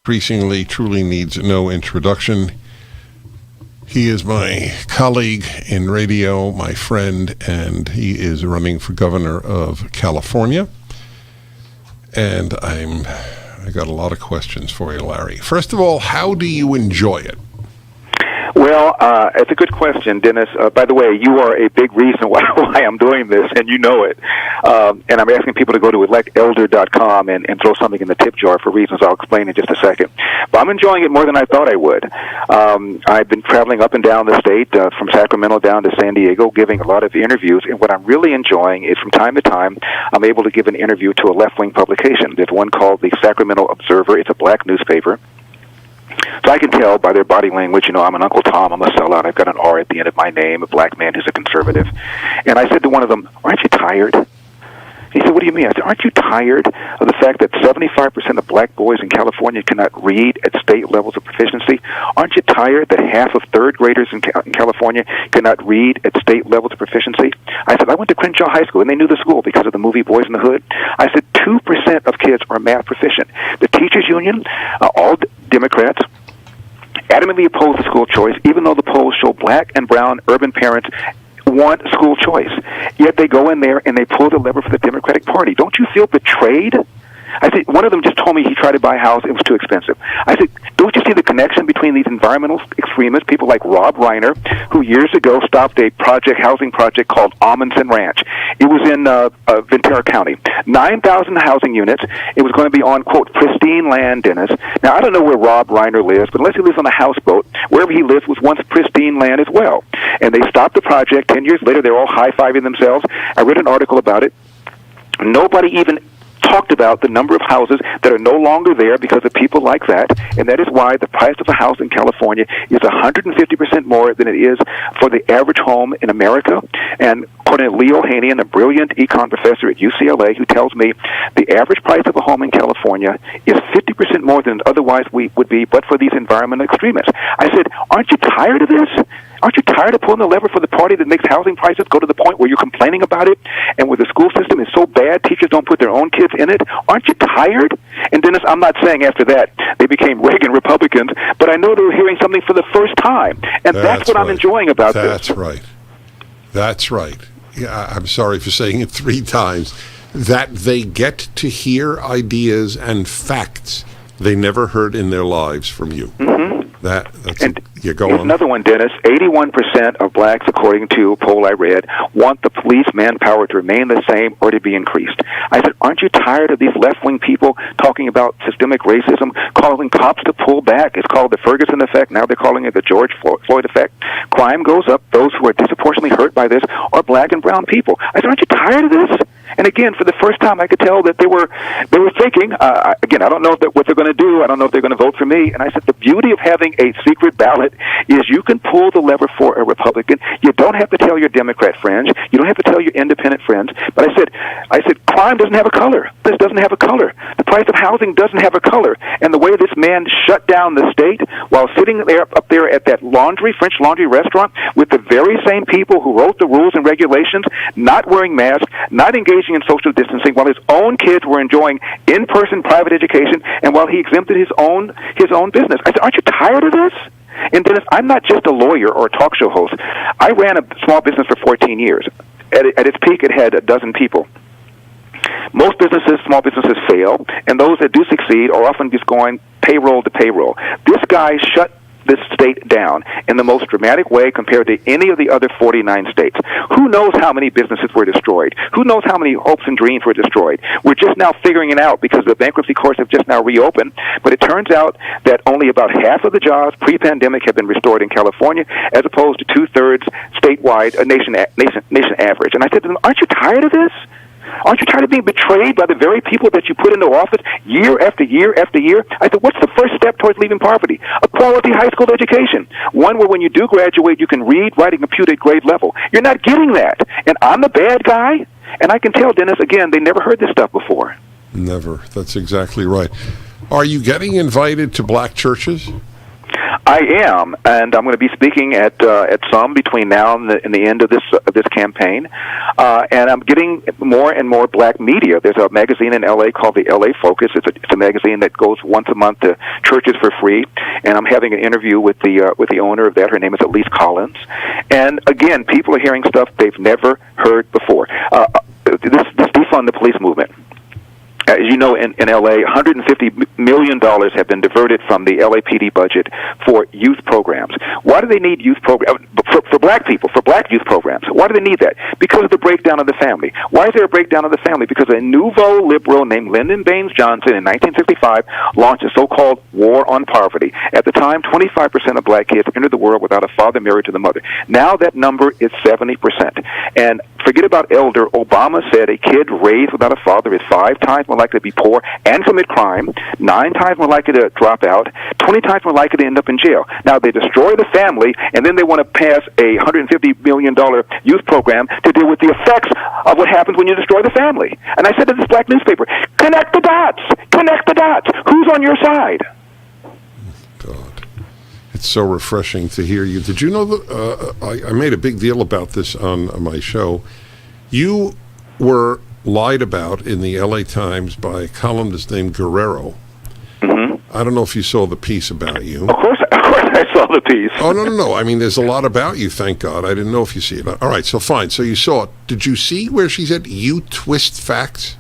increasingly truly needs no introduction. He is my colleague in radio, my friend, and he is running for governor of California. And I got a lot of questions for you, Larry. First of all, how do you enjoy it? Well, it's a good question, Dennis. By the way, you are a big reason why I'm doing this, and you know it. And I'm asking people to go to electelder.com and throw something in the tip jar for reasons I'll explain in just a second. But I'm enjoying it more than I thought I would. I've been traveling up and down the state, from Sacramento down to San Diego, giving a lot of interviews. And what I'm really enjoying is from time to time, I'm able to give an interview to a left-wing publication. There's one called the Sacramento Observer. It's a black newspaper. So I can tell by their body language, I'm an Uncle Tom, I'm a sellout, I've got an R at the end of my name, a black man who's a conservative. And I said to one of them, aren't you tired? He said, what do you mean? I said, aren't you tired of the fact that 75% of black boys in California cannot read at state levels of proficiency? Aren't you tired that half of third graders in California cannot read at state levels of proficiency? I said, I went to Crenshaw High School, and they knew the school because of the movie Boys in the Hood. I said, 2% of kids are math proficient. The teachers union, all Democrats, adamantly oppose the school choice, even though the polls show black and brown urban parents want school choice. Yet they go in there and they pull the lever for the Democratic Party. Don't you feel betrayed? I said, one of them just told me he tried to buy a house, it was too expensive. I said, don't you see the connection between these environmental extremists, people like Rob Reiner, who years ago stopped a housing project called Amundsen Ranch. It was in Ventura County. 9,000 housing units. It was going to be on, quote, pristine land, Dennis. Now, I don't know where Rob Reiner lives, but unless he lives on a houseboat, wherever he lives was once pristine land as well. And they stopped the project. 10 years later, they're all high-fiving themselves. I read an article about it. Nobody even talked about the number of houses that are no longer there because of people like that, and that is why the price of a house in California is 150% more than it is for the average home in America. And according to Leo Haney, a brilliant econ professor at UCLA, who tells me the average price of a home in California is 50% more than it otherwise would be but for these environmental extremists. I said, aren't you tired of this? Aren't you tired of pulling the lever for the party that makes housing prices go to the point where you're complaining about it, and where the school system is so bad teachers don't put their own kids in it? Aren't you tired? And Dennis, I'm not saying after that they became Reagan Republicans, but I know they were hearing something for the first time, and that's what right. I'm enjoying about this. That's right. That's right. Yeah, I'm sorry for saying it 3 times. That they get to hear ideas and facts they never heard in their lives from you. Mm-hmm. You're going. Another one, Dennis. 81% of blacks, according to a poll I read, want the police manpower to remain the same or to be increased. I said, aren't you tired of these left-wing people talking about systemic racism, calling cops to pull back? It's called the Ferguson effect. Now they're calling it the George Floyd effect. Crime goes up. Those who are disproportionately hurt by this are black and brown people. I said, aren't you tired of this? And again, for the first time, I could tell that they were thinking. Again, I don't know what they're going to do. I don't know if they're going to vote for me. And I said, the beauty of having a secret ballot is you can pull the lever for a Republican. You don't have to tell your Democrat friends. You don't have to tell your independent friends. But I said, crime doesn't have a color. This doesn't have a color. The price of housing doesn't have a color. And the way this man shut down the state while sitting up there at that French Laundry restaurant with the very same people who wrote the rules and regulations, not wearing masks, not engaging in social distancing, while his own kids were enjoying in-person private education, and while he exempted his own business. I said, aren't you tired of this? And Dennis, I'm not just a lawyer or a talk show host. I ran a small business for 14 years. At its peak, it had a dozen people. Most small businesses fail, and those that do succeed are often just going payroll to payroll. This guy shut this state down in the most dramatic way compared to any of the other 49 states. Who knows how many businesses were destroyed? Who knows how many hopes and dreams were destroyed? We're just now figuring it out because the bankruptcy courts have just now reopened, but it turns out that only about half of the jobs pre-pandemic have been restored in California, as opposed to 2/3 statewide, a nation average. And I said to them, aren't you tired of this? Aren't you tired of being betrayed by the very people that you put into office year after year after year? I said, what's the first step towards leaving poverty? A quality high school education. One where when you do graduate, you can read, write, and compute at grade level. You're not getting that. And I'm the bad guy? And I can tell, Dennis, again, they never heard this stuff before. Never. That's exactly right. Are you getting invited to black churches? I am, and I'm going to be speaking at some between now and the end of this campaign, and I'm getting more and more black media. There's a magazine in L.A. called the L.A. Focus. It's a magazine that goes once a month to churches for free, and I'm having an interview with the owner of that. Her name is Elise Collins, and again, people are hearing stuff they've never heard before. This defund the police movement. As you know, in L.A., $150 million have been diverted from the LAPD budget for youth programs. Why do they need youth programs? For black people, for black youth programs. Why do they need that? Because of the breakdown of the family. Why is there a breakdown of the family? Because a nouveau liberal named Lyndon Baines Johnson in 1965 launched a so-called war on poverty. At the time, 25% of black kids entered the world without a father married to the mother. Now that number is 70%. And forget about elder. Obama said a kid raised without a father is 5 times more likely to be poor and commit crime, 9 times more likely to drop out, 20 times more likely to end up in jail. Now, they destroy the family, and then they want to pass a $150 million youth program to deal with the effects of what happens when you destroy the family. And I said to this black newspaper, connect the dots. Connect the dots. Who's on your side? God. It's so refreshing to hear you. Did you know that I made a big deal about this on my show? You were lied about in the LA Times by a columnist named Guerrero. I don't know if you saw the piece about you. Of course I saw the piece. Oh, no. I mean, there's a lot about you, thank God. I didn't know if you see it. All right, so fine. So you saw it. Did you see where she said, you twist facts?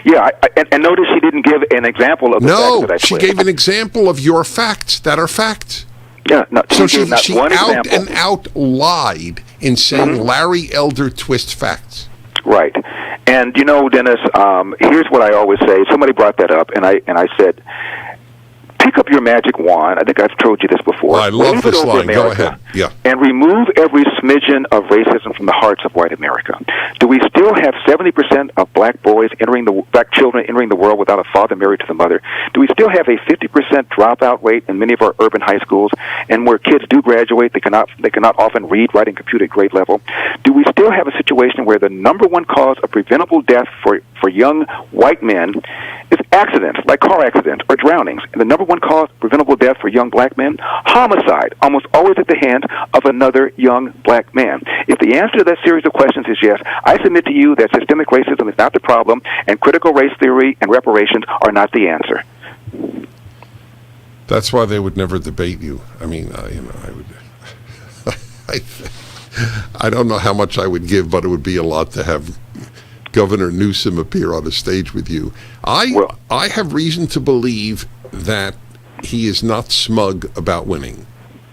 Yeah, and notice she didn't give an example of the facts that I twist. She gave an example of your facts that are facts. Yeah, no, so she out example. And out lied in saying Larry Elder twist facts. Right. And, you know, Dennis, here's what I always say. Somebody brought that up, and I said, pick up your magic wand. I think I've told you this before. I love this line. Go ahead. Yeah. And remove every smidgen of racism from the hearts of white America. Do we still have 70% of black children entering the world without a father married to the mother? Do we still have a 50% dropout rate in many of our urban high schools? And where kids do graduate, they cannot often read, write, and compute at grade level? Do we still have a situation where the number one cause of preventable death for young white men is accidents, like car accidents or drownings? And the number one cause of preventable death for young black men? Homicide, almost always at the hands of another young black man. If the answer to that series of questions is yes, I submit to you that systemic racism is not the problem, and critical race theory and reparations are not the answer. That's why they would never debate you. I mean, I would. I don't know how much I would give, but it would be a lot to have Governor Newsom appear on a stage with you. I have reason to believe that he is not smug about winning,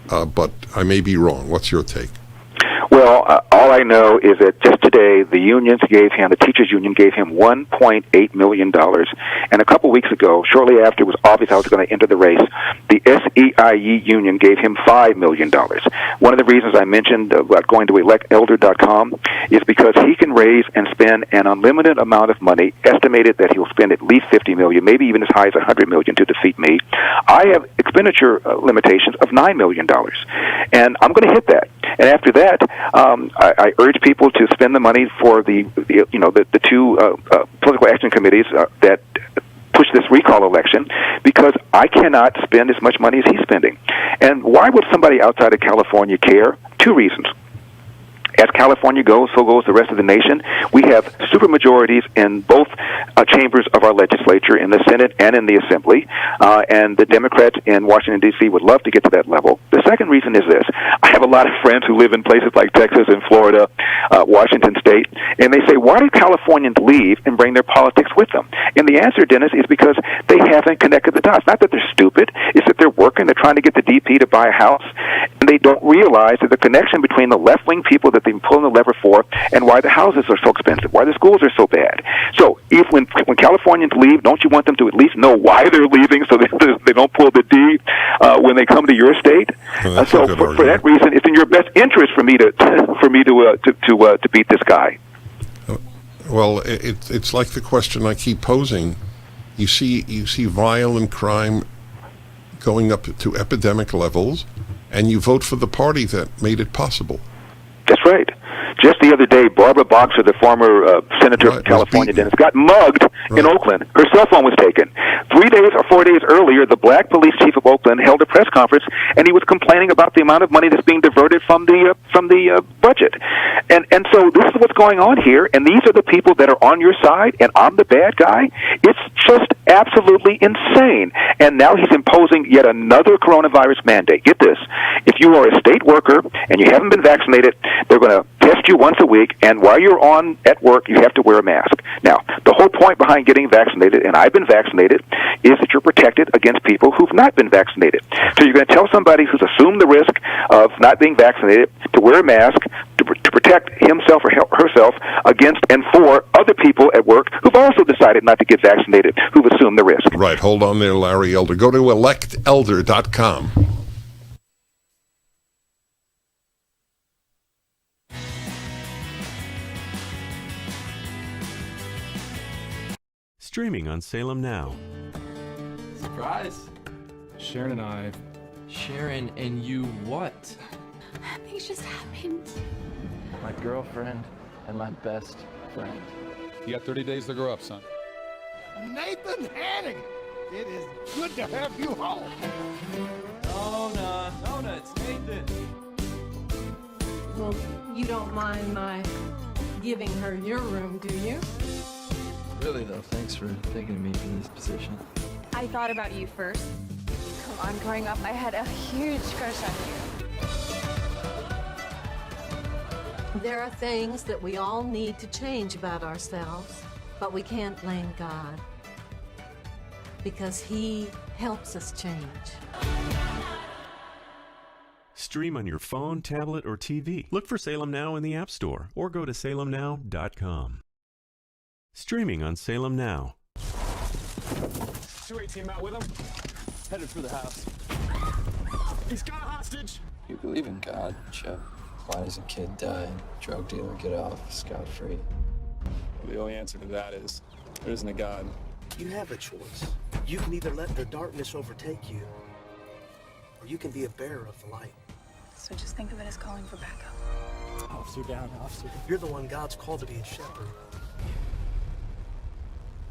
but I may be wrong. What's your take? Well, all I know is that just today, the teachers' union gave him $1.8 million. And a couple weeks ago, shortly after it was obvious I was going to enter the race, the SEIU union gave him $5 million. One of the reasons I mentioned about going to electelder.com is because he can raise and spend an unlimited amount of money, estimated that he'll spend at least $50 million, maybe even as high as $100 million to defeat me. I have expenditure limitations of $9 million, and I'm going to hit that. And after that, I urge people to spend the money for the two political action committees that push this recall election, because I cannot spend as much money as he's spending. And why would somebody outside of California care? 2 reasons. As California goes, so goes the rest of the nation. We have supermajorities in both chambers of our legislature, in the Senate and in the Assembly, and the Democrats in Washington, D.C. would love to get to that level. The second reason is this. I have a lot of friends who live in places like Texas and Florida, Washington State, and they say, why do Californians leave and bring their politics with them? And the answer, Dennis, is because they haven't connected the dots. Not that they're stupid. It's that they're working. They're trying to get the DP to buy a house, and they don't realize that the connection between the left-wing people that they've been pulling the lever for and why the houses are so expensive, why the schools are so bad. So if when Californians leave, don't you want them to at least know why they're leaving so they don't pull the D when they come to your state? So for that reason, it's in your best interest for me to beat this guy. Well, it's like the question I keep posing. You see violent crime going up to epidemic levels, and you vote for the party that made it possible. That's right. Just the other day, Barbara Boxer, the former senator from California, Dennis, got mugged in Oakland. Her cell phone was taken. 3 days or 4 days earlier, the black police chief of Oakland held a press conference, and he was complaining about the amount of money that's being diverted from the budget. And so this is what's going on here, and these are the people that are on your side, and I'm the bad guy. It's just absolutely insane. And now he's imposing yet another coronavirus mandate. Get this. If you are a state worker and you haven't been vaccinated, they're going to test you once a week, and while you're at work, you have to wear a mask. Now, the whole point behind getting vaccinated, and I've been vaccinated, is that you're protected against people who've not been vaccinated. So you're going to tell somebody who's assumed the risk of not being vaccinated to wear a mask to protect himself or herself against and for other people at work who've also decided not to get vaccinated, who've assumed the risk. Right. Hold on there, Larry Elder. Go to electelder.com. Streaming on Salem Now. Surprise! Sharon and you what? Things just happened. My girlfriend and my best friend. You got 30 days to grow up, son. Nathan Hanning, it is good to have you home. Nona, it's Nathan. Well, you don't mind my giving her your room, do you? Really though, thanks for thinking of me for this position. I thought about you first. Come on, growing up, I had a huge crush on you. There are things that we all need to change about ourselves, but we can't blame God because He helps us change. Stream on your phone, tablet, or TV. Look for Salem Now in the App Store or go to salemnow.com. Streaming on Salem Now. 218 out with him. Headed for the house. He's got a hostage. You believe in God, Chip? Why does a kid die and a drug dealer get off scot-free? Well, the only answer to that is there isn't a God. You have a choice. You can either let the darkness overtake you, or you can be a bearer of the light. So just think of it as calling for backup. Officer down, officer. You're the one God's called to be a shepherd.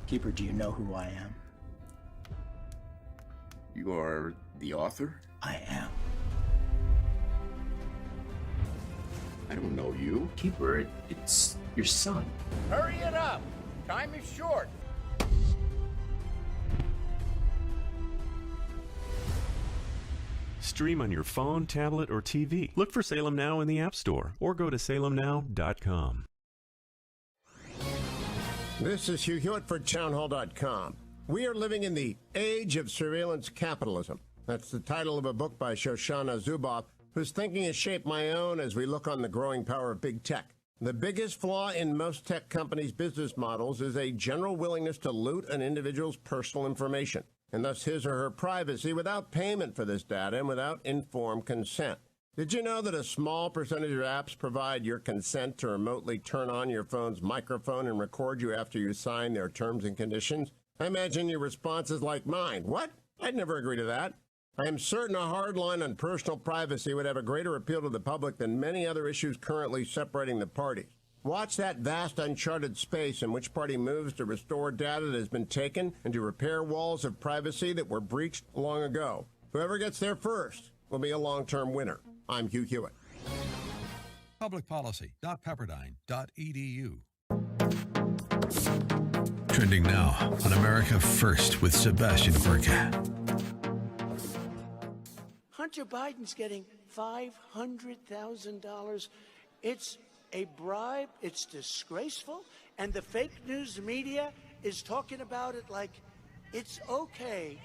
Keeper, do you know who I am? You are the author? I am. I don't know you. Keeper, it's your son. Hurry it up! Time is short. Stream on your phone, tablet, or TV. Look for Salem Now in the App Store or go to salemnow.com. This is Hugh Hewitt for townhall.com. We are living in the age of surveillance capitalism. That's the title of a book by Shoshana Zuboff, whose thinking has shaped my own as we look on the growing power of big tech. The biggest flaw in most tech companies' business models is a general willingness to loot an individual's personal information, and thus his or her privacy without payment for this data and without informed consent. Did you know that a small percentage of apps provide your consent to remotely turn on your phone's microphone and record you after you sign their terms and conditions? I imagine your response is like mine. What? I'd never agree to that. I am certain a hard line on personal privacy would have a greater appeal to the public than many other issues currently separating the parties. Watch that vast uncharted space in which party moves to restore data that has been taken and to repair walls of privacy that were breached long ago. Whoever gets there first will be a long-term winner. I'm Hugh Hewitt. Publicpolicy.pepperdine.edu. Trending now on America First with Sebastian Gorka. Hunter Biden's getting $500,000. It's a bribe. It's disgraceful. And the fake news media is talking about it like it's okay.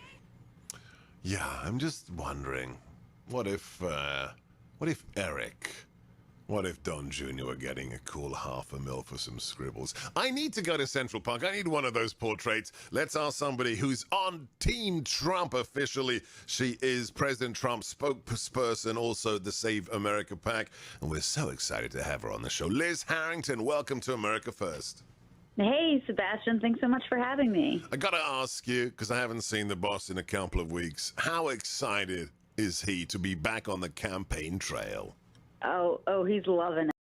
Yeah, I'm just wondering, what if Eric, what if Don Jr. were getting a cool $500,000 for some scribbles? I need to go to Central Park. I need one of those portraits. Let's ask somebody who's on Team Trump officially. She is President Trump's spokesperson, also the Save America PAC, and we're so excited to have her on the show. Liz Harrington, welcome to America First. Hey, Sebastian, thanks so much for having me. I gotta ask you, because I haven't seen the boss in a couple of weeks, how excited is he to be back on the campaign trail? Oh, he's loving it.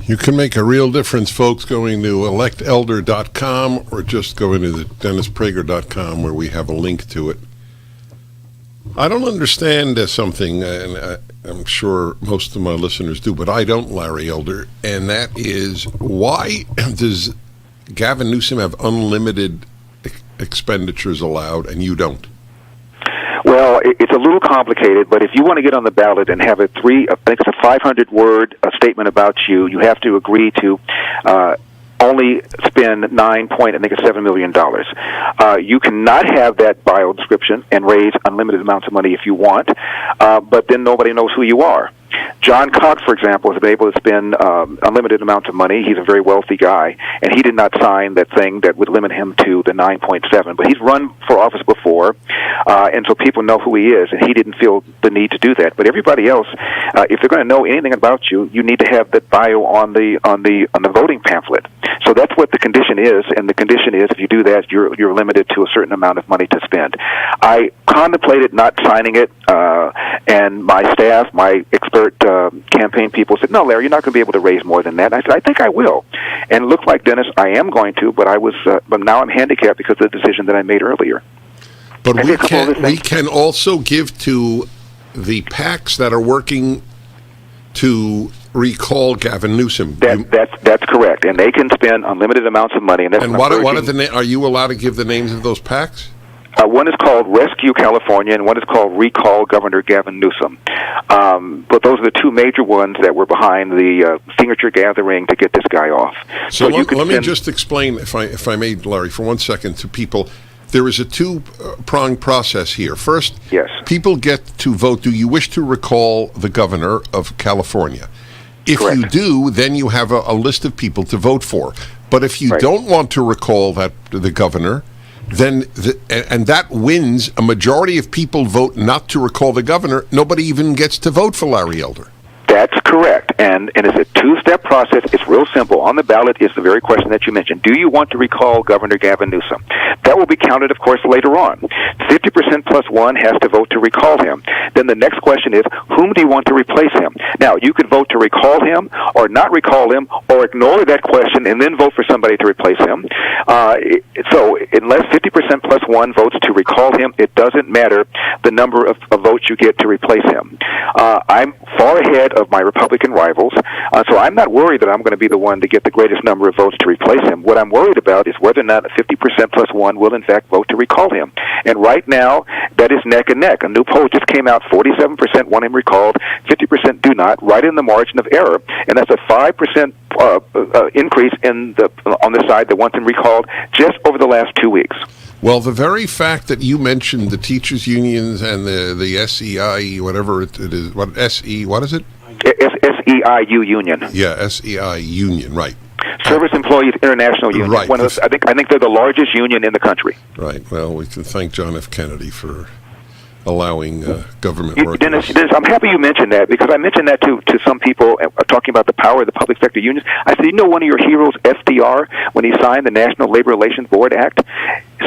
You can make a real difference, folks, going to electelder.com or just going to the DennisPrager.com where we have a link to it. I don't understand something, and I'm sure most of my listeners do, but I don't, Larry Elder, and that is, why does Gavin Newsom have unlimited expenditures allowed and you don't? Well, it's a little complicated, but if you want to get on the ballot and have I think it's a 500-word statement about you, you have to agree to only spend $7 million. You cannot have that bio description and raise unlimited amounts of money if you want, but then nobody knows who you are. John Cox, for example, has been able to spend unlimited amounts of money. He's a very wealthy guy, and he did not sign that thing that would limit him to the 9.7. But he's run for office before, and so people know who he is, and he didn't feel the need to do that. But everybody else, if they're going to know anything about you, you need to have that bio on the voting pamphlet. So that's what the condition is, and the condition is if you do that, you're limited to a certain amount of money to spend. I contemplated not signing it, and my staff, my expert campaign people said, "No, Larry, you're not going to be able to raise more than that." And I said, "I think I will," and it looked like, Dennis, I am going to, but but now I'm handicapped because of the decision that I made earlier. But we can also give to the PACs that are working to recall Gavin Newsom. That's correct, and they can spend unlimited amounts of money. And what are are you allowed to give the names of those PACs? One is called Rescue California, and one is called Recall Governor Gavin Newsom. But those are the two major ones that were behind the signature gathering to get this guy off. So let me just explain, if I may, Larry, for 1 second to people. There is a two-pronged process here. First, yes, people get to vote. Do you wish to recall the governor of California? If Correct. you do, then you have a list of people to vote for. But if you don't want to recall the governor, then and that wins. A majority of people vote not to recall the governor. Nobody even gets to vote for Larry Elder. That's correct, and it's a two-step process. It's real simple. On the ballot is the very question that you mentioned. Do you want to recall Governor Gavin Newsom? That will be counted, of course, later on. 50% plus one has to vote to recall him. Then the next question is, whom do you want to replace him? Now, you could vote to recall him or not recall him or ignore that question and then vote for somebody to replace him. So unless 50% plus one votes to recall him, it doesn't matter the number of votes you get to replace him. I'm far ahead of my Republican rivals, so I'm not worried that I'm going to be the one to get the greatest number of votes to replace him. What I'm worried about is whether or not 50% plus one will in fact vote to recall him. And right now, that is neck and neck. A new poll just came out, 47% want him recalled, 50% do not, right in the margin of error, and that's a 5% increase on the side that wants him recalled just over the last 2 weeks. Well, the very fact that you mentioned the teachers' unions and the SEI, whatever it is, what is it? SEIU union. Yeah, SEI union, right. Service Employees International Union. Right. I think they're the largest union in the country. Right. Well, we can thank John F. Kennedy for allowing government work. Dennis, I'm happy you mentioned that, because I mentioned that to some people talking about the power of the public sector unions. I said, one of your heroes, FDR, when he signed the National Labor Relations Board Act,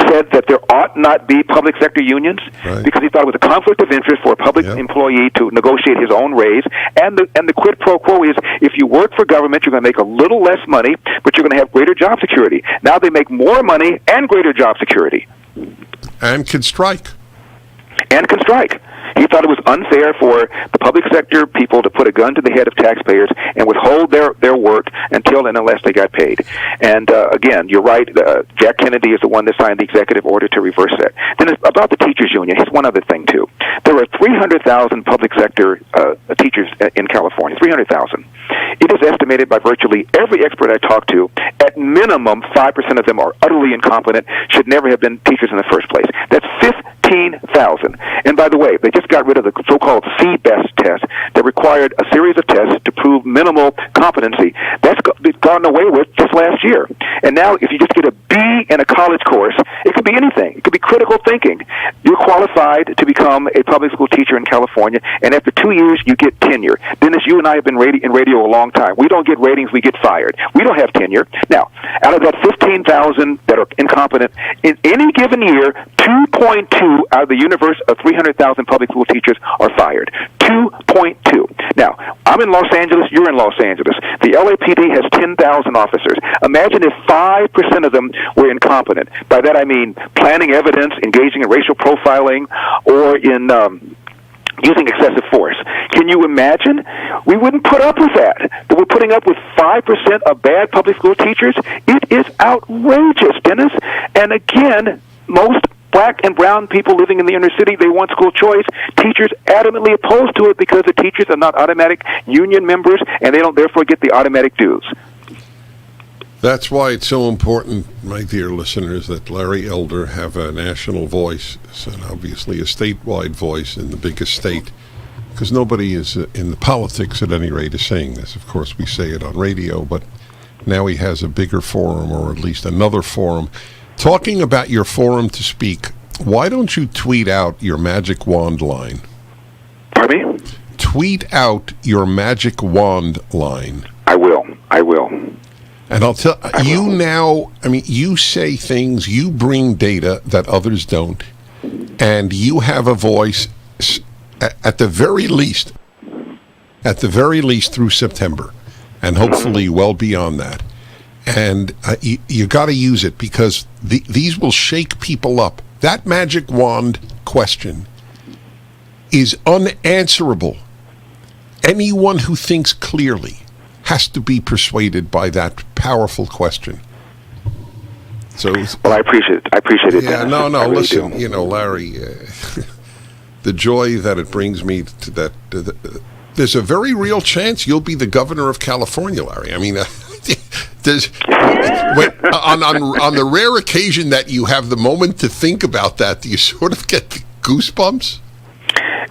said that there ought not be public sector unions because he thought it was a conflict of interest for a public employee to negotiate his own raise. And the quid pro quo is, if you work for government, you're going to make a little less money, but you're going to have greater job security. Now they make more money and greater job security. And can strike. He thought it was unfair for the public sector people to put a gun to the head of taxpayers and withhold their work until and unless they got paid. And again, you're right, Jack Kennedy is the one that signed the executive order to reverse that. Then about the teachers union, here's one other thing too. There are 300,000 public sector teachers in California, 300,000. It is estimated by virtually every expert I talk to, at minimum 5% of them are utterly incompetent, should never have been teachers in the first place. That's 15,000. And by the way, they just got rid of the so-called C-BEST test that required a series of tests to prove minimal competency. That's gone away with just last year. And now if you just get a B in a college course, it could be anything. It could be critical thinking. You qualified to become a public school teacher in California, and after 2 years, you get tenure. Dennis, you and I have been in radio a long time. We don't get ratings, we get fired. We don't have tenure. Now, out of that 15,000 that are incompetent, in any given year, 2.2 out of the universe of 300,000 public school teachers are fired. 2.2. Now, I'm in Los Angeles, you're in Los Angeles. The LAPD has 10,000 officers. Imagine if 5% of them were incompetent. By that I mean planning evidence, engaging in racial profiling, or in using excessive force. Can you imagine? We wouldn't put up with that. But we're putting up with 5% of bad public school teachers. It is outrageous, Dennis. And again, most black and brown people living in the inner city, they want school choice. Teachers adamantly opposed to it because the teachers are not automatic union members, and they don't therefore get the automatic dues. That's why it's so important, my dear listeners, that Larry Elder have a national voice, and obviously a statewide voice in the biggest state, because nobody is in the politics, at any rate, is saying this. Of course, we say it on radio, but now he has a bigger forum, or at least another forum. Talking about your forum to speak, why don't you tweet out your magic wand line? Pardon me? Tweet out your magic wand line. I will. And I'll tell you now, I mean, you say things, you bring data that others don't, and you have a voice at the very least through September, and hopefully well beyond that. And you got to use it, because these will shake people up. That magic wand question is unanswerable. Anyone who thinks clearly has to be persuaded by that powerful question. So, well, I appreciate it. Yeah, no. Really listen, do. you know, Larry, the joy that it brings me to that. There's a very real chance you'll be the governor of California, Larry. I mean, there's on the rare occasion that you have the moment to think about that, do you sort of get goosebumps?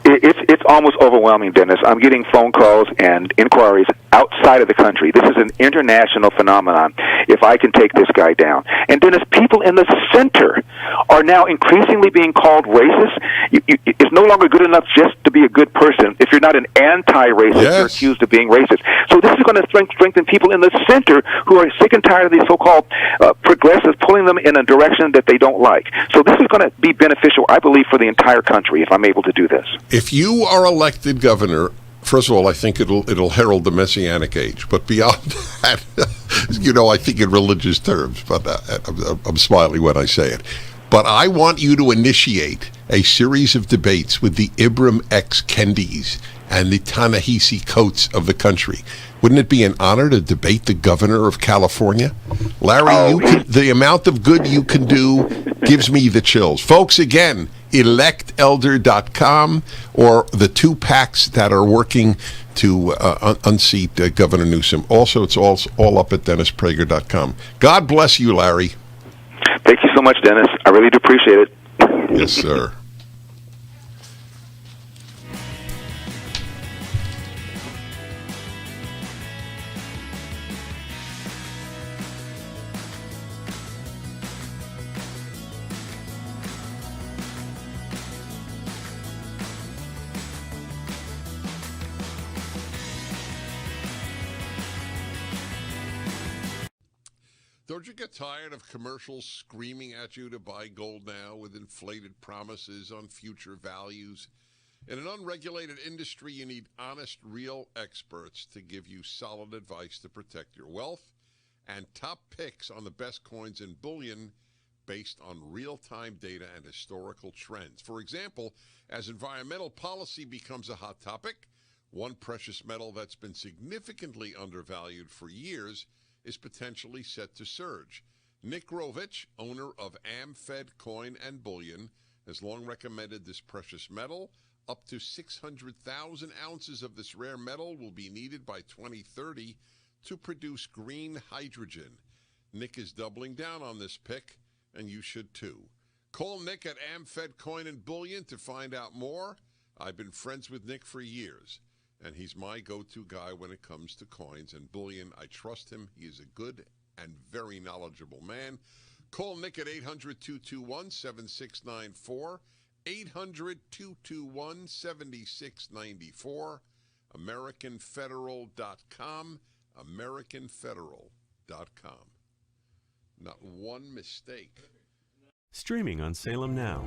It's almost overwhelming, Dennis. I'm getting phone calls and inquiries outside of the country. This is an international phenomenon, if I can take this guy down. And Dennis, people in the center are now increasingly being called racist. It's no longer good enough just to be a good person. If you're not an anti-racist, yes, you're accused of being racist. So this is going to strengthen people in the center who are sick and tired of these so-called progressives pulling them in a direction that they don't like. So this is going to be beneficial, I believe, for the entire country if I'm able to do this. If you are elected governor, first of all, I think it'll herald the Messianic age. But beyond that, you know, I think in religious terms, but I'm smiling when I say it. But I want you to initiate a series of debates with the Ibram X. Kendis and the Ta-Nehisi Coates of the country. Wouldn't it be an honor to debate the governor of California? Larry, the amount of good you can do gives me the chills. Folks, again, electelder.com, or the two PACs that are working to unseat Governor Newsom. Also, it's all up at DennisPrager.com. God bless you, Larry. Thank you so much, Dennis. I really do appreciate it. Yes, sir. Don't you get tired of commercials screaming at you to buy gold now with inflated promises on future values? In an unregulated industry, you need honest, real experts to give you solid advice to protect your wealth and top picks on the best coins and bullion based on real-time data and historical trends. For example, as environmental policy becomes a hot topic, one precious metal that's been significantly undervalued for years is potentially set to surge. Nick Rovich, owner of AmFed Coin and Bullion, has long recommended this precious metal. Up to 600,000 ounces of this rare metal will be needed by 2030 to produce green hydrogen. Nick is doubling down on this pick, and you should too. Call Nick at AmFed Coin and Bullion to find out more. I've been friends with Nick for years, and he's my go-to guy when it comes to coins and bullion. I trust him. He is a good and very knowledgeable man. Call Nick at 800-221-7694, 800-221-7694, AmericanFederal.com, AmericanFederal.com. Not one mistake. Streaming on Salem Now.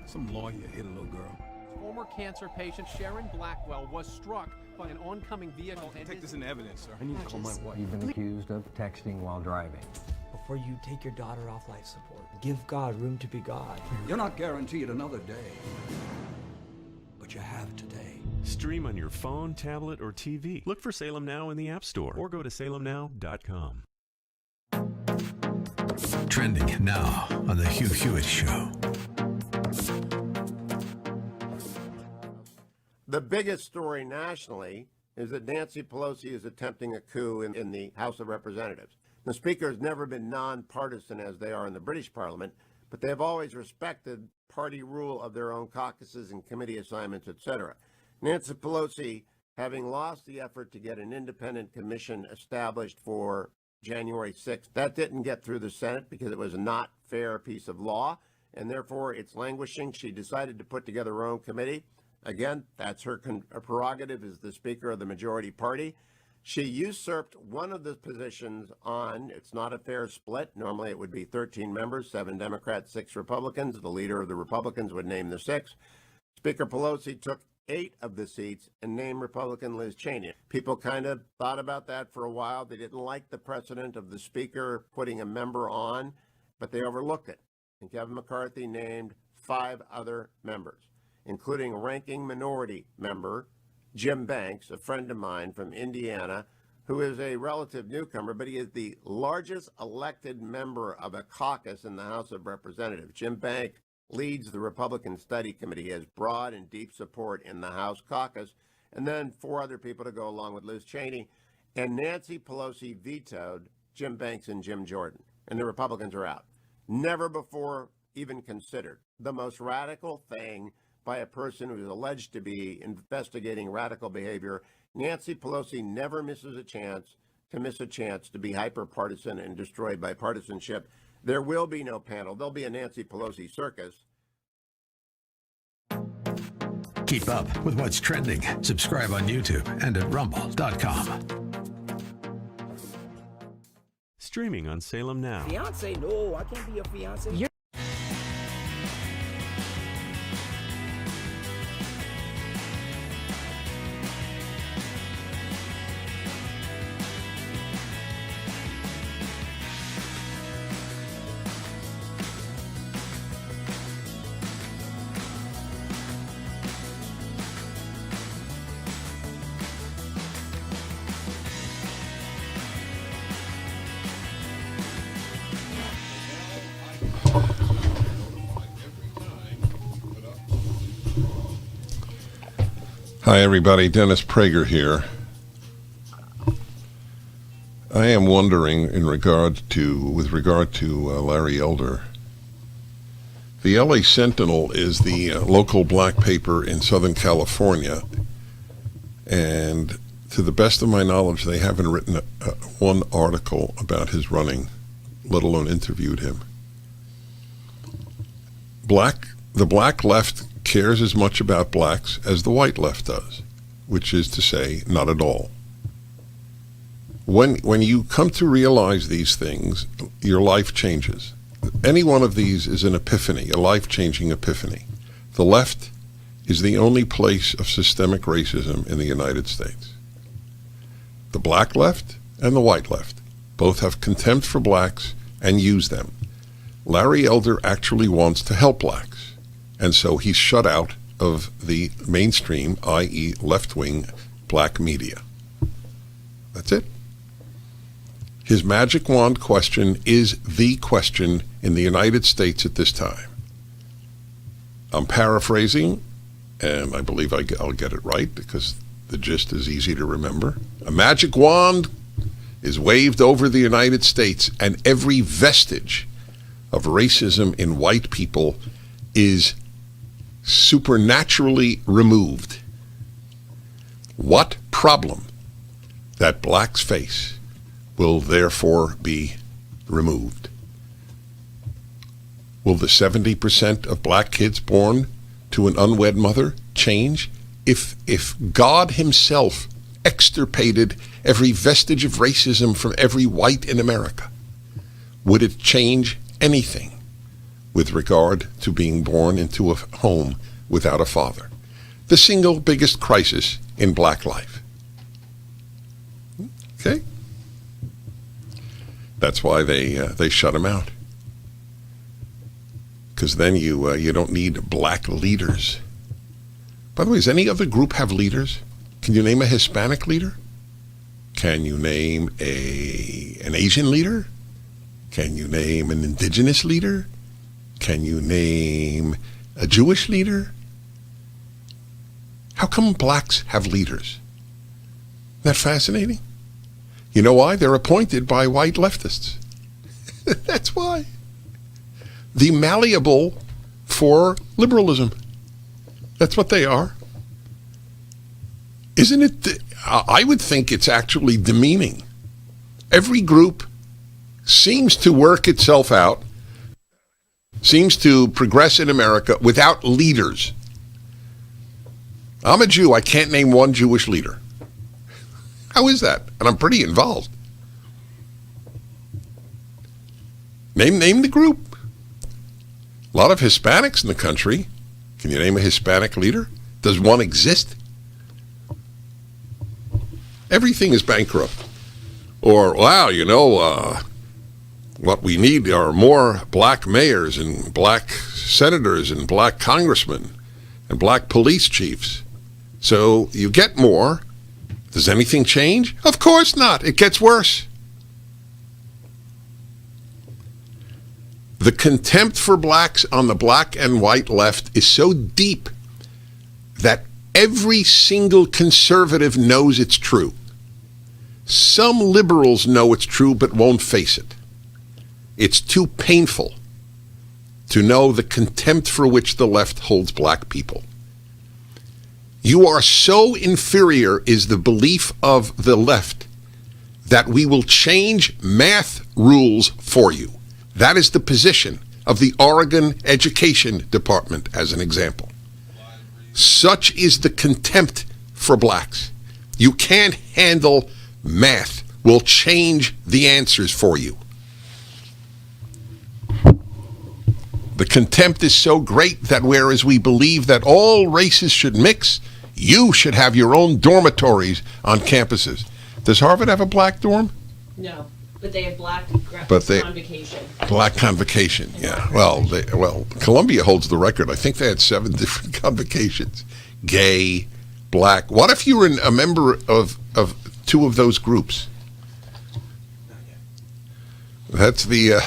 Some lawyer hit a little girl. Former cancer patient Sharon Blackwell was struck by an oncoming vehicle. Take this into evidence, sir. I need to call my wife. You've been accused of texting while driving. Before you take your daughter off life support, give God room to be God. You're not guaranteed another day, but you have today. Stream on your phone, tablet, or TV. Look for Salem Now in the App Store or go to salemnow.com. Trending now on The Hugh Hewitt Show. The biggest story nationally is that Nancy Pelosi is attempting a coup in the House of Representatives. The Speaker has never been nonpartisan as they are in the British Parliament, but they have always respected party rule of their own caucuses and committee assignments, etc. Nancy Pelosi, having lost the effort to get an independent commission established for January 6th, that didn't get through the Senate because it was a not fair piece of law, and therefore it's languishing. She decided to put together her own committee. Again, that's her prerogative as the Speaker of the majority party. She usurped one of the positions on, it's not a fair split. Normally it would be 13 members, 7 Democrats, 6 Republicans. The leader of the Republicans would name the 6. Speaker Pelosi took 8 of the seats and named Republican Liz Cheney. People kind of thought about that for a while. They didn't like the precedent of the Speaker putting a member on, but they overlooked it. And Kevin McCarthy named 5 other members, including ranking minority member Jim Banks, a friend of mine from Indiana, who is a relative newcomer, but he is the largest elected member of a caucus in the House of Representatives. Jim Banks leads the Republican Study Committee. He has broad and deep support in the House caucus, and then 4 other people to go along with Liz Cheney. And Nancy Pelosi vetoed Jim Banks and Jim Jordan, and the Republicans are out. Never before even considered. The most radical thing by a person who is alleged to be investigating radical behavior. Nancy Pelosi never misses a chance to be hyper-partisan and destroyed by partisanship. There will be no panel. There'll be a Nancy Pelosi circus. Keep up with what's trending. Subscribe on YouTube and at rumble.com. Streaming on Salem Now. Fiance? No, I can't be your fiance. Hi, everybody. Dennis Prager here. I am wondering, with regard to Larry Elder, the LA Sentinel is the local black paper in Southern California, and to the best of my knowledge, they haven't written one article about his running, let alone interviewed him. The black left cares as much about blacks as the white left does, which is to say, not at all. When you come to realize these things, your life changes. Any one of these is an epiphany, a life-changing epiphany. The left is the only place of systemic racism in the United States. The black left and the white left both have contempt for blacks and use them. Larry Elder actually wants to help blacks, and so he's shut out of the mainstream, i.e. left-wing black media. That's it. His magic wand question is the question in the United States at this time. I'm paraphrasing, and I believe I'll get it right because the gist is easy to remember. A magic wand is waved over the United States, and every vestige of racism in white people is supernaturally removed. What problem that blacks face will therefore be removed. Will the 70% of black kids born to an unwed mother change if God himself extirpated every vestige of racism from every white in America? Would it change anything with regard to being born into a home without a father? The single biggest crisis in black life. Okay? That's why they shut him out. Because then you don't need black leaders. By the way, does any other group have leaders? Can you name a Hispanic leader? Can you name an Asian leader? Can you name an indigenous leader? Can you name a Jewish leader? How come blacks have leaders? Isn't that fascinating? You know why? They're appointed by white leftists. That's why. The malleable for liberalism. That's what they are. Isn't it? I would think it's actually demeaning. Every group seems to work itself out, seems to progress in America without leaders. I'm a Jew. I can't name one Jewish leader. How is that? And I'm pretty involved. Name the group. A lot of Hispanics in the country. Can you name a Hispanic leader? Does one exist? Everything is bankrupt. Or, wow, what we need are more black mayors and black senators and black congressmen and black police chiefs. So you get more. Does anything change? Of course not. It gets worse. The contempt for blacks on the black and white left is so deep that every single conservative knows it's true. Some liberals know it's true but won't face it. It's too painful to know the contempt for which the left holds black people. You are so inferior is the belief of the left that we will change math rules for you. That is the position of the Oregon Education Department, as an example. Such is the contempt for blacks. You can't handle math. We'll change the answers for you. The contempt is so great that whereas we believe that all races should mix, you should have your own dormitories on campuses. Does Harvard have a black dorm? No, but they have black convocation. Black convocation, yeah. Well, Columbia holds the record. I think they had 7 different convocations. Gay, black. What if you were a member of 2 of those groups? That's the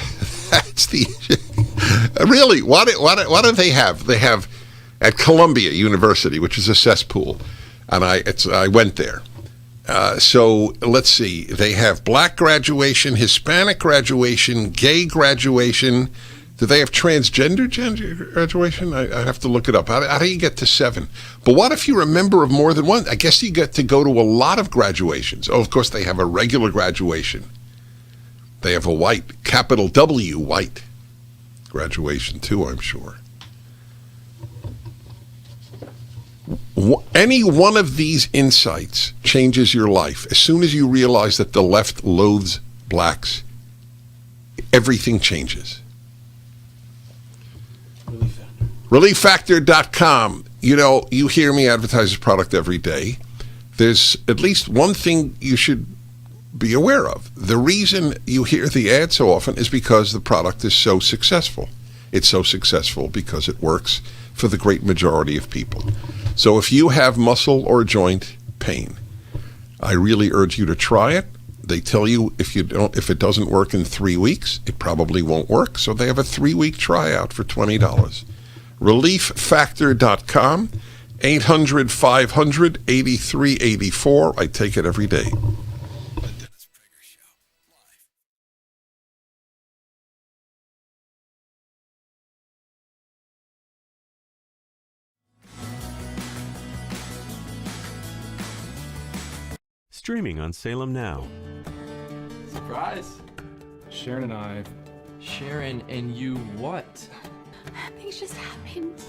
really. What do they have? They have at Columbia University, which is a cesspool, and I went there. So let's see. They have black graduation, Hispanic graduation, gay graduation. Do they have transgender graduation? I have to look it up. How do you get to 7? But what if you're a member of more than one? I guess you get to go to a lot of graduations. Oh, of course, they have a regular graduation. They have a white, capital W, white graduation too, I'm sure. Any one of these insights changes your life. As soon as you realize that the left loathes blacks, everything changes. ReliefFactor.com. You hear me advertise this product every day. There's at least one thing you should be aware of. The reason you hear the ad so often is because the product is so successful. It's so successful because it works for the great majority of people. So if you have muscle or joint pain, I really urge you to try it. They tell you if it doesn't work in 3 weeks, it probably won't work. So they have a 3-week tryout for $20. ReliefFactor.com, 800-500-8384. I take it every day. Streaming on Salem Now. Surprise. Sharon and I. Sharon and you what? Things just happened.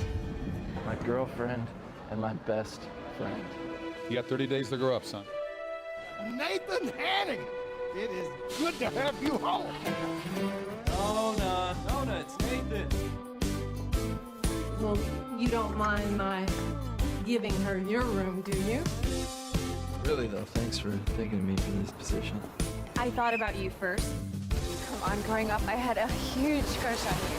My girlfriend and my best friend. You got 30 days to grow up, son. Nathan Hanning, it is good to have you home. Nona, it's Nathan. Well, you don't mind my giving her your room, do you? Really though, thanks for thinking me for this position. I thought about you first. Come on, growing up, I had a huge crush on you.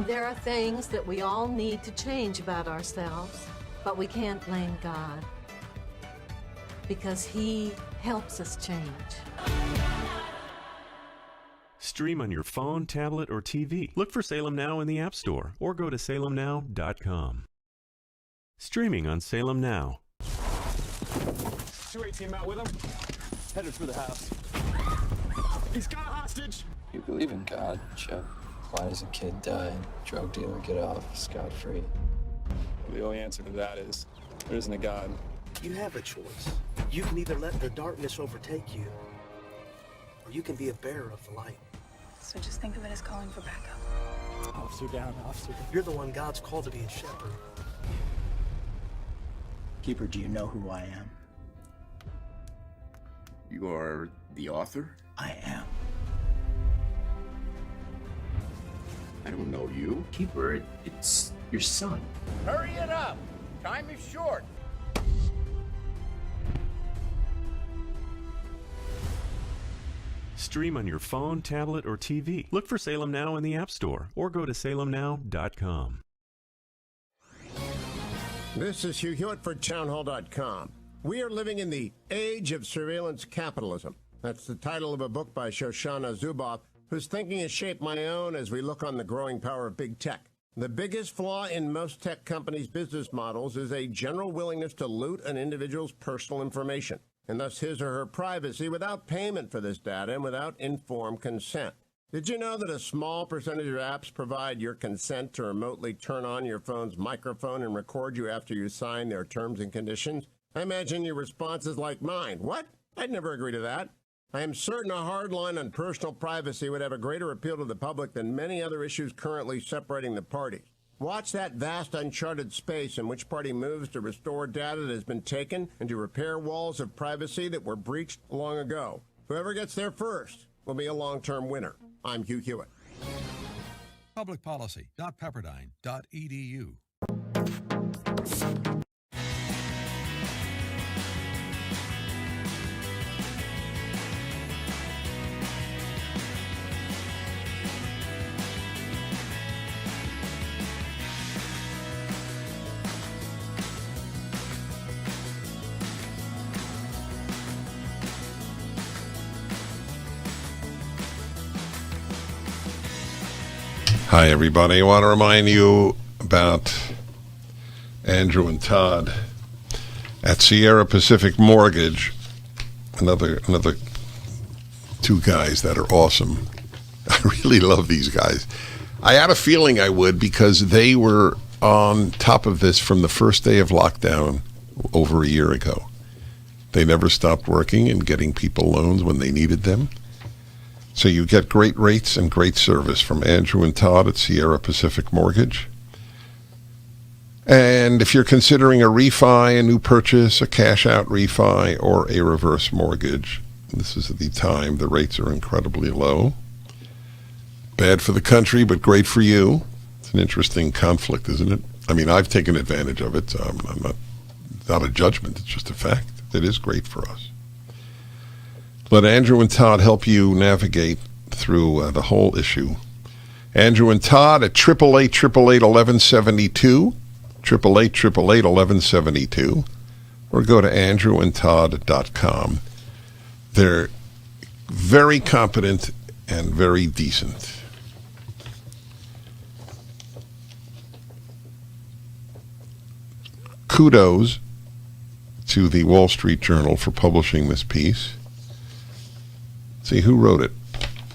There are things that we all need to change about ourselves, but we can't blame God because He helps us change. Stream on your phone, tablet, or TV. Look for Salem Now in the App Store or go to salemnow.com. Streaming on Salem Now. 2 team out with him. Headed for the house. He's got a hostage. You believe in God, Chuck? Why does a kid die and drug dealer get off scot-free? The only answer to that is there isn't a God. You have a choice. You can either let the darkness overtake you, or you can be a bearer of the light. So just think of it as calling for backup. Officer down, officer down. You're the one God's called to be a shepherd. Keeper, do you know who I am? You are the author? I am. I don't know you. Keeper, it's your son. Hurry it up. Time is short. Stream on your phone, tablet, or TV. Look for Salem Now in the App Store or go to salemnow.com. This is Hugh Hewitt for townhall.com. We are living in the age of surveillance capitalism. That's the title of a book by Shoshana Zuboff, whose thinking has shaped my own as we look on the growing power of big tech. The biggest flaw in most tech companies' business models is a general willingness to loot an individual's personal information, and thus his or her privacy without payment for this data and without informed consent. Did you know that a small percentage of apps provide your consent to remotely turn on your phone's microphone and record you after you sign their terms and conditions? I imagine your response is like mine. What? I'd never agree to that. I am certain a hard line on personal privacy would have a greater appeal to the public than many other issues currently separating the parties. Watch that vast uncharted space in which party moves to restore data that has been taken and to repair walls of privacy that were breached long ago. Whoever gets there first will be a long-term winner. I'm Hugh Hewitt. Publicpolicy.pepperdine.edu. Hi, everybody. I want to remind you about Andrew and Todd at Sierra Pacific Mortgage. Another two guys that are awesome. I really love these guys. I had a feeling I would because they were on top of this from the first day of lockdown over a year ago. They never stopped working and getting people loans when they needed them. So you get great rates and great service from Andrew and Todd at Sierra Pacific Mortgage. And if you're considering a refi, a new purchase, a cash-out refi, or a reverse mortgage, this is the time. The rates are incredibly low. Bad for the country, but great for you. It's an interesting conflict, isn't it? I mean, I've taken advantage of it. So I'm not a judgment. It's just a fact. It is great for us. Let Andrew and Todd help you navigate through the whole issue. Andrew and Todd at 888-888-1172, 888-888-1172, or go to andrewandtodd.com. They're very competent and very decent. Kudos to the Wall Street Journal for publishing this piece. See, who wrote it?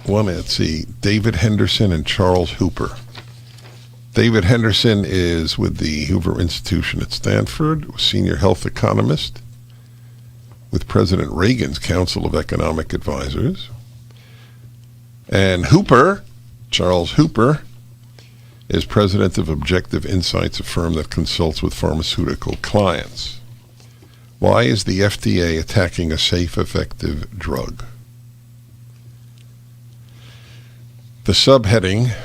Let's see, David Henderson and Charles Hooper. David Henderson is with the Hoover Institution at Stanford, senior health economist with President Reagan's Council of Economic Advisors. And Hooper Charles Hooper is president of Objective Insights, a firm that consults with pharmaceutical clients. Why is the FDA attacking a safe, effective drug? The subheading,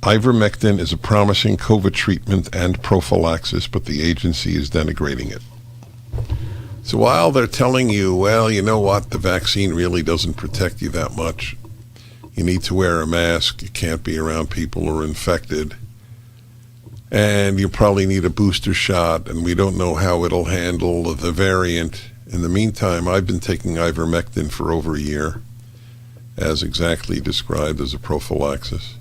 ivermectin is a promising COVID treatment and prophylaxis, but the agency is denigrating it. So while they're telling you, well, you know what, the vaccine really doesn't protect you that much. You need to wear a mask. You can't be around people who are infected. And you probably need a booster shot, and we don't know how it'll handle the variant. In the meantime, I've been taking ivermectin for over a year, as exactly described as a prophylaxis.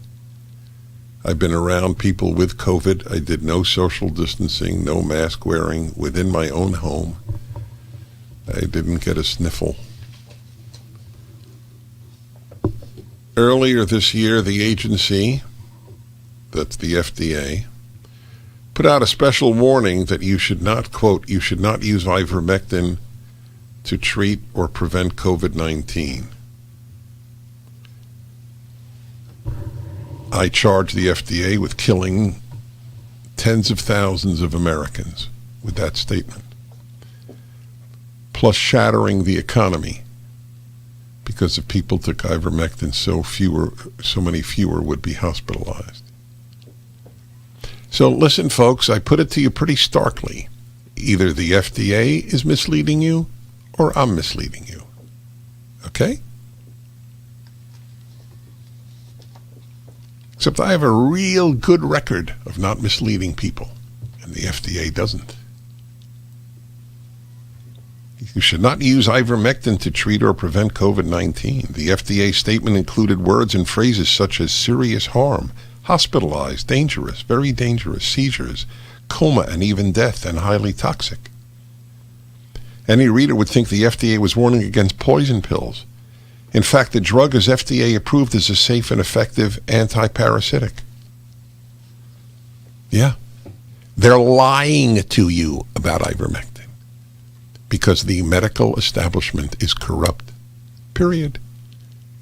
I've been around people with COVID. I did no social distancing, no mask wearing within my own home. I didn't get a sniffle. Earlier this year, the agency, that's the FDA, put out a special warning that you should not, quote, you should not use ivermectin to treat or prevent COVID-19. I charge the FDA with killing tens of thousands of Americans with that statement, plus shattering the economy because if people took ivermectin, so many fewer would be hospitalized. So listen, folks, I put it to you pretty starkly. Either the FDA is misleading you or I'm misleading you. Okay? Except I have a real good record of not misleading people, and the FDA doesn't. You should not use ivermectin to treat or prevent COVID-19. The FDA statement included words and phrases such as serious harm, hospitalized, dangerous, very dangerous, seizures, coma, and even death, and highly toxic. Any reader would think the FDA was warning against poison pills. In fact, the drug is FDA approved as a safe and effective anti-parasitic. Yeah. They're lying to you about ivermectin because the medical establishment is corrupt. Period.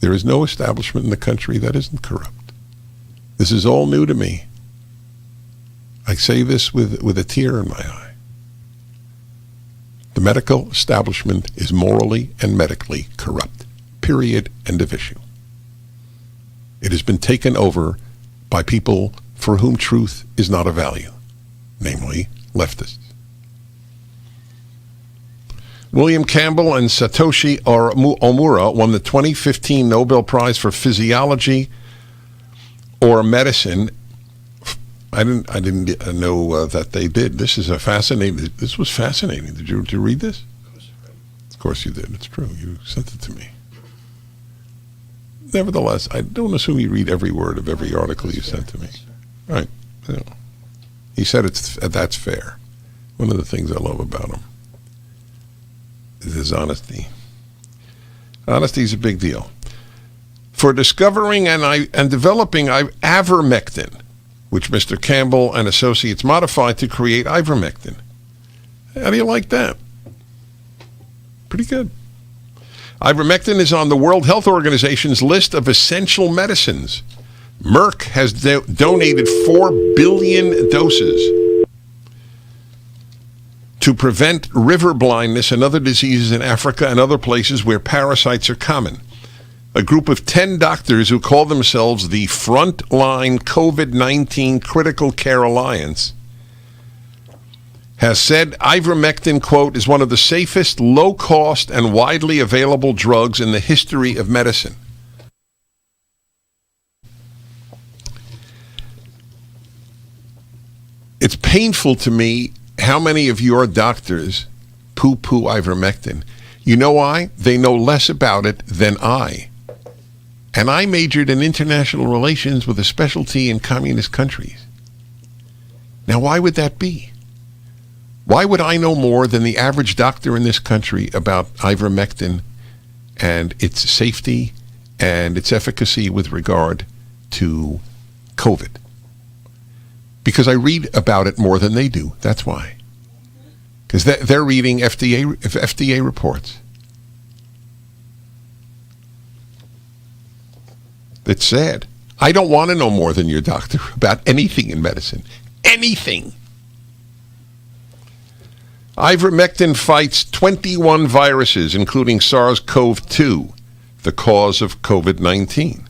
There is no establishment in the country that isn't corrupt. This is all new to me. I say this with a tear in my eye. The medical establishment is morally and medically corrupt. Period. End of issue. It has been taken over by people for whom truth is not a value, namely leftists. William Campbell and Satoshi Omura won the 2015 Nobel Prize for Physiology or Medicine. I didn't know that they did. This was fascinating. Did you read this? Of course you did. It's true. You sent it to me. Nevertheless, I don't assume you read every word of every article you sent to me. Right. You know. He said that's fair. One of the things I love about him is his honesty. Honesty is a big deal. For discovering and developing ivermectin, which Mr. Campbell and Associates modified to create ivermectin. How do you like that? Pretty good. Ivermectin is on the World Health Organization's list of essential medicines. Merck has donated 4 billion doses to prevent river blindness and other diseases in Africa and other places where parasites are common. A group of 10 doctors who call themselves the Frontline COVID-19 Critical Care Alliance has said ivermectin, quote, is one of the safest, low-cost, and widely available drugs in the history of medicine. It's painful to me how many of your doctors poo-poo ivermectin. You know why? They know less about it than I. And I majored in international relations with a specialty in communist countries. Now, why would that be? Why would I know more than the average doctor in this country about ivermectin and its safety and its efficacy with regard to COVID? Because I read about it more than they do. That's why. Because they're reading FDA reports. It's sad. I don't want to know more than your doctor about anything in medicine. Anything. Ivermectin fights 21 viruses, including SARS-CoV-2, the cause of COVID-19.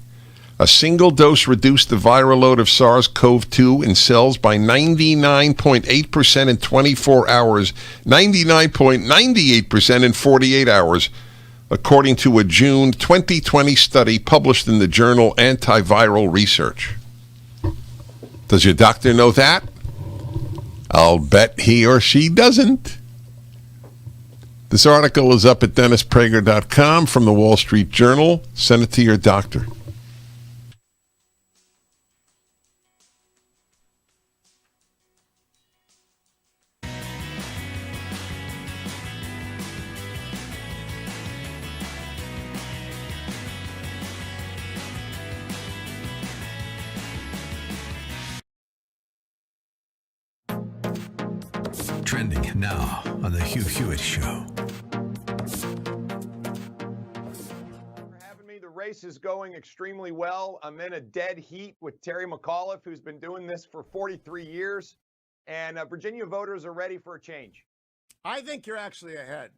A single dose reduced the viral load of SARS-CoV-2 in cells by 99.8% in 24 hours, 99.98% in 48 hours, according to a June 2020 study published in the journal Antiviral Research. Does your doctor know that? I'll bet he or she doesn't. This article is up at DennisPrager.com from the Wall Street Journal. Send it to your doctor. Trending now on the Hugh Hewitt Show. The race is going extremely well. I'm in a dead heat with Terry McAuliffe, who's been doing this for 43 years. And Virginia voters are ready for a change. I think you're actually ahead,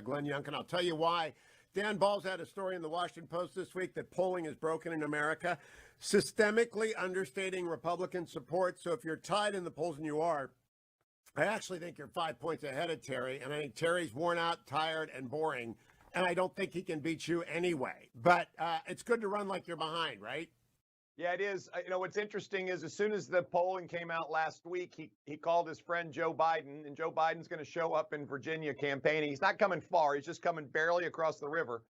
Glenn Youngkin. I'll tell you why. Dan Ball's had a story in the Washington Post this week that polling is broken in America, systemically understating Republican support. So if you're tied in the polls, and you are, I actually think you're 5 points ahead of Terry, and I think Terry's worn out, tired, and boring, and I don't think he can beat you anyway. But it's good to run like you're behind, right? Yeah, it is. You know, what's interesting is as soon as the polling came out last week, he called his friend Joe Biden, and Joe Biden's going to show up in Virginia campaigning. He's not coming far. He's just coming barely across the river.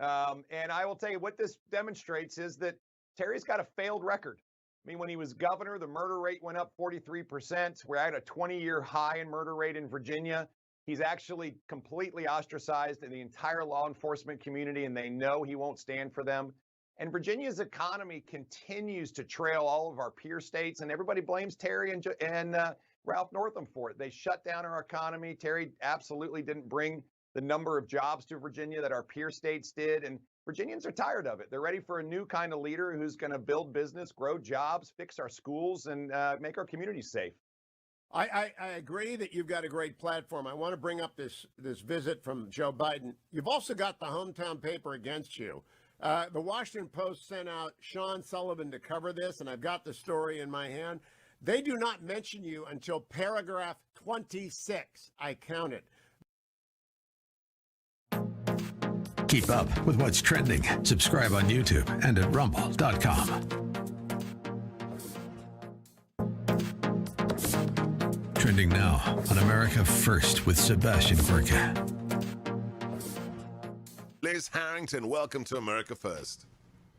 And I will tell you what this demonstrates is that Terry's got a failed record. I mean, when he was governor, the murder rate went up 43%. We're at a 20-year high in murder rate in Virginia. He's actually completely ostracized in the entire law enforcement community, and they know he won't stand for them. And Virginia's economy continues to trail all of our peer states, and everybody blames Terry and Ralph Northam for it. They shut down our economy. Terry absolutely didn't bring the number of jobs to Virginia that our peer states did, and Virginians are tired of it. They're ready for a new kind of leader who's going to build business, grow jobs, fix our schools, and make our communities safe. I agree that you've got a great platform. I want to bring up this visit from Joe Biden. You've also got the hometown paper against you. The Washington Post sent out Sean Sullivan to cover this, and I've got the story in my hand. They do not mention you until paragraph 26. I counted. Keep up with what's trending. Subscribe on YouTube and at rumble.com. Trending now on America First with Sebastian Gorka. Liz Harrington, welcome to America First.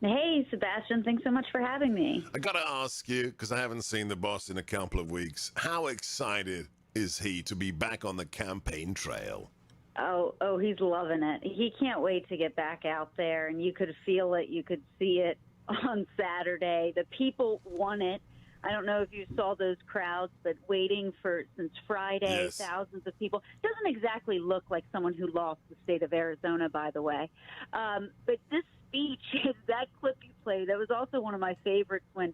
Hey, Sebastian, thanks so much for having me. I got to ask you, because I haven't seen the boss in a couple of weeks, how excited is he to be back on the campaign trail? Oh, he's loving it. He can't wait to get back out there, and you could feel it. You could see it on Saturday. The people want it. I don't know if you saw those crowds, but waiting since Friday, yes. Thousands of people. Doesn't exactly look like someone who lost the state of Arizona, by the way. But this speech, that clip you played, that was also one of my favorites when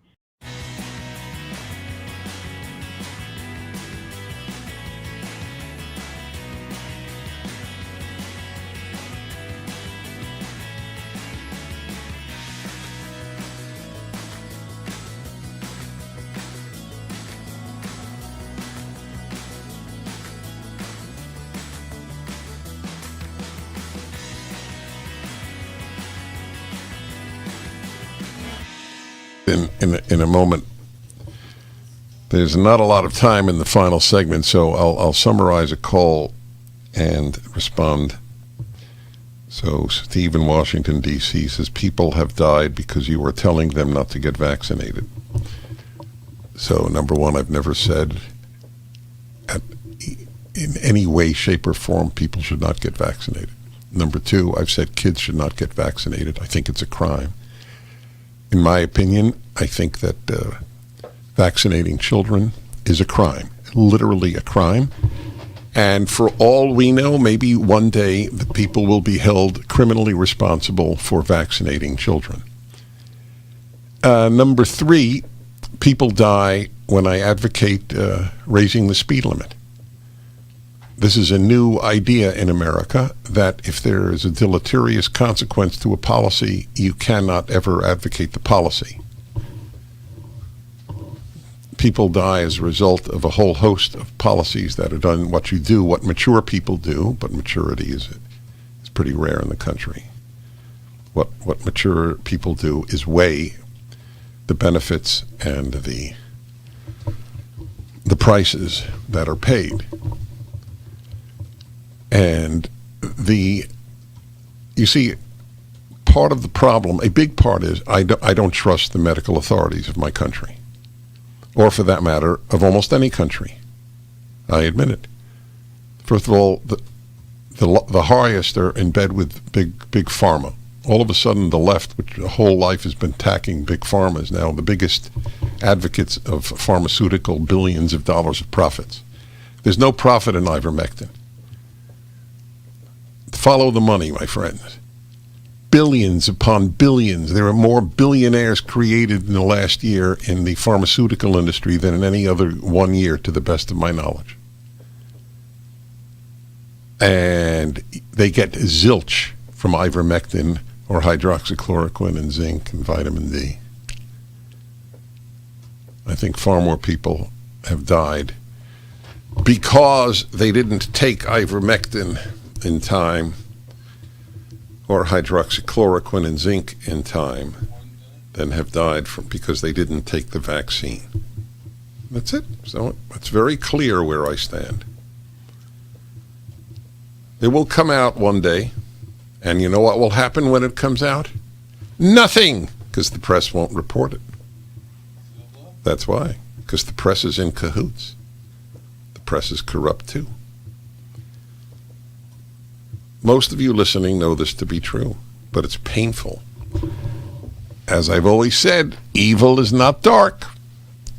in a moment. There's not a lot of time in the final segment, so I'll summarize a call and respond. So Steve in Washington, D.C. says, people have died because you were telling them not to get vaccinated. So number one, I've never said in any way, shape, or form people should not get vaccinated. Number two, I've said kids should not get vaccinated. I think it's a crime. In my opinion, I think that vaccinating children is a crime, literally a crime. And for all we know, maybe one day the people will be held criminally responsible for vaccinating children. Number three, people die when I advocate raising the speed limit. This is a new idea in America that if there is a deleterious consequence to a policy, you cannot ever advocate the policy. People die as a result of a whole host of policies that are done. What you do, what mature people do, but maturity is pretty rare in the country. What mature people do is weigh the benefits and the prices that are paid. And you see, part of the problem, a big part is I don't trust the medical authorities of my country, or for that matter, of almost any country. I admit it. First of all, the highest are in bed with big pharma. All of a sudden, the left, which a whole life has been attacking big pharma, is now the biggest advocates of pharmaceutical billions of dollars of profits. There's no profit in ivermectin. Follow the money, my friends. Billions upon billions. There are more billionaires created in the last year in the pharmaceutical industry than in any other 1 year, to the best of my knowledge. And they get zilch from ivermectin or hydroxychloroquine and zinc and vitamin D. I think far more people have died because they didn't take ivermectin in time or hydroxychloroquine and zinc in time than have died because they didn't take the vaccine. That's it. So it's very clear where I stand. It will come out one day, and you know what will happen when it comes out? Nothing, because the press won't report it. That's why, because the press is in cahoots. The press is corrupt too. Most of you listening know this to be true, but it's painful. As I've always said, evil is not dark.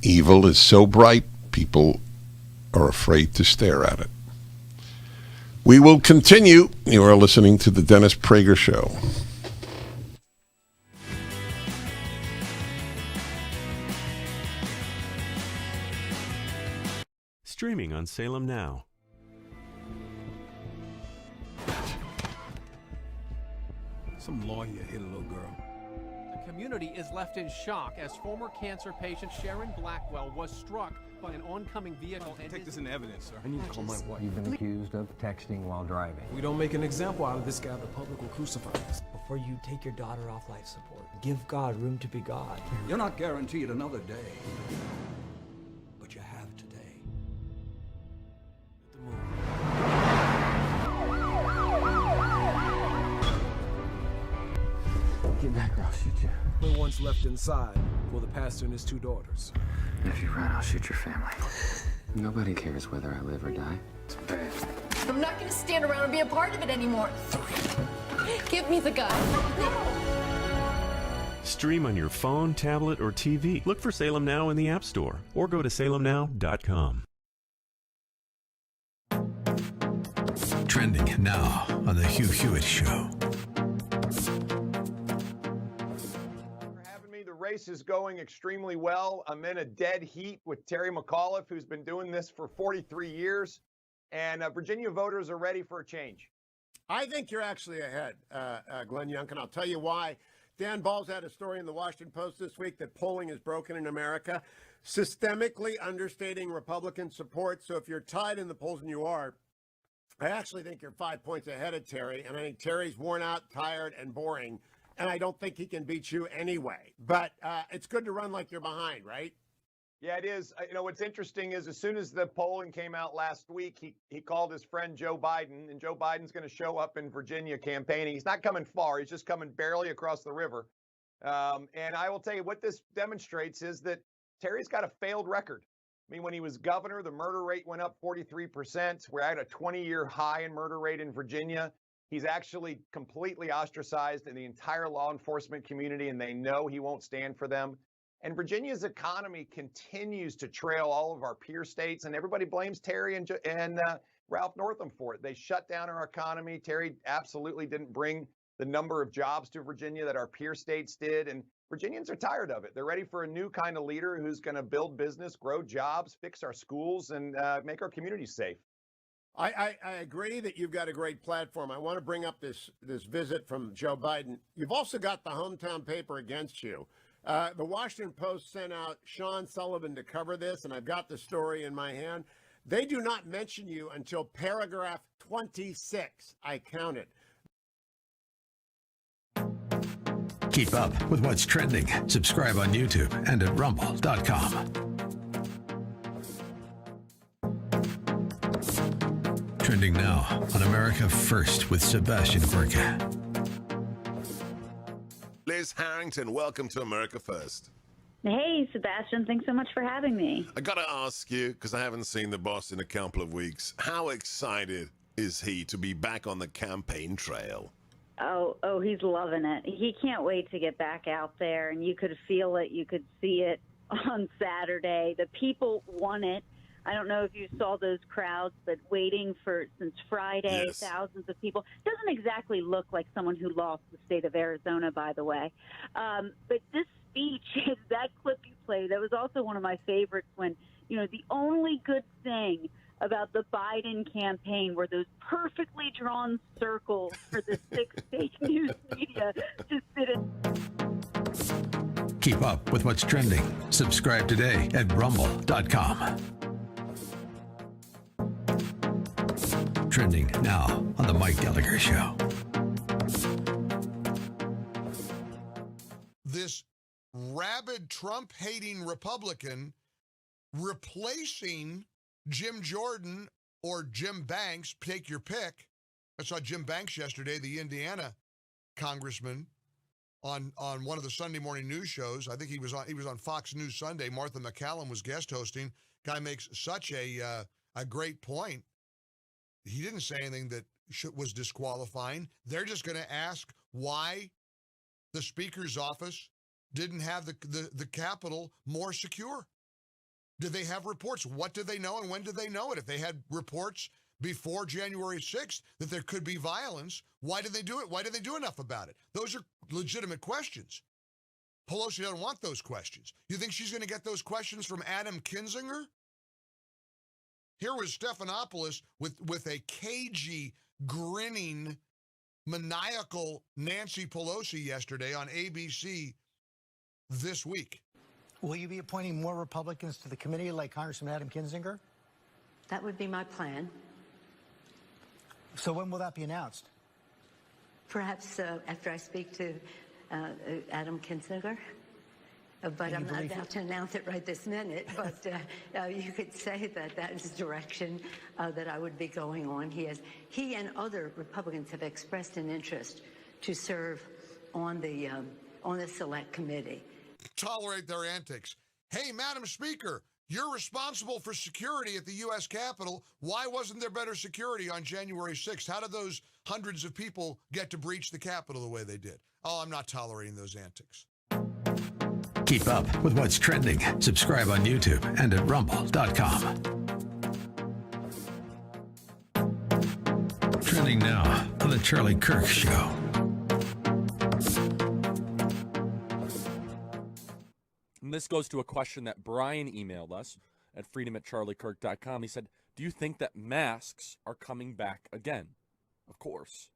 Evil is so bright, people are afraid to stare at it. We will continue. You are listening to the Dennis Prager Show. Streaming on Salem Now. Some lawyer hit a little girl. The community is left in shock as former cancer patient Sharon Blackwell was struck by an oncoming vehicle. Take this into evidence, sir. I need to call my wife. You've been accused of texting while driving. We don't make an example out of this guy, the public will crucify us. Before you take your daughter off life support, give God room to be God. You're not guaranteed another day, but you have today. Get back or I'll shoot you. Only one's left inside for the pastor and his two daughters. If you run, I'll shoot your family. Nobody cares whether I live or die. It's bad. I'm not going to stand around and be a part of it anymore. Give me the gun. Stream on your phone, tablet, or TV. Look for Salem Now in the App Store or go to salemnow.com. Trending now on The Hugh Hewitt Show. The race is going extremely well. I'm in a dead heat with Terry McAuliffe, who's been doing this for 43 years. And Virginia voters are ready for a change. I think you're actually ahead, Glenn Youngkin. I'll tell you why. Dan Ball's had a story in the Washington Post this week that polling is broken in America, systemically understating Republican support. So if you're tied in the polls, and you are, I actually think you're 5 points ahead of Terry. And I think Terry's worn out, tired, and boring. And I don't think he can beat you anyway. But it's good to run like you're behind, right? Yeah, it is. You know, what's interesting is as soon as the polling came out last week, he called his friend Joe Biden, and Joe Biden's going to show up in Virginia campaigning. He's not coming far. He's just coming barely across the river. And I will tell you what this demonstrates is that Terry's got a failed record. I mean, when he was governor, the murder rate went up 43%. We're at a 20-year high in murder rate in Virginia. He's actually completely ostracized in the entire law enforcement community, and they know he won't stand for them. And Virginia's economy continues to trail all of our peer states, and everybody blames Terry and Ralph Northam for it. They shut down our economy. Terry absolutely didn't bring the number of jobs to Virginia that our peer states did. And Virginians are tired of it. They're ready for a new kind of leader who's going to build business, grow jobs, fix our schools, and make our communities safe. I agree that you've got a great platform. I want to bring up this visit from Joe Biden. You've also got the hometown paper against you. The Washington Post sent out Sean Sullivan to cover this, and I've got the story in my hand. They do not mention you until paragraph 26. I counted. Keep up with what's trending. Subscribe on YouTube and at rumble.com. Trending now on America First with Sebastian Gorka. Liz Harrington, welcome to America First. Hey, Sebastian, thanks so much for having me. I got to ask you, because I haven't seen the boss in a couple of weeks, how excited is he to be back on the campaign trail? Oh, he's loving it. He can't wait to get back out there, and you could feel it. You could see it on Saturday. The people want it. I don't know if you saw those crowds, but waiting since Friday, yes. Thousands of people. Doesn't exactly look like someone who lost the state of Arizona, by the way. But this speech, that clip you played, that was also one of my favorites when, the only good thing about the Biden campaign were those perfectly drawn circles for the six-state news media to sit in. Keep up with what's trending. Subscribe today at rumble.com. Trending now on the Mike Gallagher Show. This rabid Trump-hating Republican replacing Jim Jordan or Jim Banks, take your pick. I saw Jim Banks yesterday, the Indiana congressman, on one of the Sunday morning news shows. I think he was on Fox News Sunday. Martha McCallum was guest hosting. Guy makes such a great point. He didn't say anything that was disqualifying. They're just going to ask why the Speaker's office didn't have the Capitol more secure. Did they have reports? What did they know and when did they know it? If they had reports before January 6th that there could be violence, why did they do it? Why did they do enough about it? Those are legitimate questions. Pelosi doesn't want those questions. You think she's going to get those questions from Adam Kinzinger? Here was Stephanopoulos with a cagey, grinning, maniacal Nancy Pelosi yesterday on ABC this week. Will you be appointing more Republicans to the committee like Congressman Adam Kinzinger? That would be my plan. So when will that be announced? Perhaps after I speak to Adam Kinzinger. But I'm not about to announce it right this minute. But you could say that is the direction that I would be going on. He and other Republicans have expressed an interest to serve on the select committee. Tolerate their antics. Hey, Madam Speaker, you're responsible for security at the U.S. Capitol. Why wasn't there better security on January 6th? How did those hundreds of people get to breach the Capitol the way they did? Oh, I'm not tolerating those antics. Keep up with what's trending. Subscribe on YouTube and at rumble.com. Trending now on the Charlie Kirk Show. And this goes to a question that Brian emailed us at freedom@charliekirk.com. He said, do you think that masks are coming back again? Of course.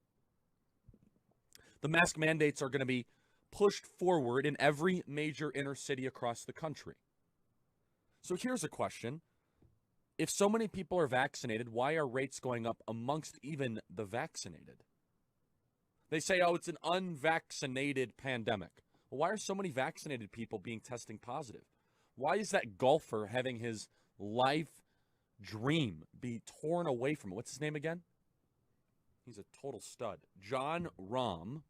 The mask mandates are going to be pushed forward in every major inner city across the country. So here's a question. If so many people are vaccinated, why are rates going up amongst even the vaccinated? They say, oh, it's an unvaccinated pandemic. Well, why are so many vaccinated people testing positive? Why is that golfer having his life dream be torn away from him? What's his name again? He's a total stud. Jon Rahm,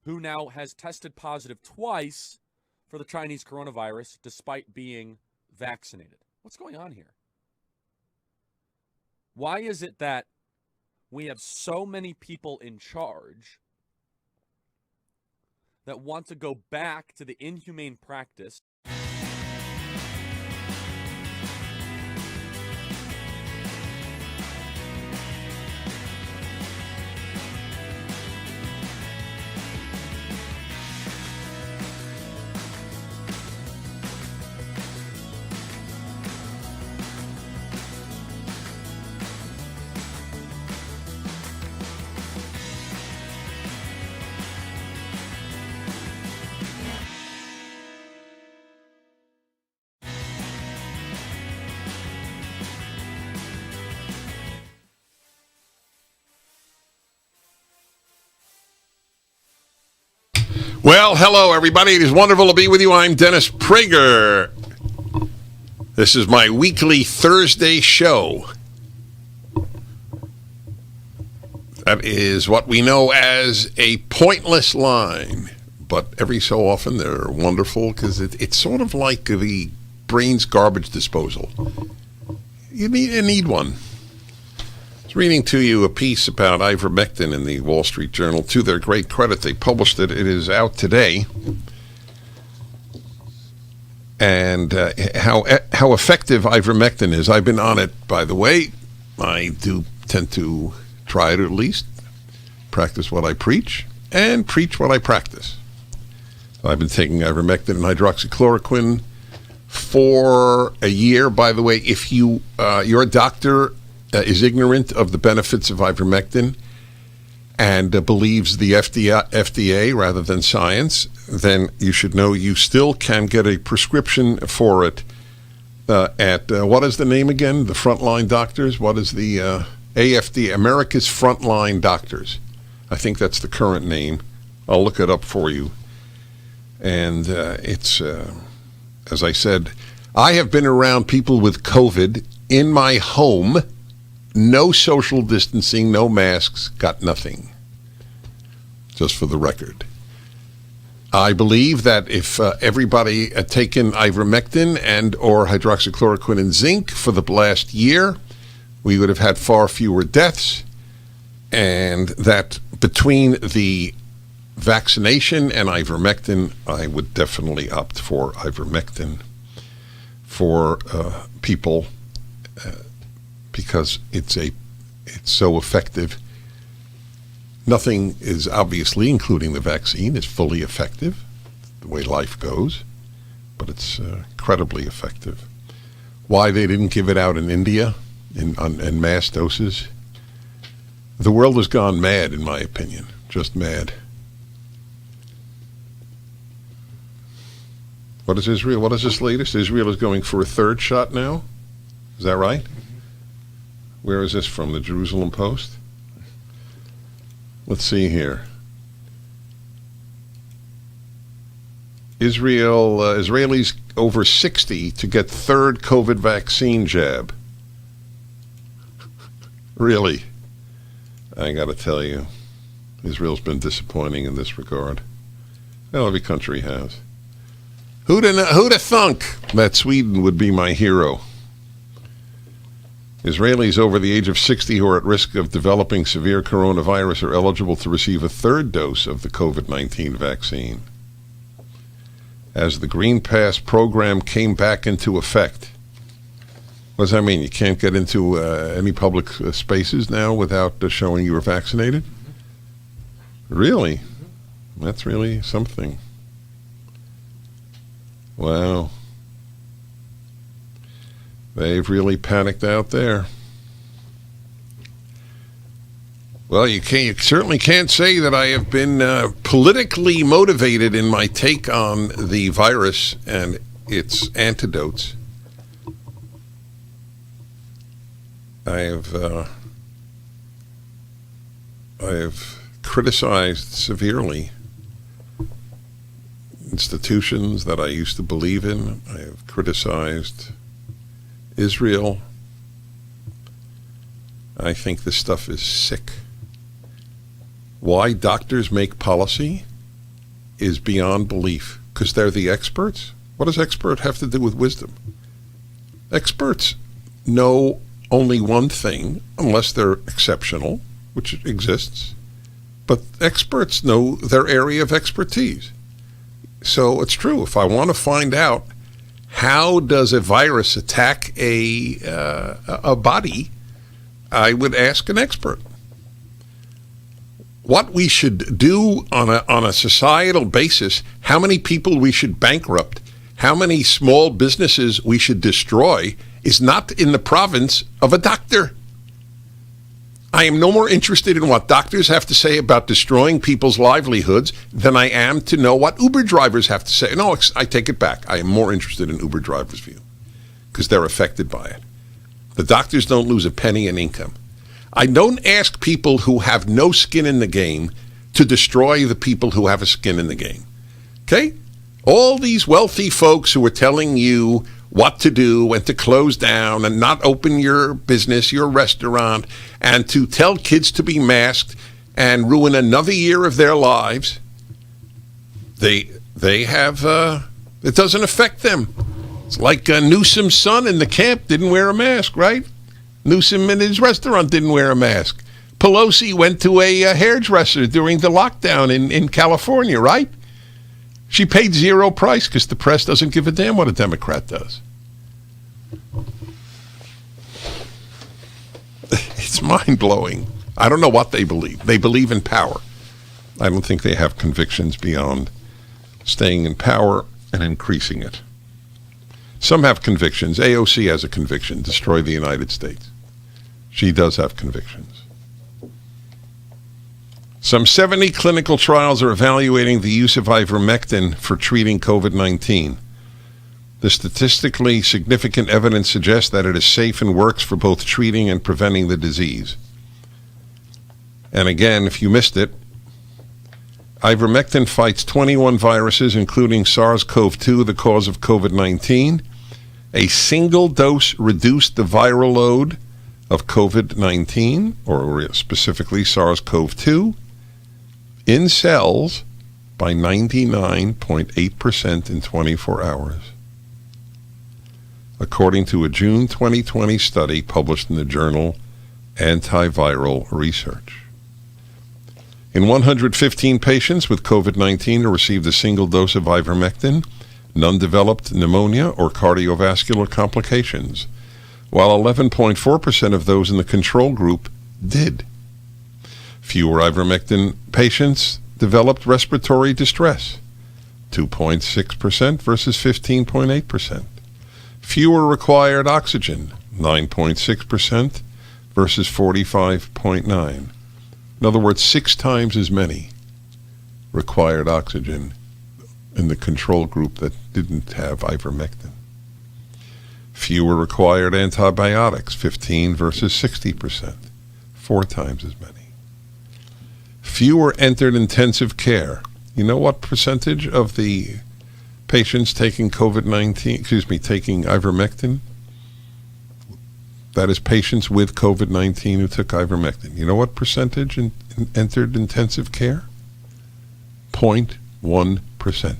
who now has tested positive twice for the Chinese coronavirus despite being vaccinated. What's going on here? Why is it that we have so many people in charge that want to go back to the inhumane practice Well, hello, everybody. It is wonderful to be with you. I'm Dennis Prager. This is my weekly Thursday show. That is what we know as a pointless line. But every so often they're wonderful because it's sort of like the brain's garbage disposal. You need one. I was reading to you a piece about ivermectin in the Wall Street Journal. To their great credit, they published it. It is out today. And how effective ivermectin is. I've been on it, by the way. I do tend to try it at least, practice what I preach, and preach what I practice. I've been taking ivermectin and hydroxychloroquine for a year. By the way, if your doctor is ignorant of the benefits of ivermectin and believes the FDA rather than science, then you should know you still can get a prescription for it at, what is the name again? The Frontline Doctors? What is the AFD, America's Frontline Doctors? I think that's the current name. I'll look it up for you. And it's, as I said, I have been around people with COVID in my home. No social distancing, no masks, got nothing. Just for the record. I believe that if everybody had taken ivermectin and or hydroxychloroquine and zinc for the last year, we would have had far fewer deaths, and that between the vaccination and ivermectin, I would definitely opt for ivermectin for people because it's so effective. Nothing is obviously, including the vaccine, is fully effective, the way life goes, but it's incredibly effective. Why they didn't give it out in India in mass doses? The world has gone mad, in my opinion, just mad. What is Israel? What is this latest? Israel is going for a third shot now? Is that right? Where is this from? The Jerusalem Post? Let's see here. Israelis over 60 to get third COVID vaccine jab. Really? I got to tell you, Israel's been disappointing in this regard. Well, every country has. Who'd have thunk that Sweden would be my hero? Israelis over the age of 60 who are at risk of developing severe coronavirus are eligible to receive a third dose of the COVID-19 vaccine. As the Green Pass program came back into effect. What does that mean? You can't get into any public spaces now without showing you were vaccinated? Really? That's really something. Wow. They've really panicked out there. Well, you certainly can't say that I have been politically motivated in my take on the virus and its antidotes. I have criticized severely institutions that I used to believe in. I have criticized Israel. I think this stuff is sick. Why doctors make policy is beyond belief, because they're the experts. What does expert have to do with wisdom? Experts know only one thing, unless they're exceptional, which exists. But experts know their area of expertise. So it's true. If I want to find out how does a virus attack a body, I would ask an expert. What we should do on a societal basis, how many people we should bankrupt, how many small businesses we should destroy, is not in the province of a doctor. I am no more interested in what doctors have to say about destroying people's livelihoods than I am to know what Uber drivers have to say. No, I take it back. I am more interested in Uber drivers' view because they're affected by it. The doctors don't lose a penny in income. I don't ask people who have no skin in the game to destroy the people who have a skin in the game. Okay? All these wealthy folks who are telling you what to do and to close down and not open your business, your restaurant, and to tell kids to be masked and ruin another year of their lives, they have, it doesn't affect them. It's like Newsom's son in the camp didn't wear a mask, right? Newsom in his restaurant didn't wear a mask. Pelosi went to a hairdresser during the lockdown in California, right? She paid zero price because the press doesn't give a damn what a Democrat does. It's mind-blowing. I don't know what they believe. They believe in power. I don't think they have convictions beyond staying in power and increasing it. Some have convictions. AOC has a conviction, destroy the United States. She does have convictions. Some 70 clinical trials are evaluating the use of ivermectin for treating COVID-19. The statistically significant evidence suggests that it is safe and works for both treating and preventing the disease. And again, if you missed it, ivermectin fights 21 viruses, including SARS-CoV-2, the cause of COVID-19. A single dose reduced the viral load of COVID-19, or specifically SARS-CoV-2, in cells by 99.8% in 24 hours. According to a June 2020 study published in the journal Antiviral Research. In 115 patients with COVID-19 who received a single dose of ivermectin, none developed pneumonia or cardiovascular complications, while 11.4% of those in the control group did. Fewer ivermectin patients developed respiratory distress, 2.6% versus 15.8%. Fewer required oxygen, 9.6% versus 45.9%. In other words, 6 times as many required oxygen in the control group that didn't have ivermectin. Fewer required antibiotics, 15 versus 60%, 4 times as many. Fewer entered intensive care. You know what percentage of the patients taking taking ivermectin? That is patients with COVID-19 who took ivermectin. You know what percentage entered intensive care? 0.1%.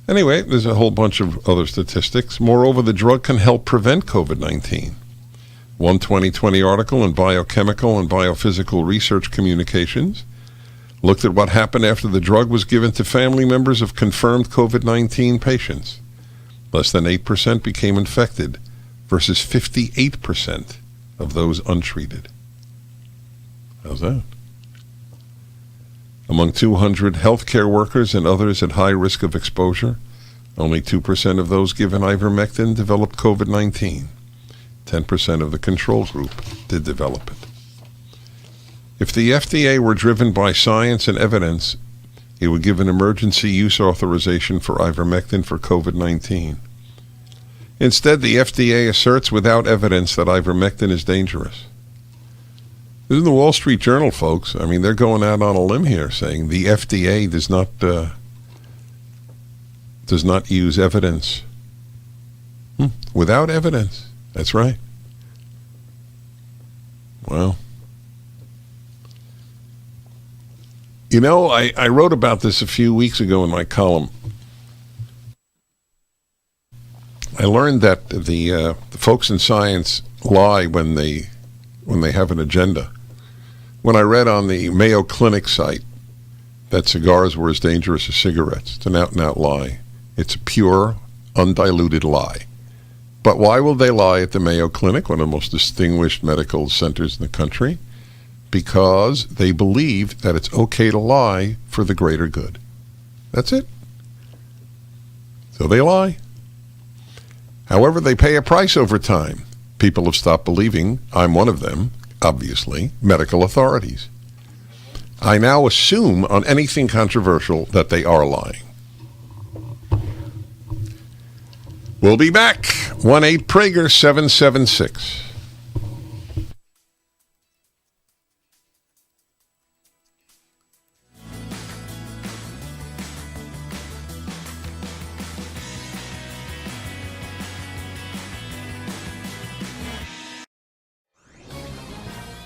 Anyway, there's a whole bunch of other statistics. Moreover, the drug can help prevent COVID-19. One 2020 article in Biochemical and Biophysical Research Communications looked at what happened after the drug was given to family members of confirmed COVID-19 patients. Less than 8% became infected versus 58% of those untreated. How's that? Among 200 healthcare workers and others at high risk of exposure, only 2% of those given ivermectin developed COVID-19. 10% of the control group did develop it. If the FDA were driven by science and evidence, it would give an emergency use authorization for ivermectin for COVID-19. Instead, the FDA asserts without evidence that ivermectin is dangerous. This is the Wall Street Journal, folks. I mean, they're going out on a limb here saying the FDA does not use evidence. Without evidence. That's right. Well, you know, I wrote about this a few weeks ago in my column. I learned that the folks in science lie when they have an agenda. When I read on the Mayo Clinic site that cigars were as dangerous as cigarettes, it's an out-and-out lie. It's a pure, undiluted lie. But why will they lie at the Mayo Clinic, one of the most distinguished medical centers in the country? Because they believe that it's okay to lie for the greater good. That's it. So they lie. However, they pay a price over time. People have stopped believing, I'm one of them, obviously, medical authorities. I now assume on anything controversial that they are lying. We'll be back. 1-8-PRAGER-776.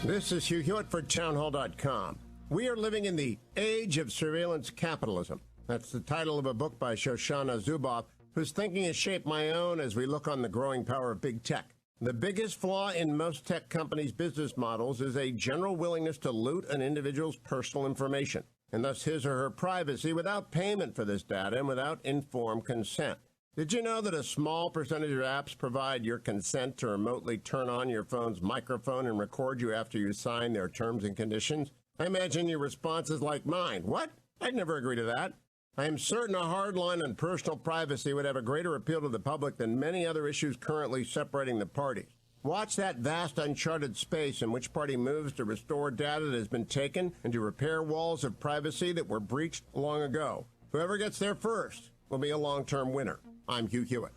This is Hugh Hewitt for townhall.com. We are living in the age of surveillance capitalism. That's the title of a book by Shoshana Zuboff, whose thinking has shaped my own as we look on the growing power of big tech. The biggest flaw in most tech companies' business models is a general willingness to loot an individual's personal information, and thus his or her privacy without payment for this data and without informed consent. Did you know that a small percentage of apps provide your consent to remotely turn on your phone's microphone and record you after you sign their terms and conditions? I imagine your response is like mine. What? I'd never agree to that. I am certain a hard line on personal privacy would have a greater appeal to the public than many other issues currently separating the parties. Watch that vast uncharted space in which party moves to restore data that has been taken and to repair walls of privacy that were breached long ago. Whoever gets there first will be a long-term winner. I'm Hugh Hewitt.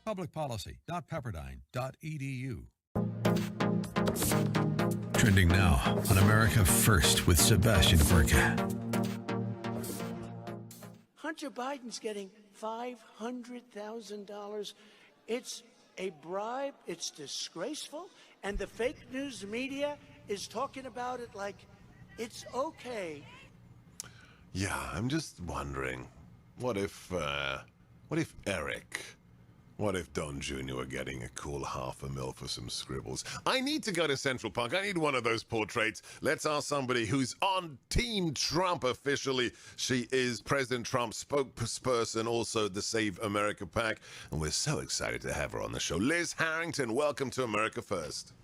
Publicpolicy.pepperdine.edu. Trending now on America First with Sebastian Gorka. Hunter Biden's getting $500,000. It's a bribe. It's disgraceful. And the fake news media is talking about it like it's okay. Yeah, I'm just wondering, what if Eric, what if Don Jr. were getting a cool $500,000 for some scribbles? I need to go to Central Park. I need one of those portraits. Let's ask somebody who's on Team Trump officially. She is President Trump's spokesperson, also the Save America PAC, and we're so excited to have her on the show. Liz Harrington, welcome to America First.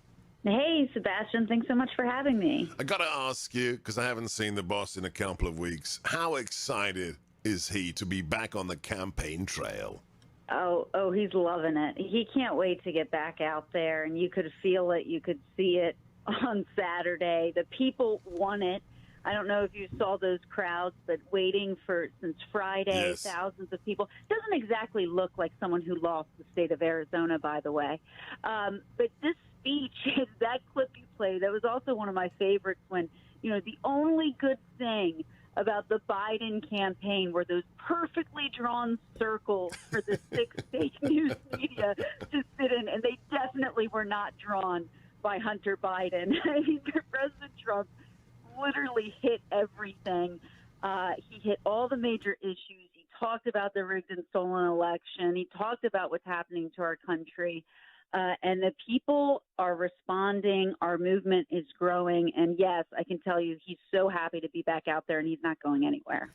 Hey, Sebastian, thanks so much for having me. I gotta ask you, because I haven't seen the boss in a couple of weeks, how excited is he to be back on the campaign trail? Oh, he's loving it. He can't wait to get back out there, and you could feel it. You could see it on Saturday. The people want it. I don't know if you saw those crowds, but waiting since Friday, yes. Thousands of people. Doesn't exactly look like someone who lost the state of Arizona, by the way. But this speech, that clip you played, that was also one of my favorites when, the only good thing about the Biden campaign were those perfectly drawn circles for the six fake news media to sit in, and they definitely were not drawn by Hunter Biden. I mean, President Trump literally hit everything. He hit all the major issues. He talked about the rigged and stolen election. He talked about what's happening to our country. And the people are responding. Our movement is growing. And yes, I can tell you he's so happy to be back out there, and he's not going anywhere.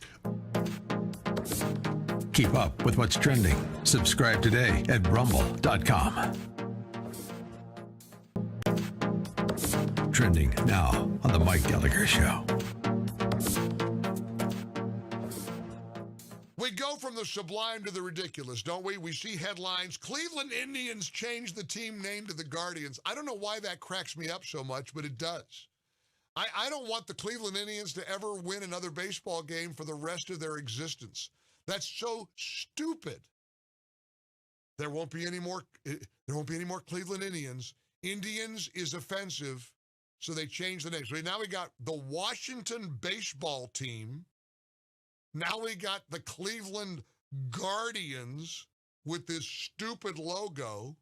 Keep up with what's trending. Subscribe today at rumble.com. Trending now on The Mike Gallagher Show. We go from the sublime to the ridiculous, don't we? We see headlines, Cleveland Indians changed the team name to the Guardians. I don't know why that cracks me up so much, but it does. I don't want the Cleveland Indians to ever win another baseball game for the rest of their existence. That's so stupid. There won't be any more Cleveland Indians. Indians is offensive, so they changed the name. So now we got the Washington baseball team. Now we got the Cleveland Guardians with this stupid logo.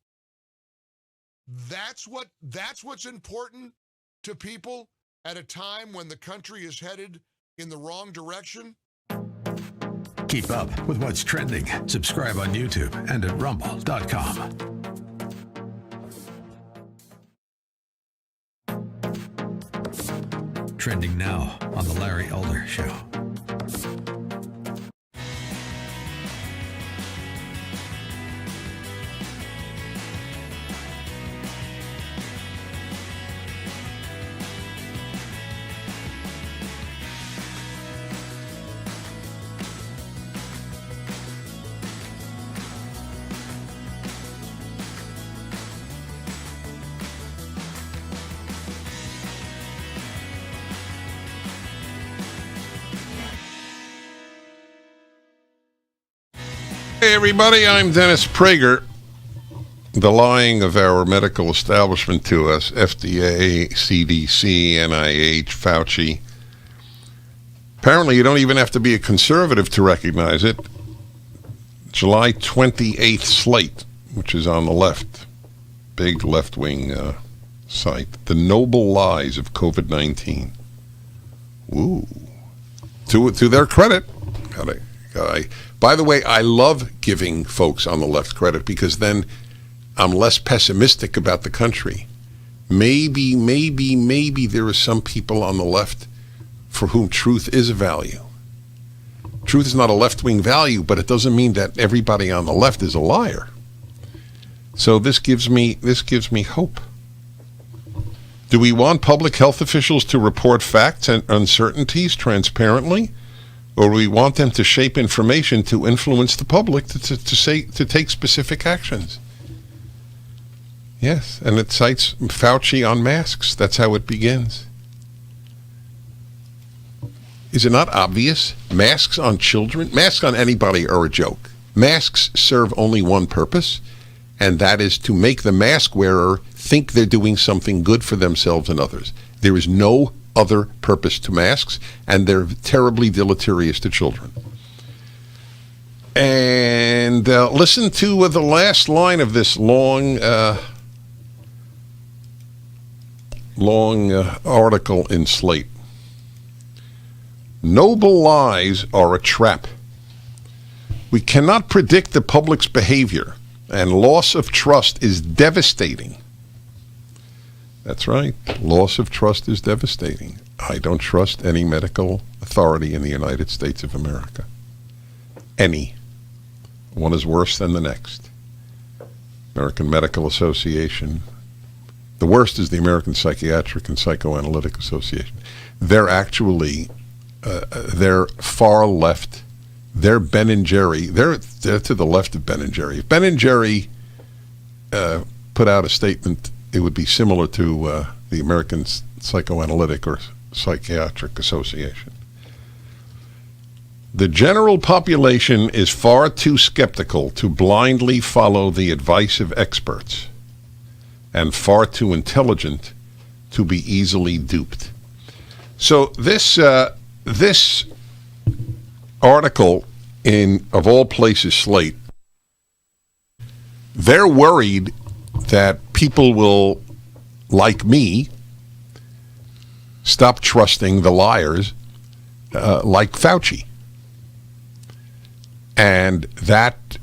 That's what's important to people at a time when the country is headed in the wrong direction. Keep up with what's trending. Subscribe on YouTube and at rumble.com. Trending now on The Larry Elder Show. Hey everybody, I'm Dennis Prager. The lying of our medical establishment to us, FDA, CDC, NIH, Fauci. Apparently you don't even have to be a conservative to recognize it. July 28th slate, which is on the left. Big left-wing site, The Noble Lies of COVID-19. Woo. To their credit, by the way, I love giving folks on the left credit because then I'm less pessimistic about the country. Maybe there are some people on the left for whom truth is a value. Truth is not a left-wing value, but it doesn't mean that everybody on the left is a liar. So this gives me hope. Do we want public health officials to report facts and uncertainties transparently, or do we want them to shape information to influence the public to take specific actions? Yes, and it cites Fauci on masks. That's how it begins. Is it not obvious? Masks on children, masks on anybody are a joke. Masks serve only one purpose, and that is to make the mask wearer think they're doing something good for themselves and others. There is no other purpose to masks, and they're terribly deleterious to children. And listen to the last line of this long article in Slate. Noble lies are a trap. We cannot predict the public's behavior, and loss of trust is devastating. That's right. Loss of trust is devastating. I don't trust any medical authority in the United States of America. Any. One is worse than the next. American Medical Association. The worst is the American Psychiatric and Psychoanalytic Association. They're actually, they're far left. They're Ben and Jerry. They're to the left of Ben and Jerry. If Ben and Jerry put out a statement, it would be similar to the American Psychoanalytic or Psychiatric Association. The general population is far too skeptical to blindly follow the advice of experts, and far too intelligent to be easily duped. So this article in, of all places, Slate, they're worried that people will, like me, stop trusting the liars like Fauci. And that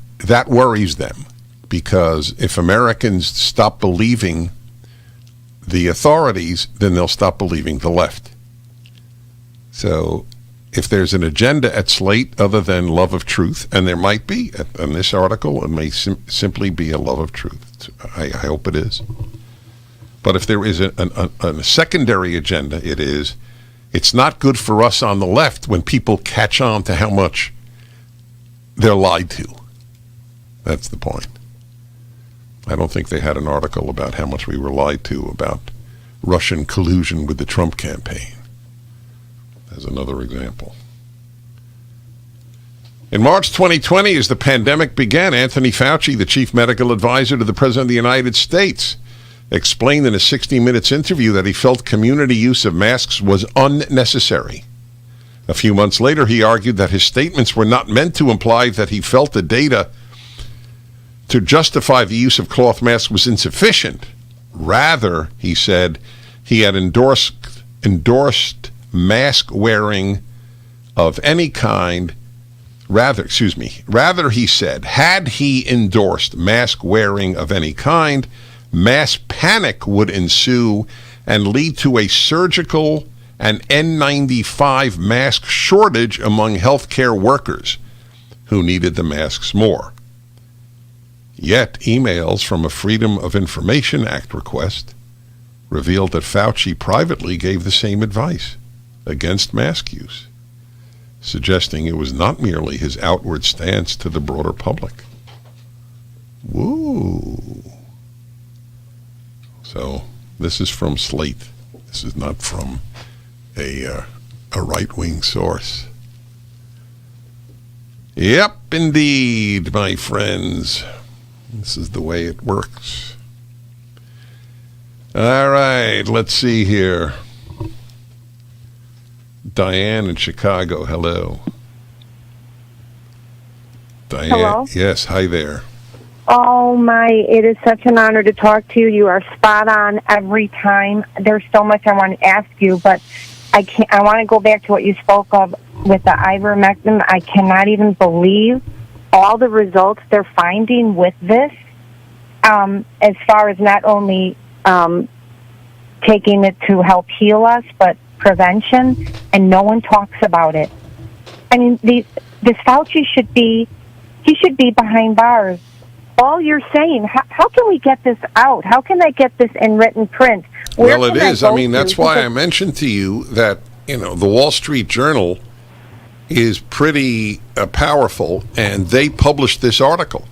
worries them, because if Americans stop believing the authorities, then they'll stop believing the left. So if there's an agenda at Slate other than love of truth, and there might be in this article, it may simply be a love of truth. I hope it is. But if there is a secondary agenda, it's not good for us on the left when people catch on to how much they're lied to. That's the point. I don't think they had an article about how much we were lied to about Russian collusion with the Trump campaign, as another example. In March 2020, as the pandemic began, Anthony Fauci, the chief medical advisor to the President of the United States, explained in a 60 Minutes interview that he felt community use of masks was unnecessary. A few months later, he argued that his statements were not meant to imply that he felt the data to justify the use of cloth masks was insufficient. Rather, he said, he had endorsed mask wearing of any kind. Rather, he said, had he endorsed mask wearing of any kind, mass panic would ensue and lead to a surgical and N95 mask shortage among healthcare workers who needed the masks more. Yet, emails from a Freedom of Information Act request revealed that Fauci privately gave the same advice against mask use, suggesting it was not merely his outward stance to the broader public. Woo! So, this is from Slate. This is not from a right-wing source. Yep, indeed, my friends. This is the way it works. All right, let's see here. Diane in Chicago, hello. Diane. Hello? Yes, hi there. Oh, my, it is such an honor to talk to you. You are spot on every time. There's so much I want to ask you, but I want to go back to what you spoke of with the ivermectin. I cannot even believe all the results they're finding with this, as far as not only taking it to help heal us, but prevention, and no one talks about it. I mean, this Fauci should be behind bars. All you're saying, how can we get this out? How can I get this in written print? Well, it is. I mean, that's why I mentioned to you that, the Wall Street Journal is pretty powerful, and they published this article.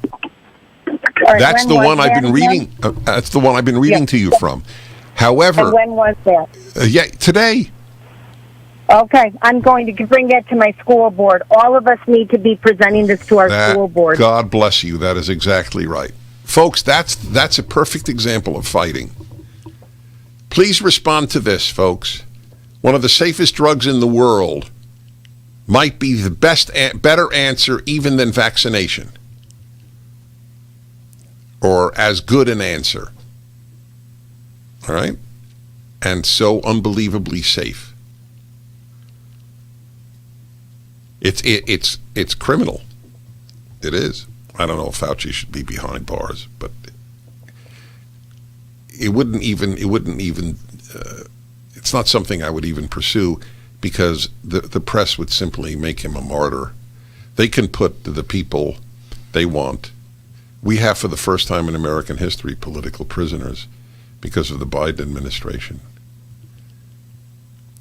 That's the one I've been reading. That's the one I've been reading to you from. However, and when was that? Today. Okay, I'm going to bring that to my school board. All of us need to be presenting this to our school board. God bless you. That is exactly right. Folks, that's a perfect example of fighting. Please respond to this, folks. One of the safest drugs in the world might be the better answer even than vaccination. Or as good an answer. All right? And so unbelievably safe. It's criminal. It is. I don't know if Fauci should be behind bars, but it wouldn't even. It's not something I would even pursue, because the press would simply make him a martyr. They can put the people they want. We have, for the first time in American history, political prisoners because of the Biden administration.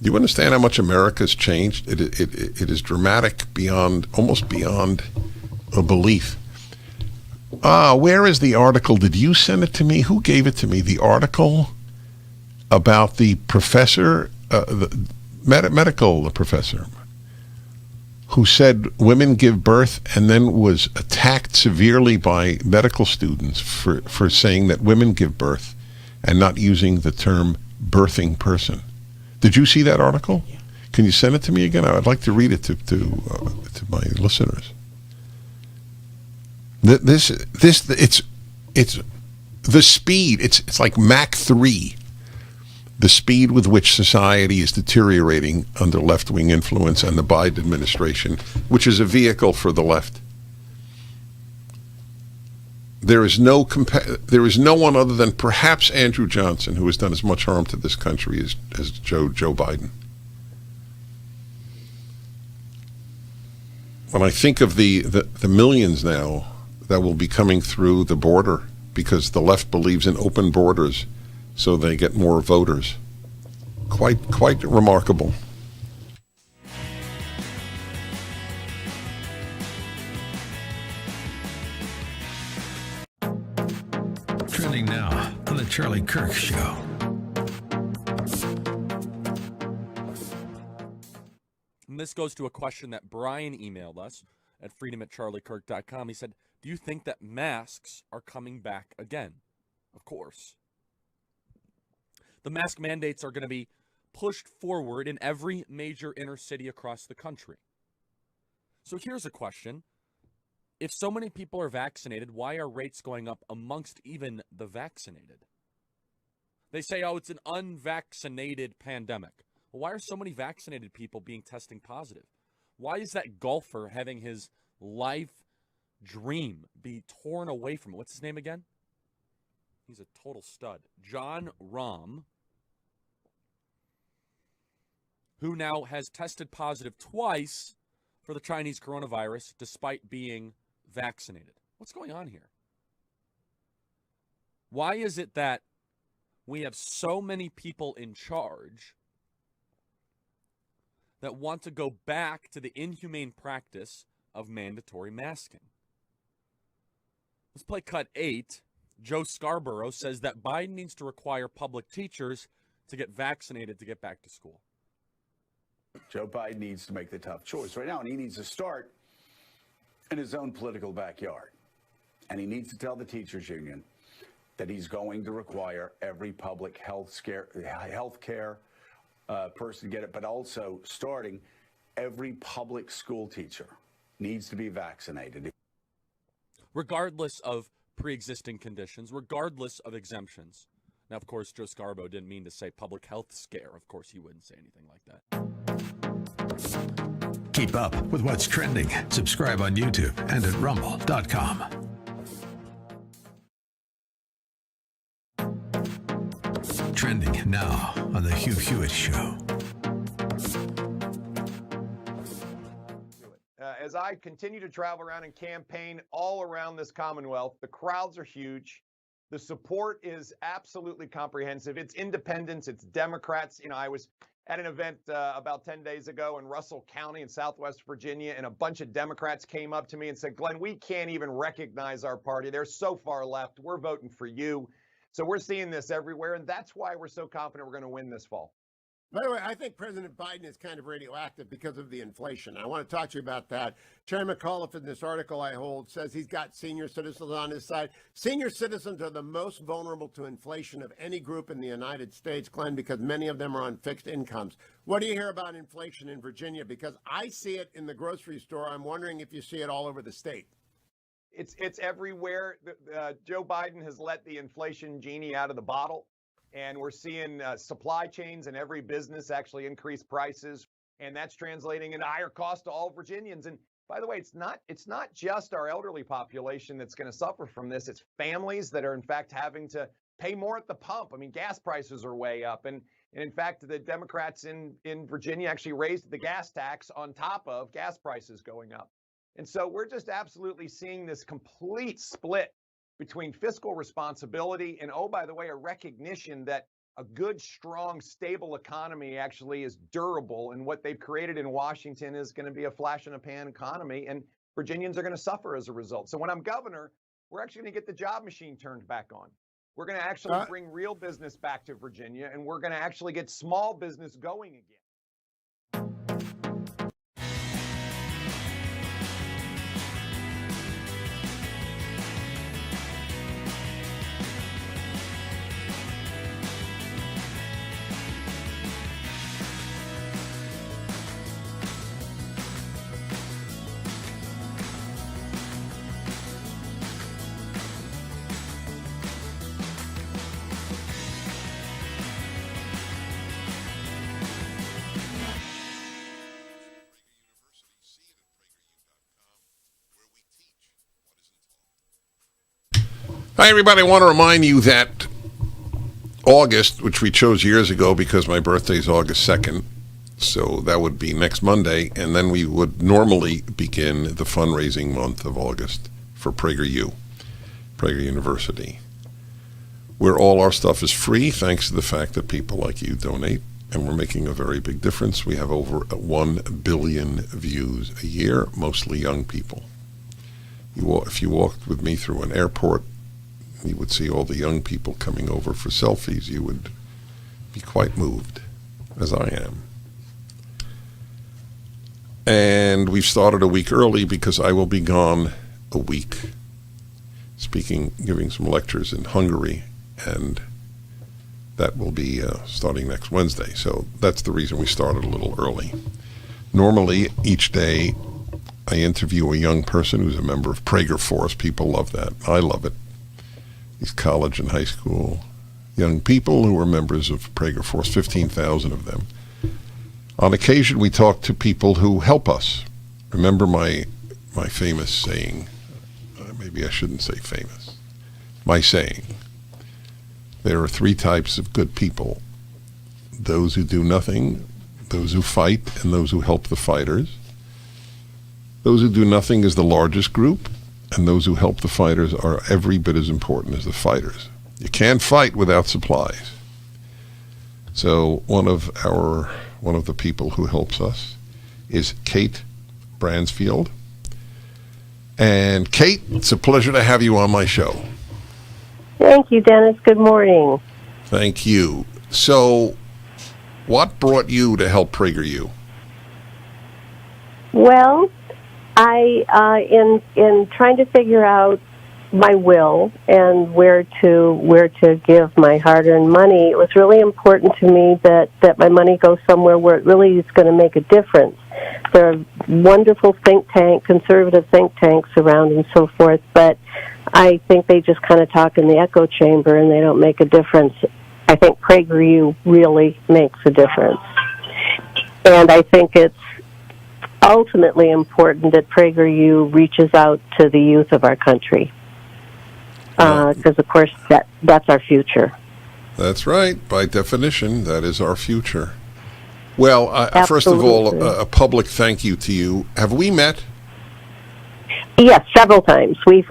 Do you understand how much America's changed? It is dramatic almost beyond a belief. Where is the article? Did you send it to me? Who gave it to me? The article about the professor, the medical professor, who said women give birth, and then was attacked severely by medical students for saying that women give birth and not using the term birthing person. Did you see that article? Yeah. Can you send it to me again? I'd like to read it to my listeners. It's the speed. It's like Mach 3. The speed with which society is deteriorating under left-wing influence and the Biden administration, which is a vehicle for the left. There is no one other than perhaps Andrew Johnson who has done as much harm to this country as Joe Biden. When I think of the millions now that will be coming through the border because the left believes in open borders so they get more voters, quite remarkable. Trending now on the Charlie Kirk Show. And this goes to a question that Brian emailed us at freedom@charliekirk.com. He said, do you think that masks are coming back again? Of course. The mask mandates are going to be pushed forward in every major inner city across the country. So here's a question. If so many people are vaccinated, why are rates going up amongst even the vaccinated? They say, it's an unvaccinated pandemic. Well, why are so many vaccinated people testing positive? Why is that golfer having his life dream be torn away from him? What's his name again? He's a total stud. Jon Rahm, who now has tested positive twice for the Chinese coronavirus despite being vaccinated. What's going on here? Why is it that we have so many people in charge that want to go back to the inhumane practice of mandatory masking? Let's play cut 8. Joe Scarborough says that Biden needs to require public teachers to get vaccinated to get back to school. Joe Biden needs to make the tough choice right now, and he needs to start in his own political backyard. And he needs to tell the teachers union that he's going to require every public health care person to get it, but also starting every public school teacher needs to be vaccinated. Regardless of pre-existing conditions, regardless of exemptions. Now, of course, Joe Scarborough didn't mean to say public health scare. Of course, he wouldn't say anything like that. Keep up with what's trending. Subscribe on YouTube and at rumble.com. Trending now on The Hugh Hewitt Show. As I continue to travel around and campaign all around this Commonwealth, the crowds are huge. The support is absolutely comprehensive. It's independents, it's Democrats. You know, I was at an event about 10 days ago in Russell County in Southwest Virginia, and a bunch of Democrats came up to me and said, Glenn, we can't even recognize our party. They're so far left. We're voting for you. So we're seeing this everywhere, and that's why we're so confident we're going to win this fall. By the way, I think President Biden is kind of radioactive because of the inflation. I want to talk to you about that. Chairman McAuliffe, in this article I hold, says he's got senior citizens on his side. Senior citizens are the most vulnerable to inflation of any group in the United States, Glenn, because many of them are on fixed incomes. What do you hear about inflation in Virginia? Because I see it in the grocery store. I'm wondering if you see it all over the state. It's everywhere. Joe Biden has let the inflation genie out of the bottle. And we're seeing supply chains and every business actually increase prices, and that's translating into higher costs to all Virginians. And by the way, it's not just our elderly population that's going to suffer from this. It's families that are in fact having to pay more at the pump. I mean, gas prices are way up, and in fact, the Democrats in Virginia actually raised the gas tax on top of gas prices going up. And so we're just absolutely seeing this complete split between fiscal responsibility and, oh, by the way, a recognition that a good, strong, stable economy actually is durable, and what they've created in Washington is going to be a flash in a pan economy, and Virginians are going to suffer as a result. So when I'm governor, we're actually going to get the job machine turned back on. We're going to actually bring real business back to Virginia, and we're going to actually get small business going again. Hi, everybody. I want to remind you that August, which we chose years ago because my birthday is August 2nd, so that would be next Monday, and then we would normally begin the fundraising month of August for PragerU, Prager University, where all our stuff is free thanks to the fact that people like you donate, and we're making a very big difference. We have over 1 billion views a year, mostly young people. If you walked with me through an airport, you would see all the young people coming over for selfies. You would be quite moved, as I am. And we've started a week early because I will be gone a week giving some lectures in Hungary, and that will be starting next Wednesday. So that's the reason we started a little early. Normally, each day, I interview a young person who's a member of Prager Force. People love that. I love it. These college and high school young people who are members of Prager Force, 15,000 of them. On occasion, we talk to people who help us. Remember my famous saying, maybe I shouldn't say famous, my saying, there are 3 types of good people: those who do nothing, those who fight, and those who help the fighters. Those who do nothing is the largest group, and those who help the fighters are every bit as important as the fighters. You can't fight without supplies. So one of the people who helps us is Kate Bransfield. And Kate, it's a pleasure to have you on my show. Thank you, Dennis. Good morning. Thank you. So what brought you to help PragerU? Well, I in trying to figure out my will and where to give my hard-earned money, it was really important to me that my money goes somewhere where it really is going to make a difference. There are wonderful conservative think tanks around and so forth, but I think they just kind of talk in the echo chamber and they don't make a difference. I think PragerU really makes a difference. And I think it's ultimately important that PragerU reaches out to the youth of our country. Because, of course, that's our future. That's right. By definition, that is our future. Well, first of all, a public thank you to you. Have we met? Yes, several times. We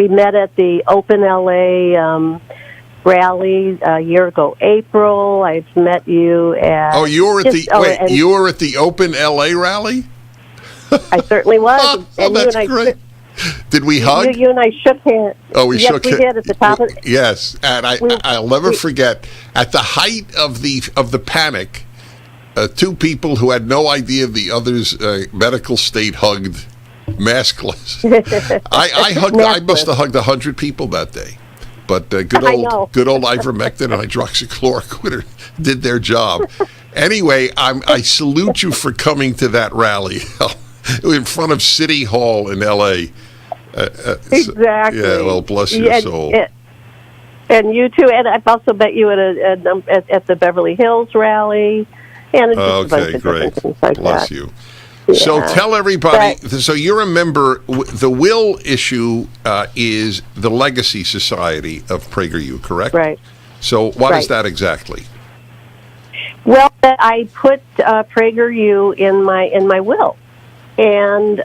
met at the Open LA rally a year ago, April. I've met you at. Oh, you were at you were at the Open LA rally? I certainly was. And that's great. Did we hug? You and I shook hands. Oh, we shook hands. Yes, we did at the top of. Yes, and I'll never forget at the height of the panic, two people who had no idea the other's medical state hugged, maskless. I must have hugged 100 people that day, but good old ivermectin and hydroxychloroquine did their job. Anyway, I salute you for coming to that rally in front of City Hall in L.A. Exactly. Yeah, well, bless your soul. And you too. And I've also met you at the Beverly Hills rally. And just a bunch of great. Things like Bless that. you. Yeah. So tell everybody. So you're a member. The will issue is the Legacy Society of PragerU, correct? Right. So what is that exactly? Well, I put PragerU in my will. And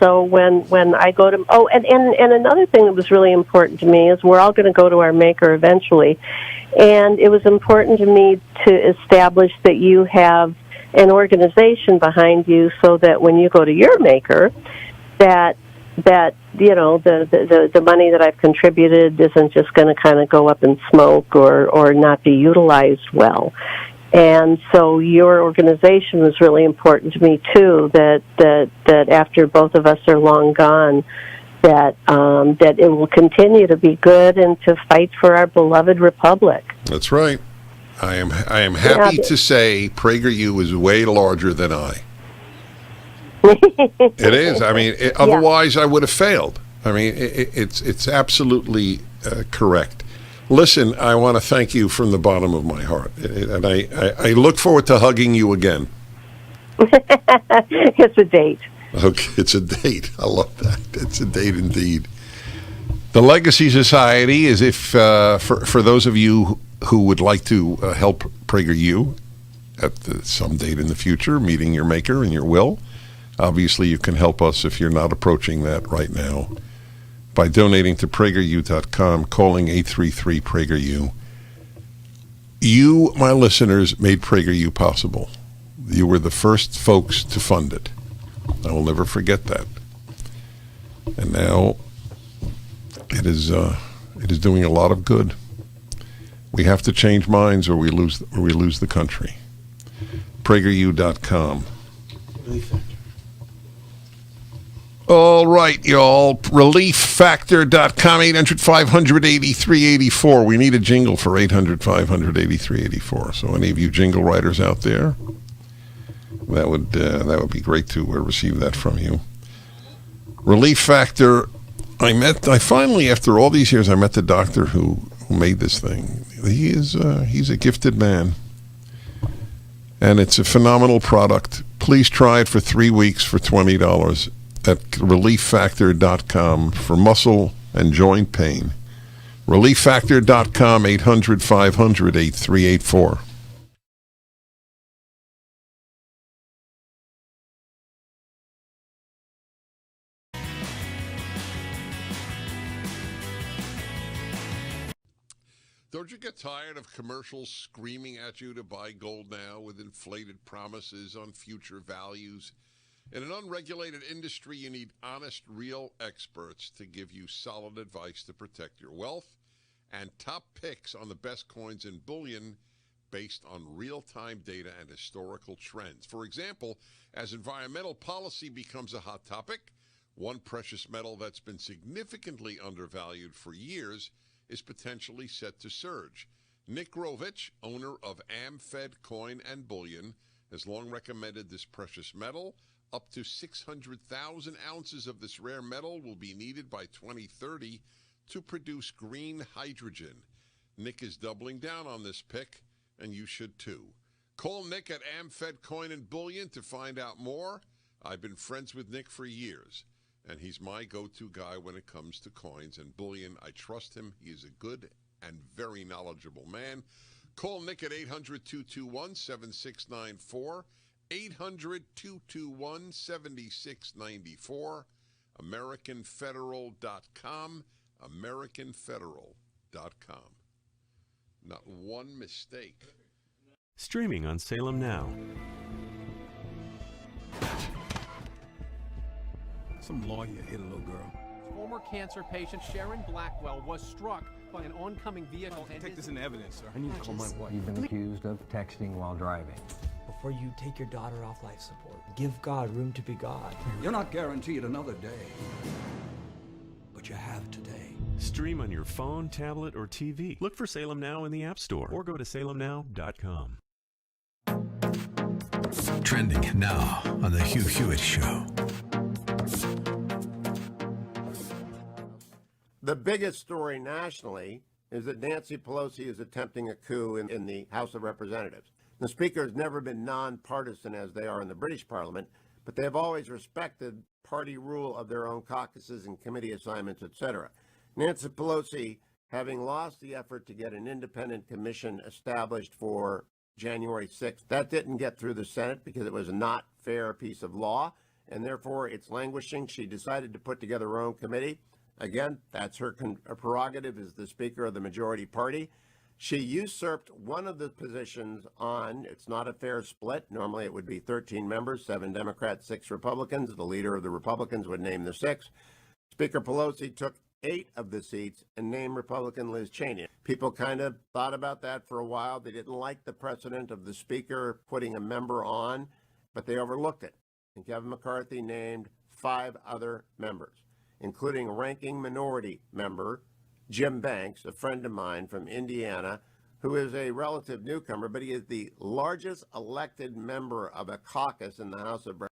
so when I go to and another thing that was really important to me is we're all going to go to our maker eventually, and it was important to me to establish that you have an organization behind you, so that when you go to your maker, that you know the money that I've contributed isn't just going to kind of go up in smoke or not be utilized well. And so your organization was really important to me too. That after both of us are long gone, that it will continue to be good and to fight for our beloved republic. That's right. I am happy to say PragerU is way larger than I. It is. I mean, otherwise I would have failed. I mean, it's absolutely correct. Listen, I want to thank you from the bottom of my heart, and I look forward to hugging you again. It's a date. Okay, it's a date. I love that. It's a date indeed. The Legacy Society is for those of you who would like to help PragerU at some date in the future, meeting your maker and your will. Obviously, you can help us if you're not approaching that right now by donating to PragerU.com, calling 833-PragerU. You, my listeners, made PragerU possible. You were the first folks to fund it. I will never forget that. And now it is doing a lot of good. We have to change minds or we lose the country. PragerU.com. All right, y'all. ReliefFactor.com, 800-500-8384. We need a jingle for 800-500-8384. So any of you jingle writers out there, that would be great to receive that from you. Relief Factor. I finally, after all these years, I met the doctor who made this thing. He's a gifted man, and it's a phenomenal product. Please try it for 3 weeks for $20 at ReliefFactor.com for muscle and joint pain. ReliefFactor.com, 800-500-8384. Don't you get tired of commercials screaming at you to buy gold now with inflated promises on future values? In an unregulated industry, you need honest, real experts to give you solid advice to protect your wealth and top picks on the best coins and bullion based on real-time data and historical trends. For example, as environmental policy becomes a hot topic, one precious metal that's been significantly undervalued for years is potentially set to surge. Nick Grovich, owner of AmFed Coin and Bullion, has long recommended this precious metal. Up to 600,000 ounces of this rare metal will be needed by 2030 to produce green hydrogen. Nick is doubling down on this pick, and you should too. Call Nick at AmFed Coin and Bullion to find out more. I've been friends with Nick for years, and he's my go-to guy when it comes to coins and bullion. I trust him. He is a good and very knowledgeable man. Call Nick at 800-221-7694, 800-221-7694, AmericanFederal.com, AmericanFederal.com. Not one mistake. Streaming on Salem Now. Some lawyer hit a little girl. Former cancer patient Sharon Blackwell was struck by an oncoming vehicle. Take this into evidence, sir. I need to call my wife. You've been accused of texting while driving. Before you take your daughter off life support, give God room to be God. You're not guaranteed another day, but you have today. Stream on your phone, tablet, or TV. Look for Salem Now in the App Store or go to salemnow.com. Trending now on The Hugh Hewitt Show. The biggest story nationally is that Nancy Pelosi is attempting a coup in the House of Representatives. The Speaker has never been nonpartisan as they are in the British Parliament, but they have always respected party rule of their own caucuses and committee assignments, etc. Nancy Pelosi, having lost the effort to get an independent commission established for January 6th, that didn't get through the Senate because it was a not fair piece of law, and therefore it's languishing. She decided to put together her own committee. Again, that's her prerogative as the Speaker of the majority party. She usurped one of the positions on, it's not a fair split. Normally it would be 13 members, 7 Democrats, 6 Republicans. The leader of the Republicans would name the 6. Speaker Pelosi took 8 of the seats and named Republican Liz Cheney. People kind of thought about that for a while. They didn't like the precedent of the Speaker putting a member on, but they overlooked it. And Kevin McCarthy named 5 other members, including ranking minority member Jim Banks, a friend of mine from Indiana, who is a relative newcomer, but he is the largest elected member of a caucus in the House of Representatives.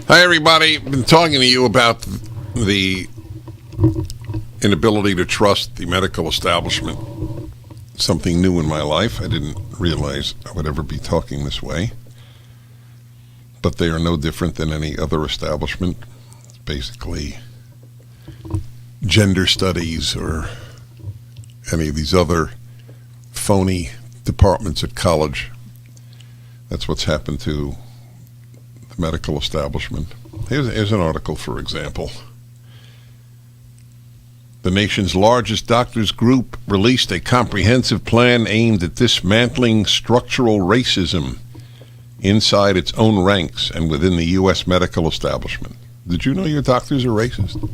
Hi, everybody. I've been talking to you about the inability to trust the medical establishment. Something new in my life. I didn't realize I would ever be talking this way. But they are no different than any other establishment. It's basically gender studies or any of these other phony departments at college. That's what's happened to medical establishment. Here's an article, for example. The nation's largest doctors group released a comprehensive plan aimed at dismantling structural racism inside its own ranks and within the U.S. medical establishment. Did you know your doctors are racist?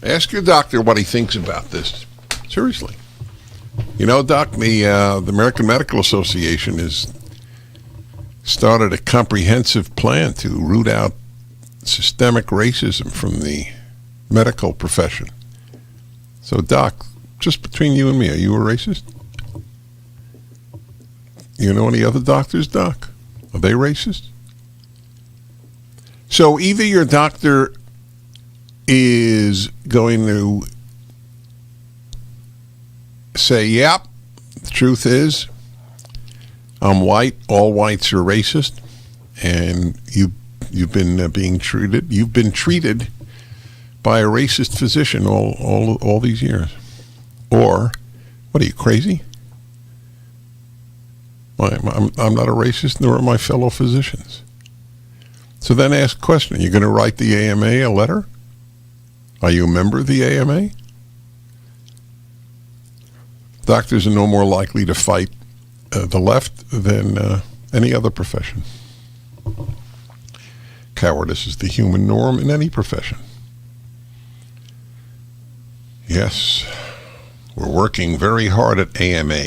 Ask your doctor what he thinks about this. Seriously. You know, Doc, the American Medical Association is started a comprehensive plan to root out systemic racism from the medical profession. So, Doc, just between you and me, are you a racist? You know any other doctors, Doc? Are they racist? So either your doctor is going to say, yep, the truth is, I'm white, all whites are racist, and you've been being treated. You've been treated by a racist physician all these years. Or, what are you, crazy? I'm not a racist, nor are my fellow physicians. So then ask a question. Are you going to write the AMA a letter? Are you a member of the AMA? Doctors are no more likely to fight the left than any other profession. Cowardice is the human norm in any profession. Yes, we're working very hard at AMA.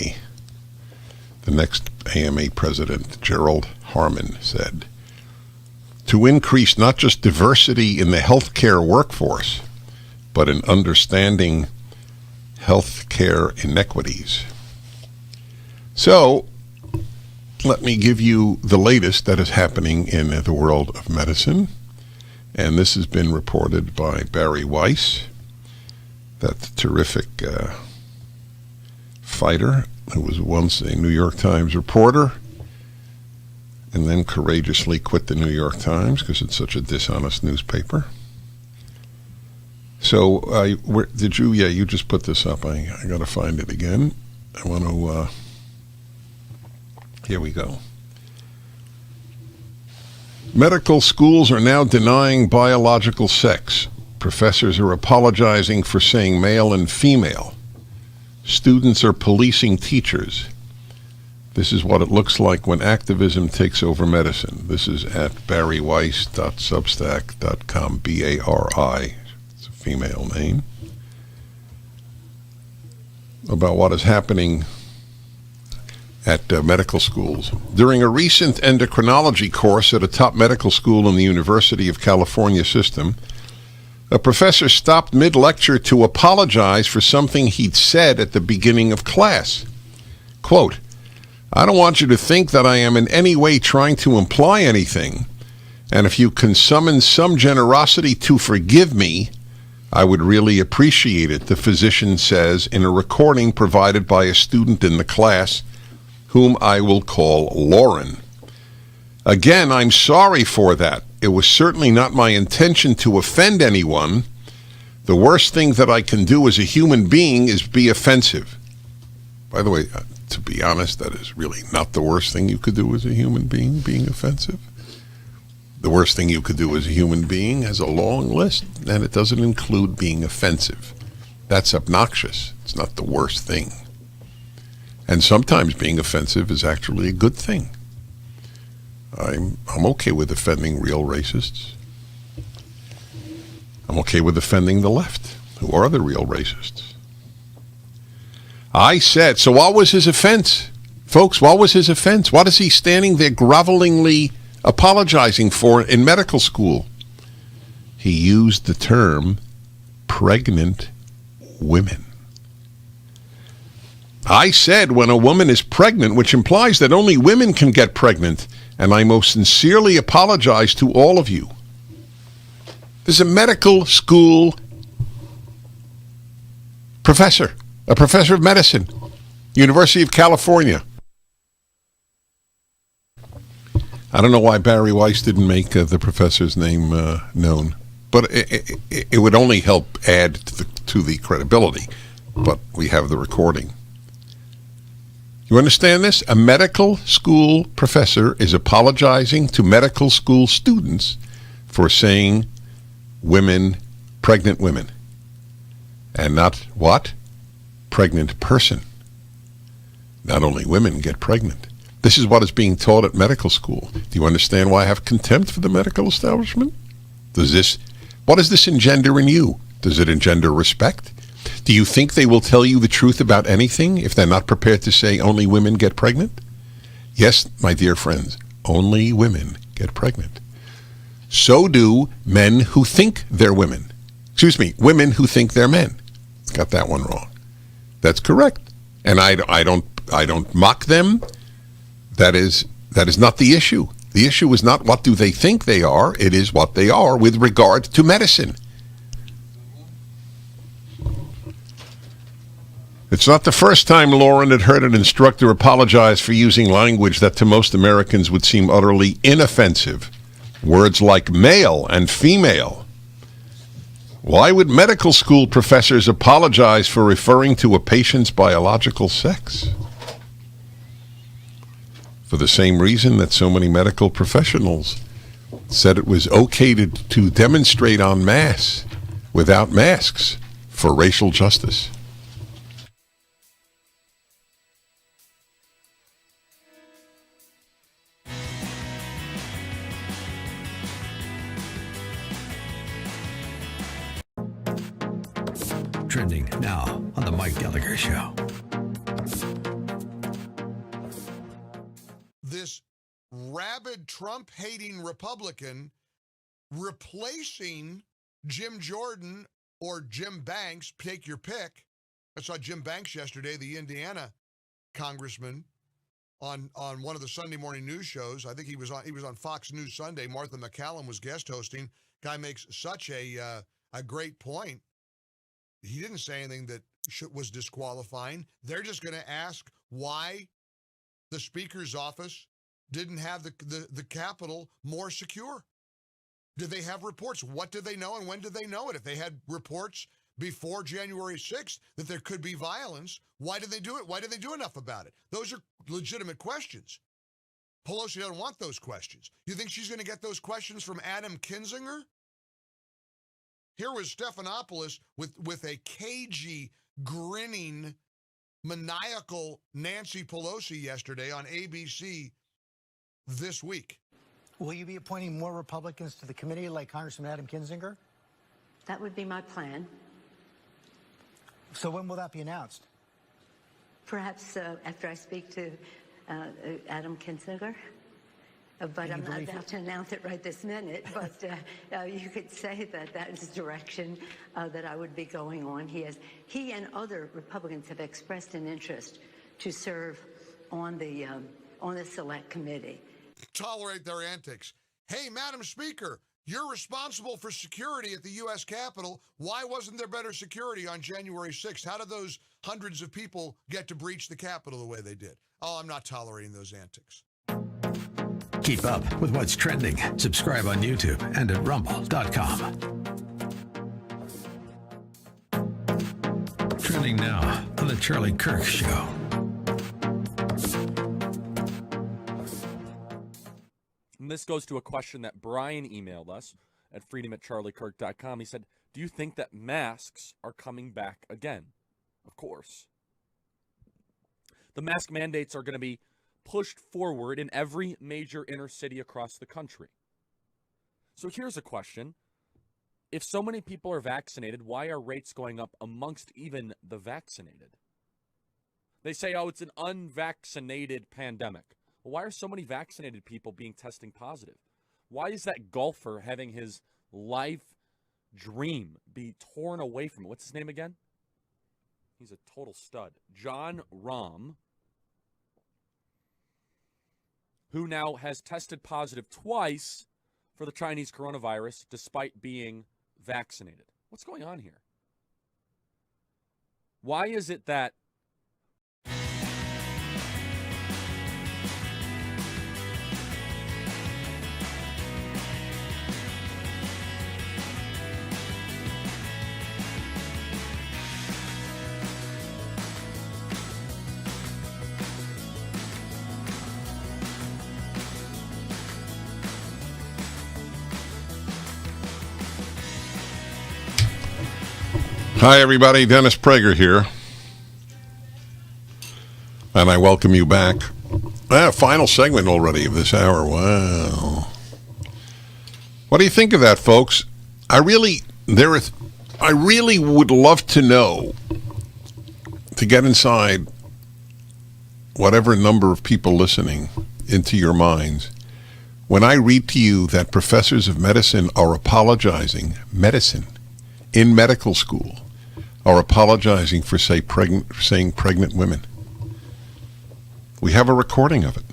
The next AMA president, Gerald Harmon, said, to increase not just diversity in the healthcare workforce, but in understanding healthcare inequities. So, let me give you the latest that is happening in the world of medicine. And this has been reported by Barry Weiss, that terrific fighter who was once a New York Times reporter and then courageously quit the New York Times because it's such a dishonest newspaper. So, did you? Yeah, you just put this up. I got to find it again. I want to... Here we go. Medical schools are now denying biological sex. Professors are apologizing for saying male and female. Students are policing teachers. This is what it looks like when activism takes over medicine. This is at barryweiss.substack.com, B-A-R-I. It's a female name. About what is happening at medical schools. During a recent endocrinology course at a top medical school in the University of California system, a professor stopped mid-lecture to apologize for something he'd said at the beginning of class. Quote, I don't want you to think that I am in any way trying to imply anything, and if you can summon some generosity to forgive me, I would really appreciate it, the physician says in a recording provided by a student in the class, whom I will call Lauren. Again, I'm sorry for that. It was certainly not my intention to offend anyone. The worst thing that I can do as a human being is be offensive. By the way, to be honest, that is really not the worst thing you could do as a human being, being offensive. The worst thing you could do as a human being has a long list, and it doesn't include being offensive. That's obnoxious. It's not the worst thing. And sometimes being offensive is actually a good thing. I'm okay with offending real racists. I'm okay with offending the left, who are the real racists. I said, so what was his offense? Folks, what was his offense? What is he standing there grovelingly apologizing for in medical school? He used the term pregnant women. I said when a woman is pregnant, which implies that only women can get pregnant, and I most sincerely apologize to all of you. There's a medical school professor, a professor of medicine, University of California. I don't know why Barry Weiss didn't make the professor's name known, but it would only help add to the credibility. But we have the recording. You understand this? A medical school professor is apologizing to medical school students for saying women, pregnant women, and not what? Pregnant person. Not only women get pregnant. This is what is being taught at medical school. Do you understand why I have contempt for the medical establishment? What does this engender in you? Does it engender respect? Do you think they will tell you the truth about anything if they're not prepared to say only women get pregnant? Yes, my dear friends, only women get pregnant. So do men who think they're women. Excuse me, women who think they're men. Got that one wrong. That's correct. And I don't mock them. That is not the issue. The issue is not what do they think they are. It is what they are with regard to medicine. It's not the first time Lauren had heard an instructor apologize for using language that to most Americans would seem utterly inoffensive. Words like male and female. Why would medical school professors apologize for referring to a patient's biological sex? For the same reason that so many medical professionals said it was okay to demonstrate en masse without masks for racial justice. Trending now on The Mike Gallagher Show. This rabid Trump-hating Republican replacing Jim Jordan or Jim Banks, take your pick. I saw Jim Banks yesterday, the Indiana congressman, on one of the Sunday morning news shows. I think he was on Fox News Sunday. Martha McCallum was guest hosting. Guy makes such a great point. He didn't say anything that was disqualifying. They're just going to ask why the Speaker's office didn't have the Capitol more secure. Did they have reports? What did they know and when did they know it? If they had reports before January 6th that there could be violence, why did they do it? Why did they do enough about it? Those are legitimate questions. Pelosi doesn't want those questions. You think she's going to get those questions from Adam Kinzinger? Here was Stephanopoulos with a cagey, grinning, maniacal Nancy Pelosi yesterday on ABC this week. Will you be appointing more Republicans to the committee like Congressman Adam Kinzinger? That would be my plan. So when will that be announced? Perhaps after I speak to Adam Kinzinger. But I'm not about to announce it right this minute. But you could say that is the direction that I would be going on. He and other Republicans have expressed an interest to serve on the select committee. Tolerate their antics. Hey, Madam Speaker, you're responsible for security at the U.S. Capitol. Why wasn't there better security on January 6th? How did those hundreds of people get to breach the Capitol the way they did? Oh, I'm not tolerating those antics. Keep up with what's trending. Subscribe on YouTube and at rumble.com. Trending now on The Charlie Kirk Show. And this goes to a question that Brian emailed us at freedom@charliekirk.com. He said, do you think that masks are coming back again? Of course. The mask mandates are going to be pushed forward in every major inner city across the country. So here's a question. If so many people are vaccinated, why are rates going up amongst even the vaccinated? They say, oh, it's an unvaccinated pandemic. Well, why are so many vaccinated people testing positive? Why is that golfer having his life dream be torn away from him? What's his name again? He's a total stud. Jon Rahm, who now has tested positive twice for the Chinese coronavirus despite being vaccinated. What's going on here? Why is it that Hi, everybody. Dennis Prager here. And I welcome you back. Final segment already of this hour. Wow. What do you think of that, folks? I really would love to know, to get inside whatever number of people listening into your minds, when I read to you that professors of medicine are apologizing, in medical school, are apologizing for saying pregnant women. We have a recording of it.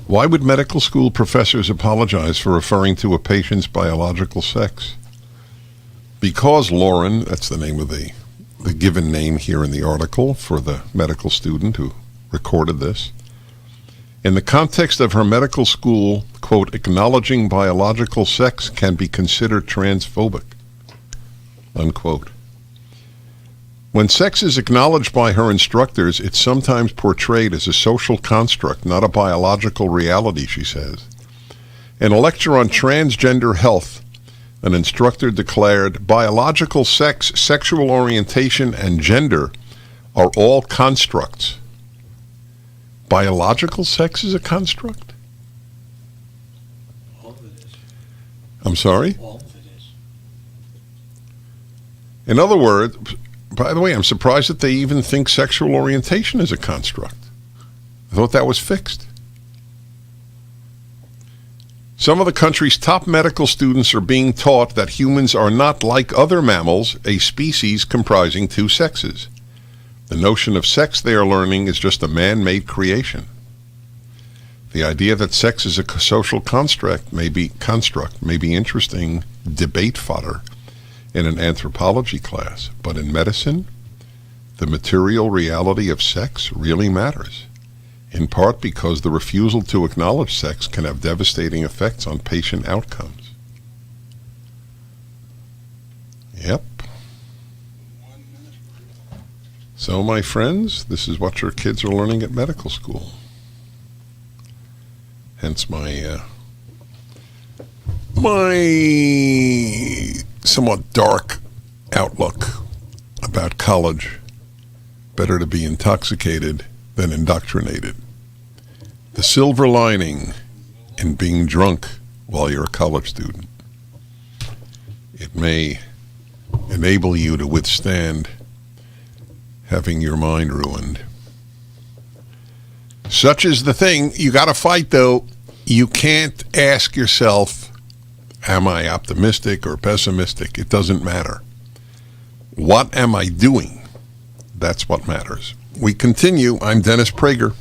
Why would medical school professors apologize for referring to a patient's biological sex? Because Lauren, that's the name of the given name here in the article for the medical student who recorded this, in the context of her medical school, quote, acknowledging biological sex can be considered transphobic, unquote. When sex is acknowledged by her instructors, it's sometimes portrayed as a social construct, not a biological reality, she says. In a lecture on transgender health, an instructor declared, biological sex, sexual orientation, and gender are all constructs. Biological sex is a construct? All of it is. I'm sorry? All of it is. In other words, by the way, I'm surprised that they even think sexual orientation is a construct. I thought that was fixed. Some of the country's top medical students are being taught that humans are not like other mammals, a species comprising two sexes. The notion of sex they are learning is just a man-made creation. The idea that sex is a social construct may be interesting debate fodder in an anthropology class, but in medicine, the material reality of sex really matters, in part because the refusal to acknowledge sex can have devastating effects on patient outcomes. Yep. So, my friends, this is what your kids are learning at medical school. Hence my somewhat dark outlook about college. Better to be intoxicated than indoctrinated. The silver lining in being drunk while you're a college student. It may enable you to withstand having your mind ruined. Such is the thing. You got to fight, though. You can't ask yourself, am I optimistic or pessimistic? It doesn't matter. What am I doing? That's what matters. We continue. I'm Dennis Prager.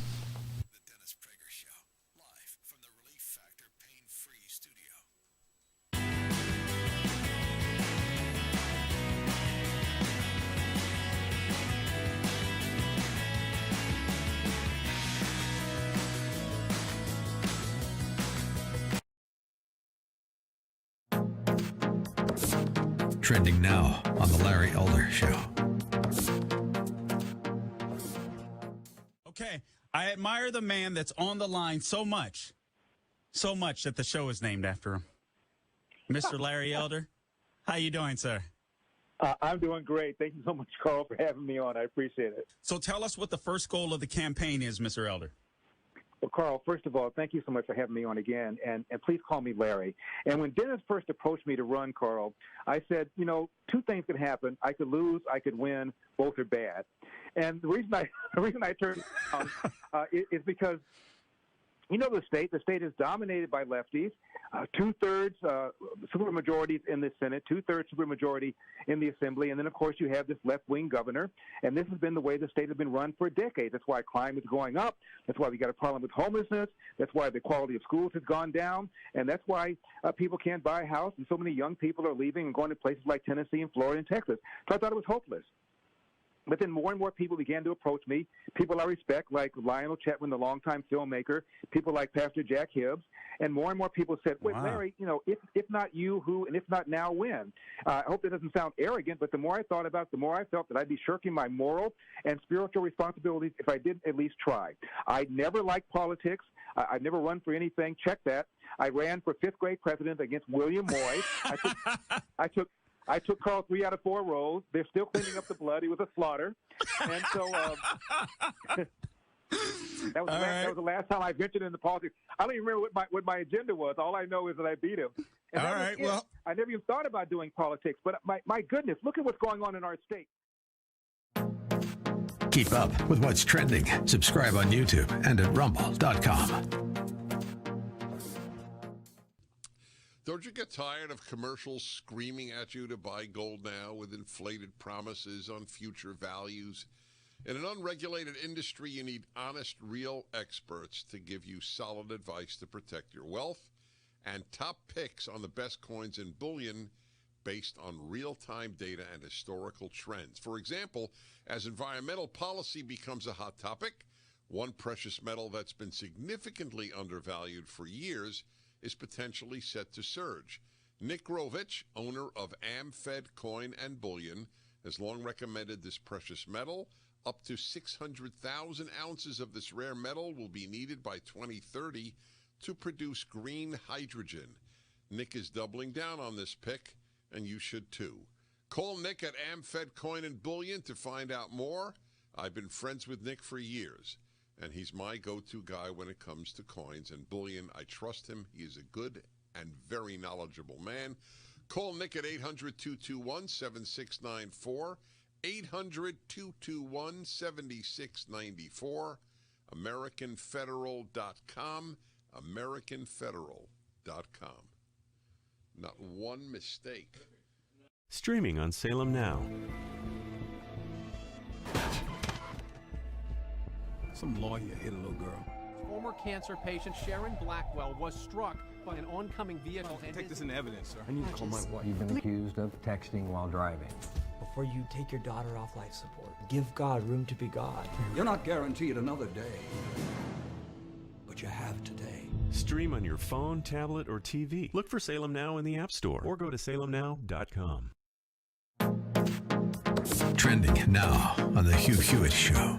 Trending now on the Larry Elder Show. Okay, I admire the man that's on the line so much that the show is named after him. Mr. Larry Elder, how you doing, sir? I'm doing great. Thank you so much, Carl, for having me on. I appreciate it. So tell us what the first goal of the campaign is, Mr. Elder. Well, Carl, first of all, thank you so much for having me on again, and please call me Larry. And when Dennis first approached me to run, Carl, I said, two things could happen. I could lose, I could win. Both are bad. And the reason I turned down is because, the state is dominated by lefties, two-thirds supermajorities in the Senate, two-thirds supermajority in the Assembly, and then, of course, you have this left-wing governor, and this has been the way the state has been run for decades. That's why crime is going up. That's why we got a problem with homelessness. That's why the quality of schools has gone down, and that's why people can't buy a house, and so many young people are leaving and going to places like Tennessee and Florida and Texas. So I thought it was hopeless. But then more and more people began to approach me, people I respect, like Lionel Chetwin, the longtime filmmaker, people like Pastor Jack Hibbs, and more people said, wait, wow. Larry, if not you, who, and if not now, when? I hope that doesn't sound arrogant, but the more I thought about it, the more I felt that I'd be shirking my moral and spiritual responsibilities if I didn't at least try. I never liked politics. I've never run for anything. Check that. I ran for fifth grade president against William Moy. I took Carl 3 out of 4 rows. They're still cleaning up the blood. It was a slaughter. And so that was the last time I ventured into politics. I don't even remember what my agenda was. All I know is that I beat him. And all right, well, I never even thought about doing politics. But my goodness, look at what's going on in our state. Keep up with what's trending. Subscribe on YouTube and at rumble.com. Don't you get tired of commercials screaming at you to buy gold now with inflated promises on future values? In an unregulated industry, you need honest, real experts to give you solid advice to protect your wealth and top picks on the best coins and bullion based on real-time data and historical trends. For example, as environmental policy becomes a hot topic, one precious metal that's been significantly undervalued for years is potentially set to surge. Nick Rovich, owner of AmFed Coin and Bullion, has long recommended this precious metal. Up to 600,000 ounces of this rare metal will be needed by 2030 to produce green hydrogen. Nick is doubling down on this pick, and you should too. Call Nick at AmFed Coin and Bullion to find out more. I've been friends with Nick for years, and he's my go-to guy when it comes to coins and bullion. I trust him. He is a good and very knowledgeable man. Call Nick at 800-221-7694, 800-221-7694, AmericanFederal.com, AmericanFederal.com. Not one mistake. Streaming on Salem Now. Some lawyer hit a little girl. Former cancer patient Sharon Blackwell was struck by an oncoming vehicle. Take this into evidence, sir. I need to call my wife. You've been accused of texting while driving. Before you take your daughter off life support, give God room to be God. You're not guaranteed another day, but you have today. Stream on your phone, tablet, or TV. Look for Salem Now in the App Store or go to salemnow.com. Trending now on The Hugh Hewitt Show.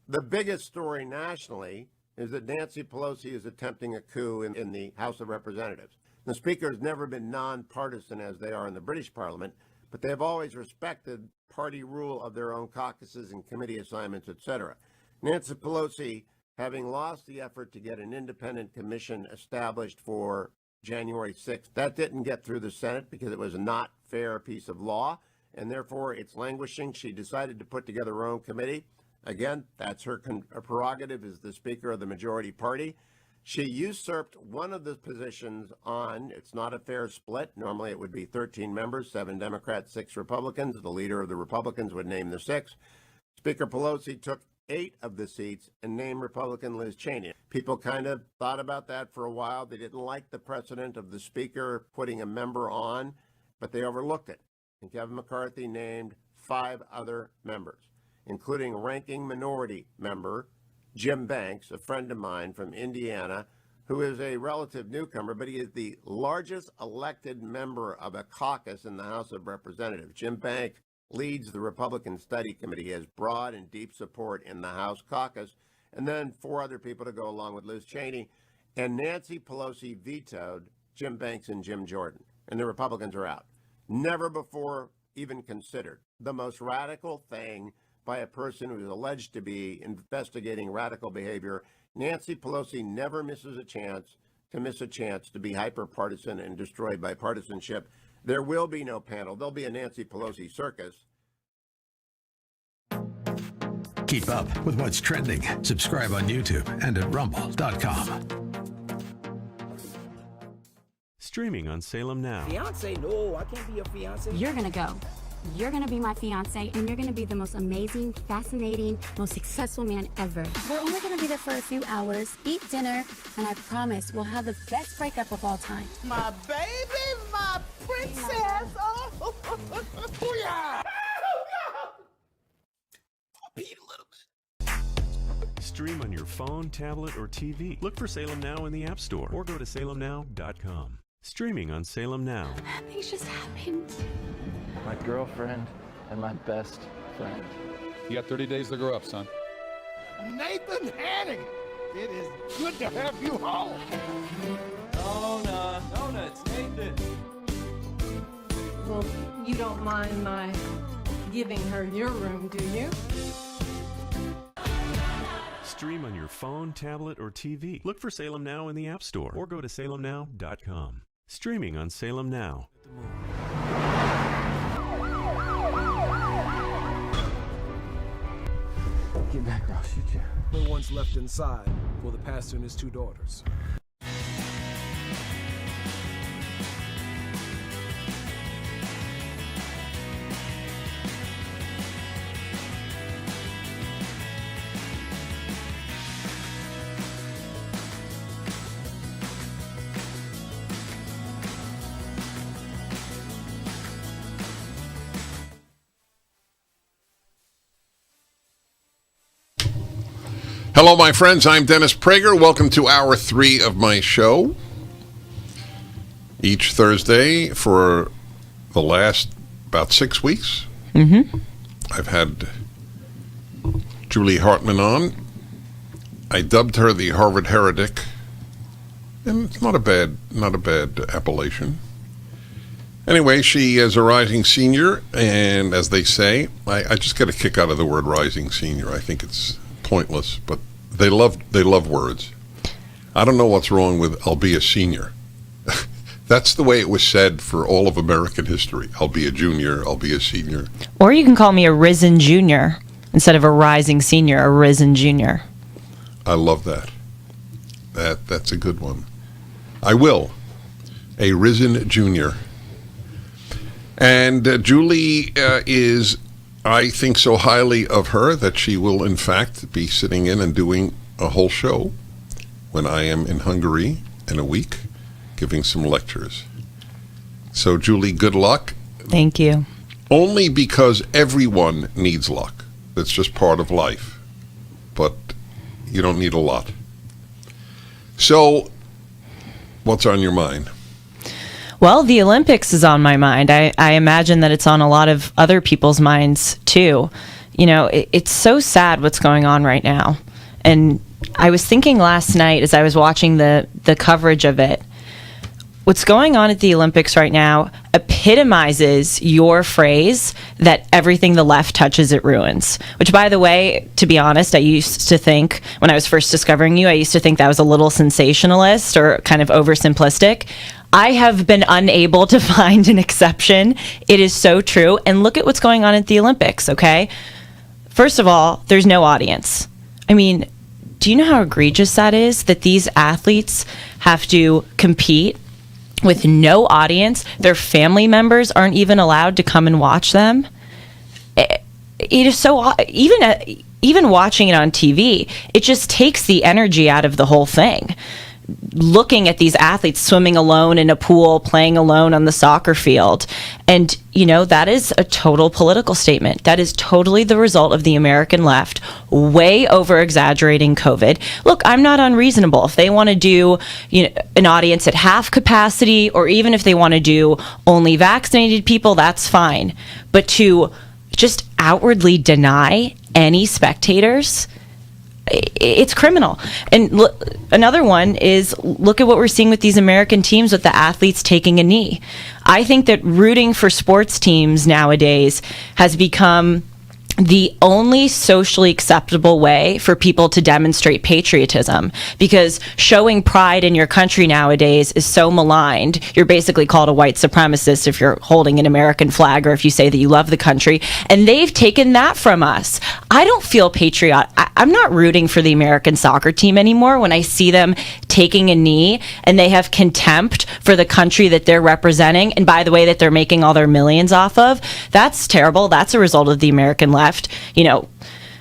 The biggest story nationally is that Nancy Pelosi is attempting a coup in the House of Representatives. The Speaker has never been nonpartisan as they are in the British Parliament, but they have always respected party rule of their own caucuses and committee assignments, etc. Nancy Pelosi, having lost the effort to get an independent commission established for January 6th, that didn't get through the Senate because it was a not fair piece of law, and therefore it's languishing. She decided to put together her own committee. Again, that's her prerogative as the Speaker of the majority party. She usurped one of the positions on, it's not a fair split. Normally it would be 13 members, 7 Democrats, 6 Republicans. The leader of the Republicans would name the 6. Speaker Pelosi took 8 of the seats and named Republican Liz Cheney. People kind of thought about that for a while. They didn't like the precedent of the Speaker putting a member on, but they overlooked it. And Kevin McCarthy named 5 other members, including ranking minority member Jim Banks, a friend of mine from Indiana, who is a relative newcomer, but he is the largest elected member of a caucus in the House of Representatives. Jim Banks leads the Republican Study Committee. He has broad and deep support in the House caucus, and then 4 other people to go along with Liz Cheney. And Nancy Pelosi vetoed Jim Banks and Jim Jordan, and the Republicans are out. Never before even considered. The most radical thing by a person who is alleged to be investigating radical behavior. Nancy Pelosi never misses a chance to be hyper-partisan and destroyed by partisanship. There will be no panel. There'll be a Nancy Pelosi circus. Keep up with what's trending. Subscribe on YouTube and at rumble.com. Streaming on Salem Now. Fiance? No, I can't be your fiance. You're gonna go. You're gonna be my fiance, and you're gonna be the most amazing, fascinating, most successful man ever. We're only gonna be there for a few hours, eat dinner, and I promise we'll have the best breakup of all time. My baby, my princess. Oh, yeah. Beat a little bit. Stream on your phone, tablet, or TV. Look for Salem Now in the App Store or go to salemnow.com. Streaming on Salem Now. Things just happened. My girlfriend and my best friend. You got 30 days to grow up, son. Nathan Hannigan, it is good to have you home. Donuts, Nathan. Well, you don't mind my giving her your room, do you? Stream on your phone, tablet, or TV. Look for Salem Now in the App Store or go to salemnow.com. Streaming on Salem Now. Get back or I'll shoot you. The ones left inside for the pastor and his 2 daughters. Hello, my friends. I'm Dennis Prager. Welcome to Hour 3 of my show. each Thursday for the last about 6 weeks. Mm-hmm. I've had Julie Hartman on. I dubbed her the Harvard heretic, and it's not a bad appellation. Anyway, she is a rising senior, and as they say, I just get a kick out of the word rising senior. I think it's pointless, but they love words. I don't know what's wrong with "I'll be a senior." That's the way it was said for all of American history. I'll be a junior, I'll be a senior. Or you can call me a risen junior instead of a rising senior, a risen junior. I love that. That's a good one. I will. A risen junior. And Julie is, I think so highly of her that she will in fact be sitting in and doing a whole show when I am in Hungary in a week, giving some lectures. So Julie, good luck. Thank you. Only because everyone needs luck. That's just part of life. But you don't need a lot. So, what's on your mind? Well, the Olympics is on my mind. I imagine that it's on a lot of other people's minds, too. You know, it's so sad what's going on right now. And I was thinking last night as I was watching the coverage of it, what's going on at the Olympics right now epitomizes your phrase that everything the left touches, it ruins. Which, by the way, to be honest, I used to think, when I was first discovering you, I used to think that was a little sensationalist or kind of oversimplistic. I have been unable to find an exception. It is so true. And look at what's going on at the Olympics, okay? First of all, there's no audience. I mean, do you know how egregious that is? That these athletes have to compete with no audience. Their family members aren't even allowed to come and watch them. It is so, even watching it on TV, it just takes the energy out of the whole thing. Looking at these athletes swimming alone in a pool, playing alone on the soccer field. And, you know, that is a total political statement. That is totally the result of the American left way over exaggerating COVID. Look, I'm not unreasonable. If they want to do, you know, an audience at half capacity, or even if they want to do only vaccinated people, that's fine. But to just outwardly deny any spectators, it's criminal. And another one is, look at what we're seeing with these American teams with the athletes taking a knee. I think that rooting for sports teams nowadays has become the only socially acceptable way for people to demonstrate patriotism, because showing pride in your country nowadays is so maligned. You're basically called a white supremacist if you're holding an American flag or if you say that you love the country, and they've taken that from us. I don't feel patriotic. I'm not rooting for the American soccer team anymore when I see them taking a knee and they have contempt for the country that they're representing, and by the way, that they're making all their millions off of. That's terrible. That's a result of the American left, you know,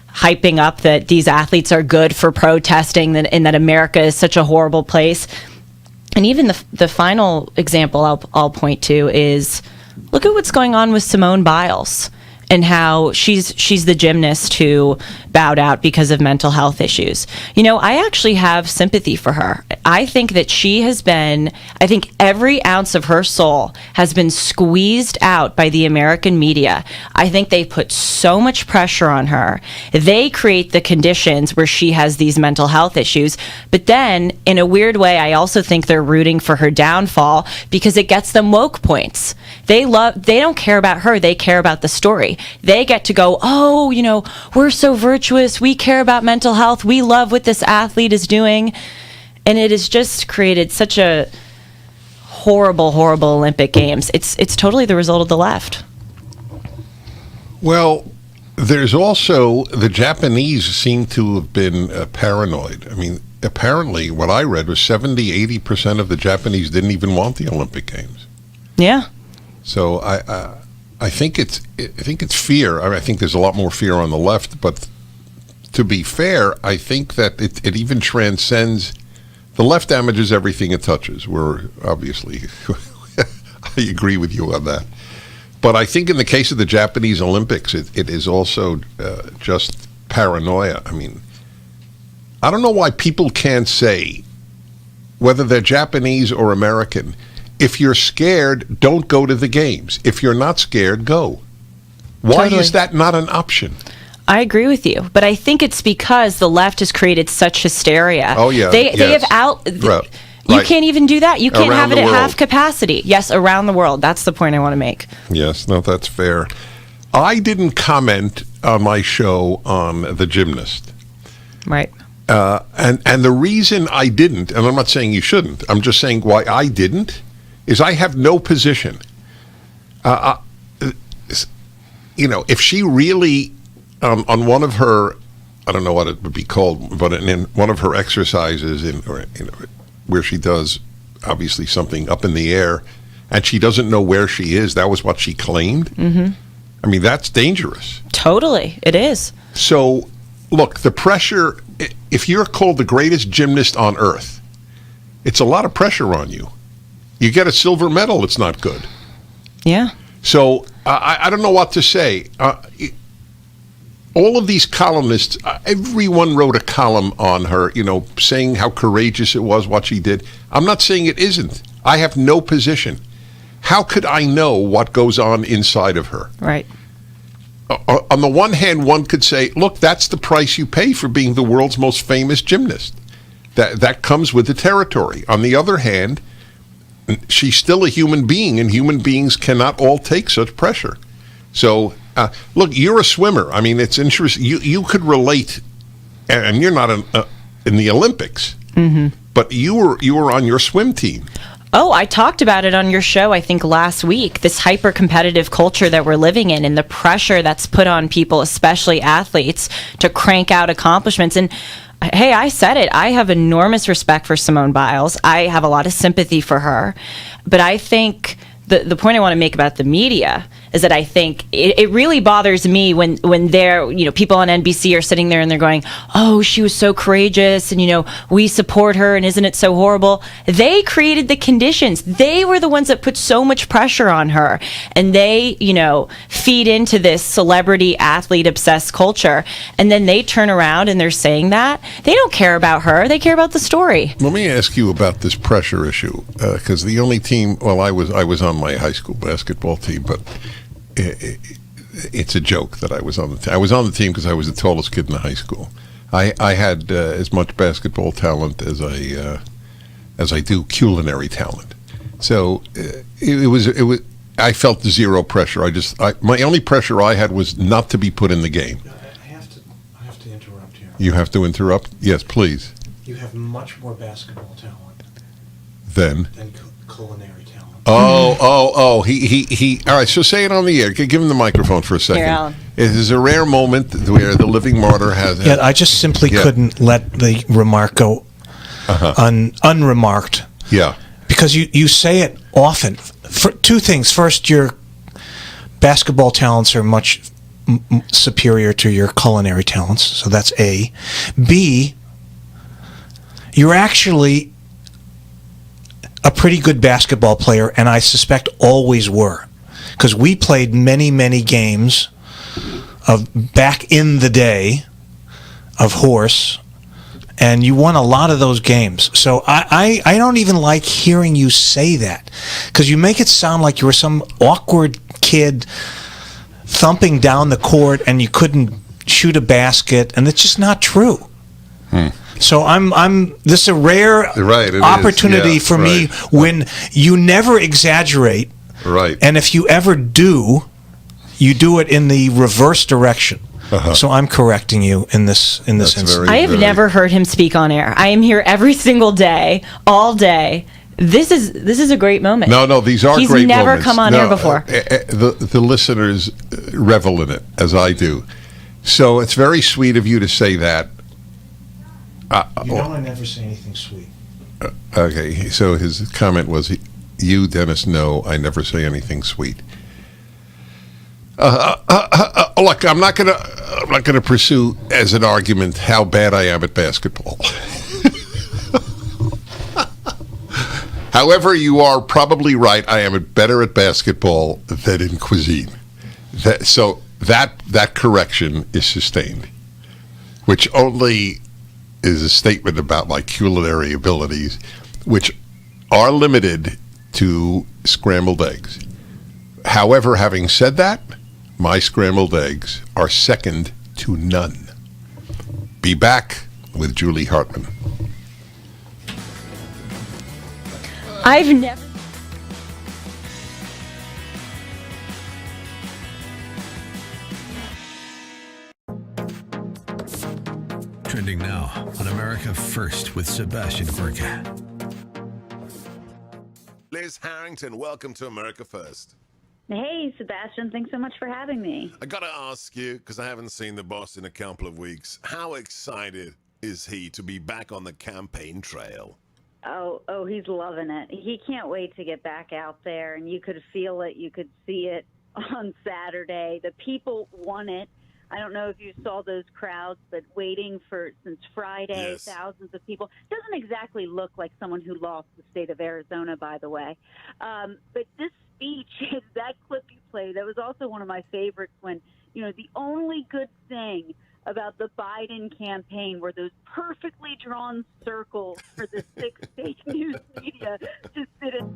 hyping up that these athletes are good for protesting and that America is such a horrible place. And even the final example I'll point to is, look at what's going on with Simone Biles and how she's the gymnast who bowed out because of mental health issues. You know, I actually have sympathy for her. I think that she has been, I think every ounce of her soul has been squeezed out by the American media. I think they put so much pressure on her. They create the conditions where she has these mental health issues. But then, in a weird way, I also think they're rooting for her downfall because it gets them woke points. They don't care about her. They care about the story. They get to go, oh, you know, we're so virtuous. We care about mental health. We love what this athlete is doing. And it has just created such a horrible, horrible Olympic Games. It's totally the result of the left. Well, there's also, the Japanese seem to have been paranoid. I mean, apparently what I read was 70-80% of the Japanese didn't even want the Olympic Games. Yeah. So I think it's fear. I mean, I think there's a lot more fear on the left, but to be fair, I think that it even transcends. The left damages everything it touches. We're obviously, I agree with you on that. But I think in the case of the Japanese Olympics, it is also just paranoia. I mean, I don't know why people can't say, whether they're Japanese or American, if you're scared, don't go to the games. If you're not scared, go. Why is that not an option? I agree with you, but I think it's because the left has created such hysteria. Oh, yeah. They have You can't even do that. You can't have it at half capacity. Yes, around the world. That's the point I want to make. Yes, no, that's fair. I didn't comment on my show on the gymnast. Right. And the reason I didn't, and I'm not saying you shouldn't, I'm just saying why I didn't, is I have no position. If she really, on one of her, I don't know what it would be called, but in one of her exercises, where she does obviously something up in the air, and she doesn't know where she is, that was what she claimed. Mm-hmm. I mean, that's dangerous. Totally, it is. So, look, the pressure, if you're called the greatest gymnast on earth, it's a lot of pressure on you. You get a silver medal, it's not good. Yeah. So, I don't know what to say. All of these columnists, everyone wrote a column on her, saying how courageous it was, what she did. I'm not saying it isn't. I have no position. How could I know what goes on inside of her? Right. On the one hand, one could say, look, that's the price you pay for being the world's most famous gymnast. That comes with the territory. On the other hand, she's still a human being, and human beings cannot all take such pressure. So, look, you're a swimmer. I mean, it's interesting. You could relate, and you're not in the Olympics, but you were on your swim team. Oh, I talked about it on your show, I think, last week, this hyper-competitive culture that we're living in and the pressure that's put on people, especially athletes, to crank out accomplishments. And, hey, I said it. I have enormous respect for Simone Biles. I have a lot of sympathy for her. But I think the point I want to make about the media is that I think it really bothers me when they're, people on NBC are sitting there and they're going, oh, she was so courageous and, we support her and isn't it so horrible? They created the conditions. They were the ones that put so much pressure on her. And they, feed into this celebrity athlete obsessed culture. And then they turn around and they're saying that. They don't care about her. They care about the story. Let me ask you about this pressure issue, because the only team, well, I was on my high school basketball team, but it's a joke that I was on the team. I was on the team because I was the tallest kid in the high school. I had as much basketball talent as I do culinary talent. So it was. I felt zero pressure. My only pressure I had was not to be put in the game. I have to interrupt here. You have to interrupt? Yes, please. You have much more basketball talent than culinary talent. Oh, he. All right, so say it on the air. Give him the microphone for a second. Here, Alan. It is a rare moment where the living martyr has... Yeah, I just simply couldn't let the remark go unremarked. Yeah. Because you say it often. For two things. First, your basketball talents are much superior to your culinary talents, so that's A. B, you're actually a pretty good basketball player, and I suspect always were, because we played many, many games of back in the day of horse, and you won a lot of those games. So I don't even like hearing you say that, because you make it sound like you were some awkward kid thumping down the court and you couldn't shoot a basket, and it's just not true. So this is a rare opportunity for me when you never exaggerate. Right. And if you ever do, you do it in the reverse direction. So I'm correcting you in this instance. I have never heard him speak on air. I am here every single day, all day. This is a great moment. No, these are great moments. He's never come on air before. The listeners revel in it, as I do. So it's very sweet of you to say that. I never say anything sweet. Okay, so his comment was, you, Dennis, know I never say anything sweet. Look, I'm not gonna pursue as an argument how bad I am at basketball. However, you are probably right. I am better at basketball than in cuisine. So that correction is sustained, which only is a statement about my culinary abilities, which are limited to scrambled eggs. However, having said that, my scrambled eggs are second to none. Be back with Julie Hartman. I've never... Trending now on America First with Sebastian Gorka. Liz Harrington, welcome to America First. Hey, Sebastian, thanks so much for having me. I gotta ask you, because I haven't seen the boss in a couple of weeks, how excited is he to be back on the campaign trail? Oh, he's loving it. He can't wait to get back out there, and you could feel it, you could see it on Saturday. The people want it. I don't know if you saw those crowds, but waiting since Friday, yes. Thousands of people. Doesn't exactly look like someone who lost the state of Arizona, by the way. But this speech, that clip you played, that was also one of my favorites when, the only good thing about the Biden campaign were those perfectly drawn circles for the 6-state news media to sit in.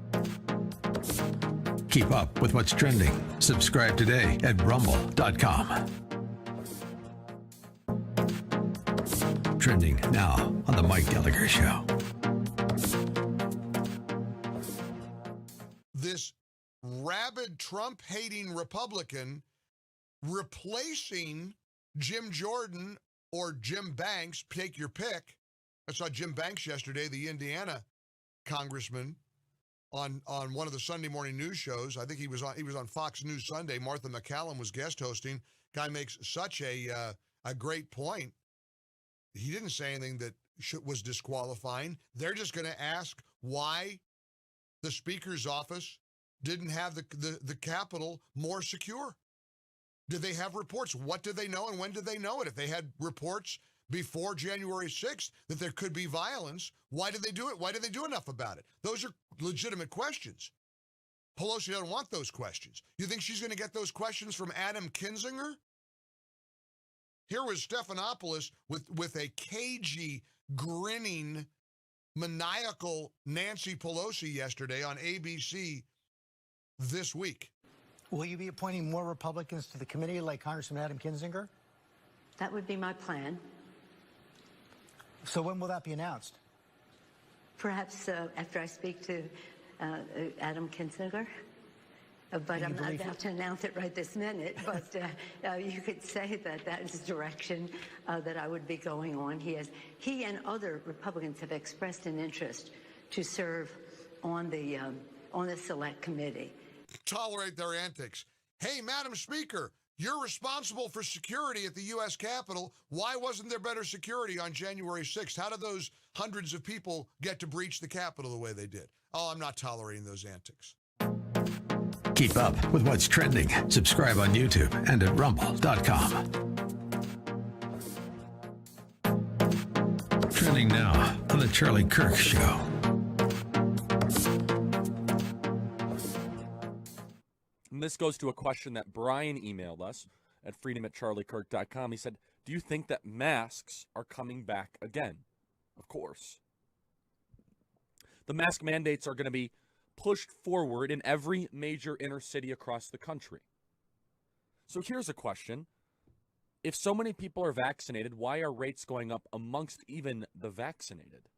Keep up with what's trending. Subscribe today at rumble.com. Trending now on the Mike Gallagher Show. This rabid Trump-hating Republican replacing Jim Jordan or Jim Banks, take your pick. I saw Jim Banks yesterday, the Indiana congressman, on one of the Sunday morning news shows. I think he was on Fox News Sunday. Martha McCallum was guest hosting. Guy makes such a great point. He didn't say anything that was disqualifying. They're just going to ask why the Speaker's office didn't have the Capitol more secure. Did they have reports? What did they know, and when did they know it? If they had reports before January 6th that there could be violence, why did they do it? Why did they do enough about it? Those are legitimate questions. Pelosi doesn't want those questions. You think she's going to get those questions from Adam Kinzinger? Here was Stephanopoulos with a cagey, grinning, maniacal Nancy Pelosi yesterday on ABC this week. Will you be appointing more Republicans to the committee like Congressman Adam Kinzinger? That would be my plan. So when will that be announced? Perhaps after I speak to Adam Kinzinger. But I'm not about to announce it right this minute. But you could say that is the direction that I would be going on. He and other Republicans have expressed an interest to serve on the select committee. Tolerate their antics. Hey, Madam Speaker, you're responsible for security at the U.S. Capitol. Why wasn't there better security on January 6th? How did those hundreds of people get to breach the Capitol the way they did? Oh, I'm not tolerating those antics. Keep up with what's trending. Subscribe on YouTube and at rumble.com. Trending now on the Charlie Kirk Show. And this goes to a question that Brian emailed us at freedom@charliekirk.com. He said, do you think that masks are coming back again? Of course. The mask mandates are going to be pushed forward in every major inner city across the country. So here's a question. If so many people are vaccinated, why are rates going up amongst even the vaccinated?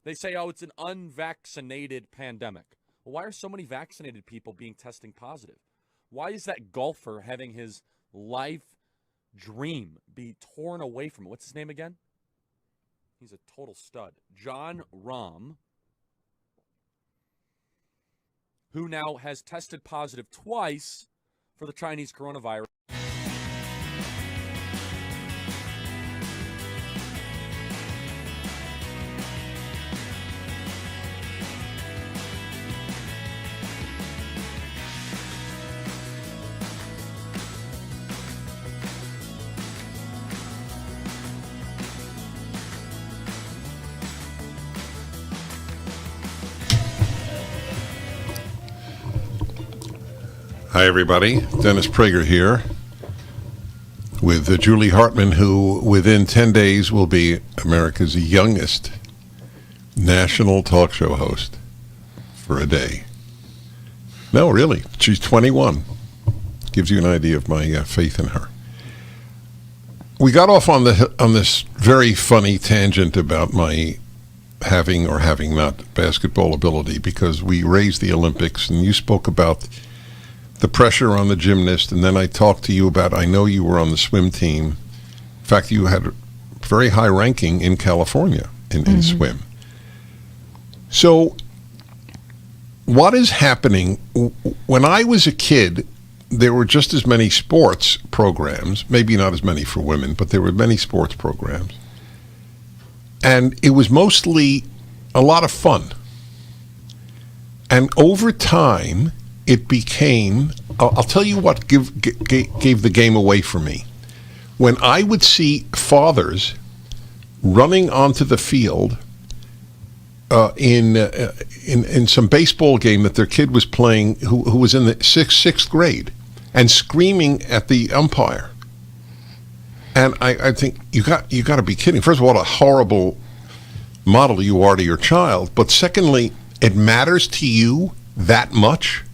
They say, oh, it's an unvaccinated pandemic. Well, why are so many vaccinated people testing positive? Why is that golfer having his life dream be torn away from him? What's his name again? He's a total stud. Jon Rahm, who now has tested positive twice for the Chinese coronavirus. Hi, everybody. Dennis Prager here with Julie Hartman, who within 10 days will be America's youngest national talk show host. for a day. No, really. She's 21. Gives you an idea of my faith in her. We got off on this very funny tangent about my having or having not basketball ability because we raised the Olympics, and you spoke about the pressure on the gymnast, and then I talked to you about, I know you were on the swim team. In fact, you had a very high ranking in California in swim. So what is happening? When I was a kid, there were just as many sports programs, maybe not as many for women, but there were many sports programs. And it was mostly a lot of fun. And over time, it became, I'll tell you what gave the game away for me. When I would see fathers running onto the field in some baseball game that their kid was playing, who was in the sixth grade, and screaming at the umpire. And I think you got to be kidding. First of all, what a horrible model you are to your child. But secondly, it matters to you that much.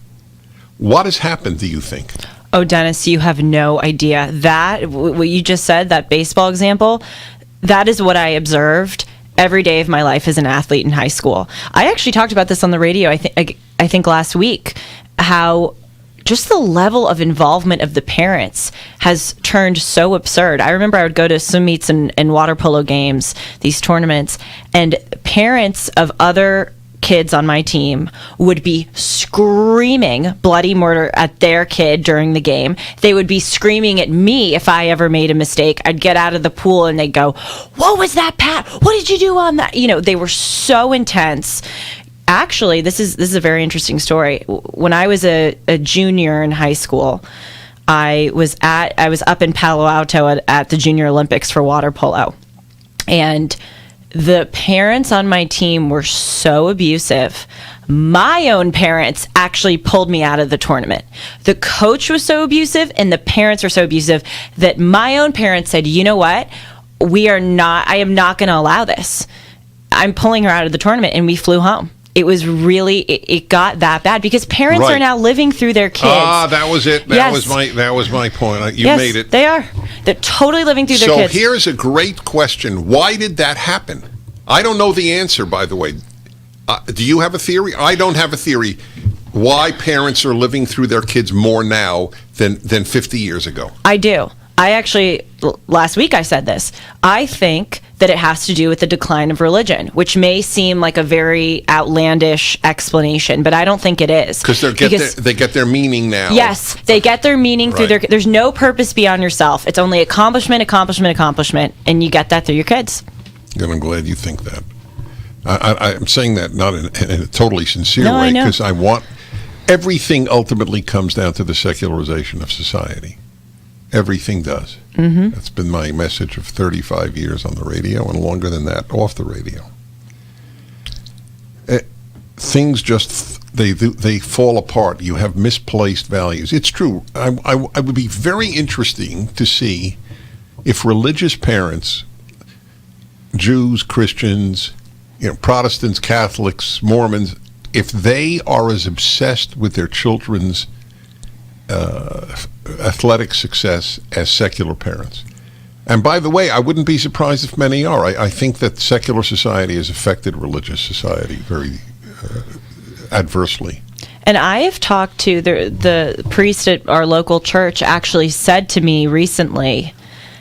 What has happened, do you think? Oh, Dennis, you have no idea. That, what you just said, that baseball example, that is what I observed every day of my life as an athlete in high school. I actually talked about this on the radio, I think last week, how just the level of involvement of the parents has turned so absurd. I remember I would go to swim meets and water polo games, these tournaments, and parents of other kids on my team would be screaming bloody murder at their kid during the game. They would be screaming at me if I ever made a mistake. I'd get out of the pool and they'd go, "What was that, Pat? What did you do on that?" You know, they were so intense. Actually, this is a very interesting story. When I was a junior in high school, I was up in Palo Alto at the Junior Olympics for water polo, and the parents on my team were so abusive. My own parents actually pulled me out of the tournament. The coach was so abusive and the parents were so abusive that my own parents said, "You know what? I am not going to allow this. I'm pulling her out of the tournament," and we flew home. It was really, it got that bad because parents are now living through their kids. That was it. That was my point. You made it. They are. They're totally living through their kids. So here's a great question. Why did that happen? I don't know the answer, by the way. Do you have a theory? I don't have a theory why parents are living through their kids more now than 50 years ago. I do. I actually, last week I said this. I think that it has to do with the decline of religion, which may seem like a very outlandish explanation, but I don't think it is. Because they get their meaning now. Yes, they get their meaning through there's no purpose beyond yourself. It's only accomplishment, and you get that through your kids. And I'm glad you think that. I'm saying that not in a totally sincere way, because I want, everything ultimately comes down to the secularization of society. Everything does. Mm-hmm. That's been my message of 35 years on the radio and longer than that off the radio. Things just, they fall apart. You have misplaced values. It's true. I would be very interesting to see if religious parents, Jews, Christians, Protestants, Catholics, Mormons, if they are as obsessed with their children's athletic success as secular parents. And by the way, I wouldn't be surprised if many are. I think that secular society has affected religious society very adversely. And I have talked to the priest at our local church actually said to me recently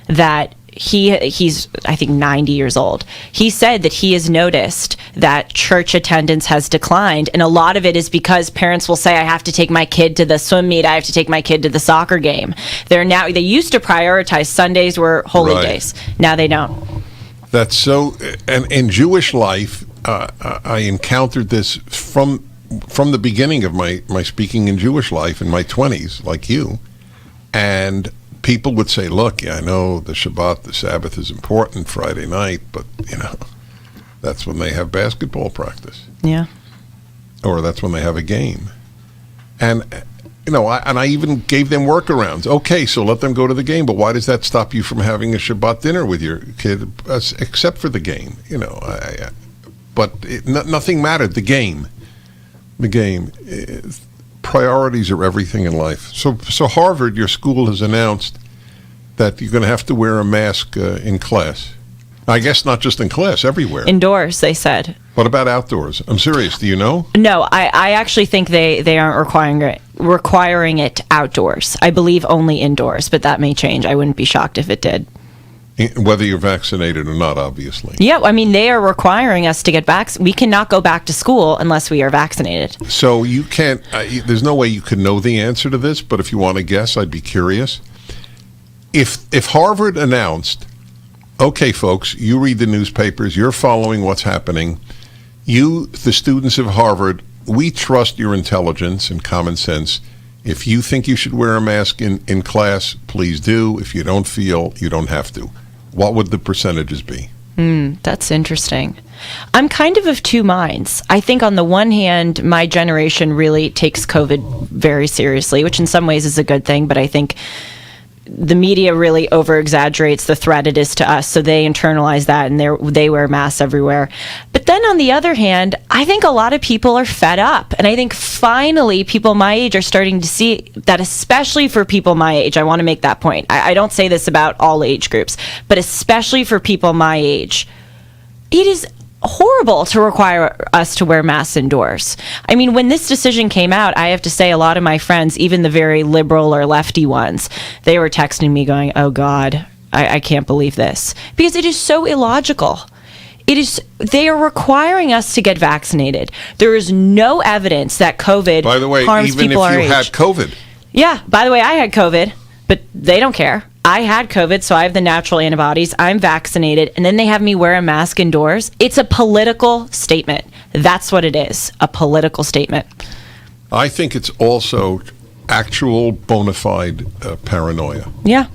that he's I think 90 years old. He said that he has noticed that church attendance has declined, and a lot of it is because parents will say, "I have to take my kid to the swim meet, I have to take my kid to the soccer game." They used to prioritize Sundays were holy days. Now they don't. That's so. And in Jewish life, I encountered this from the beginning of my speaking in Jewish life in my 20s, like you, and people would say, "Look, I know the Shabbat, the Sabbath is important, Friday night, but, that's when they have basketball practice." Yeah. Or that's when they have a game. And, I even gave them workarounds. Okay, so let them go to the game, but why does that stop you from having a Shabbat dinner with your kid, except for the game? But nothing mattered, the game. the game. Priorities are everything in life. So Harvard, your school, has announced that you're going to have to wear a mask in class. I guess not just in class, everywhere. Indoors, they said. What about outdoors? I'm serious. Do you know? No, I actually think they aren't requiring it outdoors. I believe only indoors, but that may change. I wouldn't be shocked if it did. Whether you're vaccinated or not, obviously. Yeah, I mean, they are requiring us to get vaccinated. We cannot go back to school unless we are vaccinated. So you can't, there's no way you could know the answer to this, but if you want to guess, I'd be curious. If Harvard announced, okay, folks, you read the newspapers, you're following what's happening, you, the students of Harvard, we trust your intelligence and common sense. If you think you should wear a mask in class, please do. If you don't feel, you don't have to. What would the percentages be? That's interesting. I'm kind of two minds. I think on the one hand, my generation really takes COVID very seriously, which in some ways is a good thing, but I think the media really over-exaggerates the threat it is to us, so they internalize that and they wear masks everywhere. But then on the other hand, I think a lot of people are fed up, and I think finally people my age are starting to see that, especially for people my age. I want to make that point. I don't say this about all age groups, but especially for people my age, it is horrible to require us to wear masks indoors. I mean, when this decision came out, I have to say a lot of my friends, even the very liberal or lefty ones, they were texting me going, oh God, I can't believe this. Because it is so illogical. They are requiring us to get vaccinated. There is no evidence that COVID by the way, harms even people if our you age. had COVID. Yeah, by the way, I had COVID, but they don't care. I had COVID, so I have the natural antibodies. I'm vaccinated, and then they have me wear a mask indoors. It's a political statement. That's what it is, a political statement. I think it's also actual bona fide paranoia. Yeah.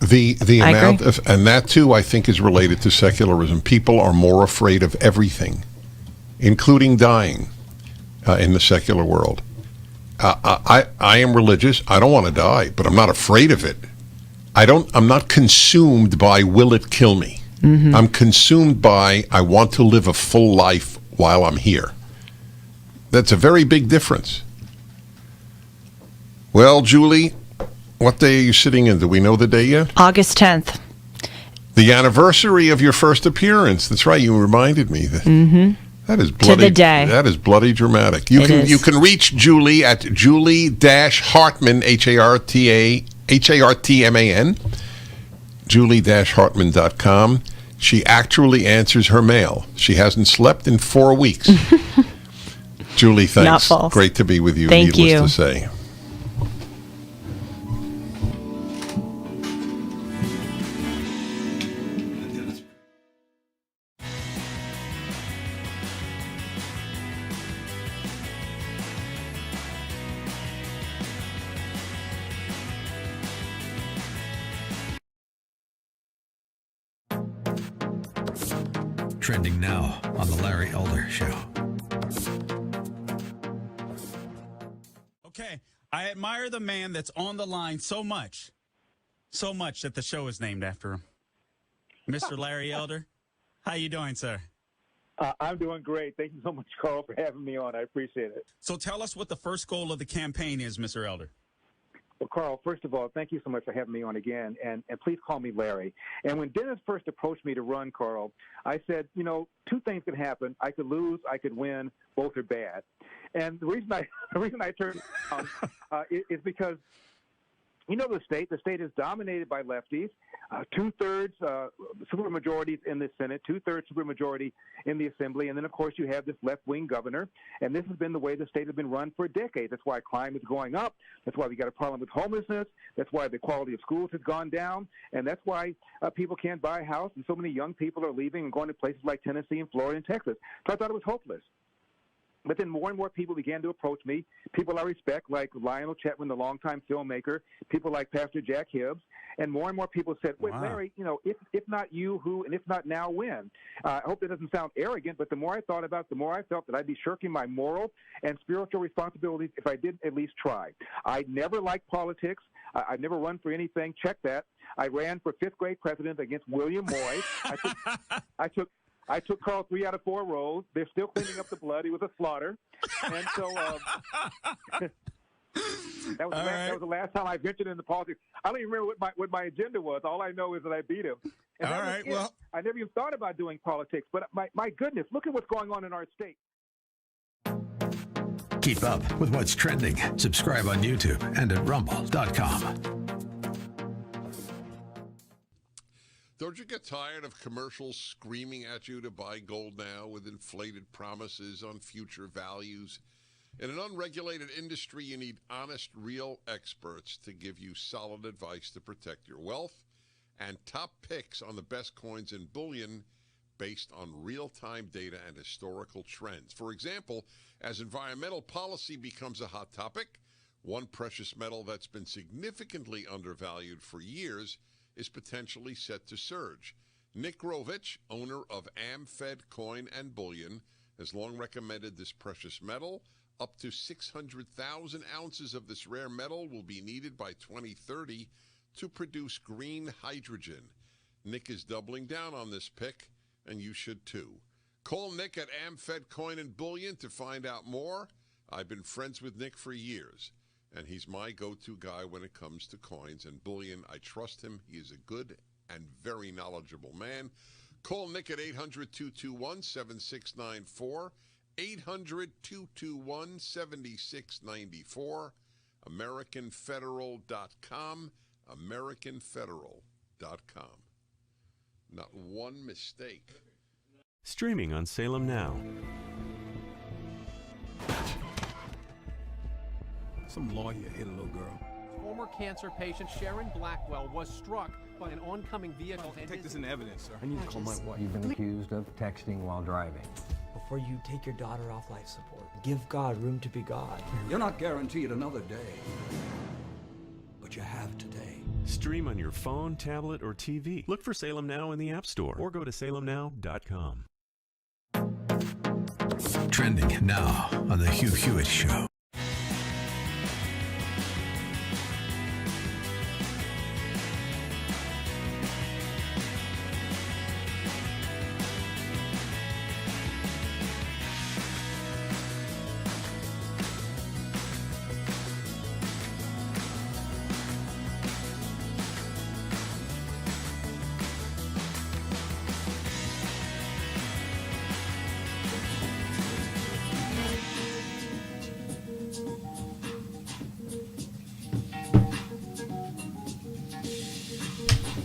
The amount of, and that too, I think, is related to secularism. People are more afraid of everything, including dying, in the secular world. I am religious. I don't want to die, but I'm not afraid of it. I'm not consumed by will it kill me. Mm-hmm. I'm consumed by I want to live a full life while I'm here. That's a very big difference. Well, Julie, what day are you sitting in? Do we know the day yet? August 10th. The anniversary of your first appearance. That's right. You reminded me that. Mm-hmm. That is bloody. To the day. That is bloody dramatic. You can reach Julie at Julie-Hartman, Hartman, Julie-Hartman.com. She actually answers her mail. She hasn't slept in 4 weeks. Julie, thanks. Not false. Great to be with you, Thank needless you. to say. Trending now on The Larry Elder Show. Okay, I admire the man that's on the line so much that the show is named after him. Mr. Larry Elder, how you doing, sir? I'm doing great. Thank you so much, Carl, for having me on. I appreciate it. So tell us what the first goal of the campaign is, Mr. Elder. Well, Carl, first of all, thank you so much for having me on again, and please call me Larry. And when Dennis first approached me to run, Carl, I said, two things could happen. I could lose, I could win. Both are bad. And the reason I turned down is because, the state is dominated by lefties, two-thirds supermajorities in the Senate, two-thirds supermajority in the Assembly, and then, of course, you have this left-wing governor, and this has been the way the state has been run for decades. That's why crime is going up. That's why we got a problem with homelessness. That's why the quality of schools has gone down, and that's why people can't buy a house, and so many young people are leaving and going to places like Tennessee and Florida and Texas. So I thought it was hopeless. But then more and more people began to approach me, people I respect, like Lionel Chetwynd, the longtime filmmaker, people like Pastor Jack Hibbs, and more people said, wait, wow. Larry, if not you, who, and if not now, when? I hope that doesn't sound arrogant, but the more I thought about it, the more I felt that I'd be shirking my moral and spiritual responsibilities if I didn't at least try. I never liked politics. I've never run for anything. Check that. I ran for fifth-grade president against William Moy. I I took Carl 3 out of 4 rows. They're still cleaning up the blood. He was a slaughter. And so that was the last time I ventured into politics. I don't even remember what my agenda was. All I know is that I beat him. And All right, well, I never even thought about doing politics. But my goodness, look at what's going on in our state. Keep up with what's trending. Subscribe on YouTube and at rumble.com. Don't you get tired of commercials screaming at you to buy gold now with inflated promises on future values? In an unregulated industry, you need honest, real experts to give you solid advice to protect your wealth and top picks on the best coins and bullion based on real-time data and historical trends. For example, as environmental policy becomes a hot topic, one precious metal that's been significantly undervalued for years is potentially set to surge. Nick Rovich, owner of AmFed Coin and Bullion, has long recommended this precious metal. Up to 600,000 ounces of this rare metal will be needed by 2030 to produce green hydrogen. Nick is doubling down on this pick, and you should too. Call Nick at AmFed Coin and Bullion to find out more. I've been friends with Nick for years, and he's my go-to guy when it comes to coins and bullion. I trust him. He is a good and very knowledgeable man. Call Nick at 800-221-7694. 800-221-7694, AmericanFederal.com, AmericanFederal.com. Not one mistake. Streaming on Salem Now. Some lawyer hit a little girl. Former cancer patient Sharon Blackwell was struck by an oncoming vehicle. Take this into evidence, sir. I need to call my wife. You've been accused of texting while driving. Before you take your daughter off life support, give God room to be God. You're not guaranteed another day, but you have today. Stream on your phone, tablet, or TV. Look for Salem Now in the App Store or go to salemnow.com. Trending now on The Hugh Hewitt Show.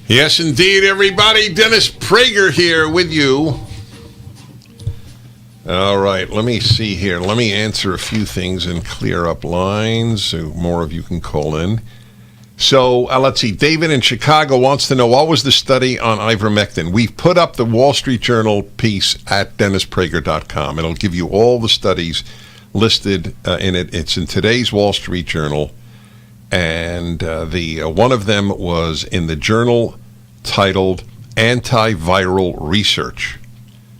Yes, indeed, everybody. Dennis Prager here with you. All right, let me see here. Let me answer a few things and clear up lines so more of you can call in. So let's see. David in Chicago wants to know, what was the study on ivermectin? We've put up the Wall Street Journal piece at DennisPrager.com. It'll give you all the studies listed in it. It's in today's Wall Street Journal. And the one of them was in the journal titled Antiviral Research,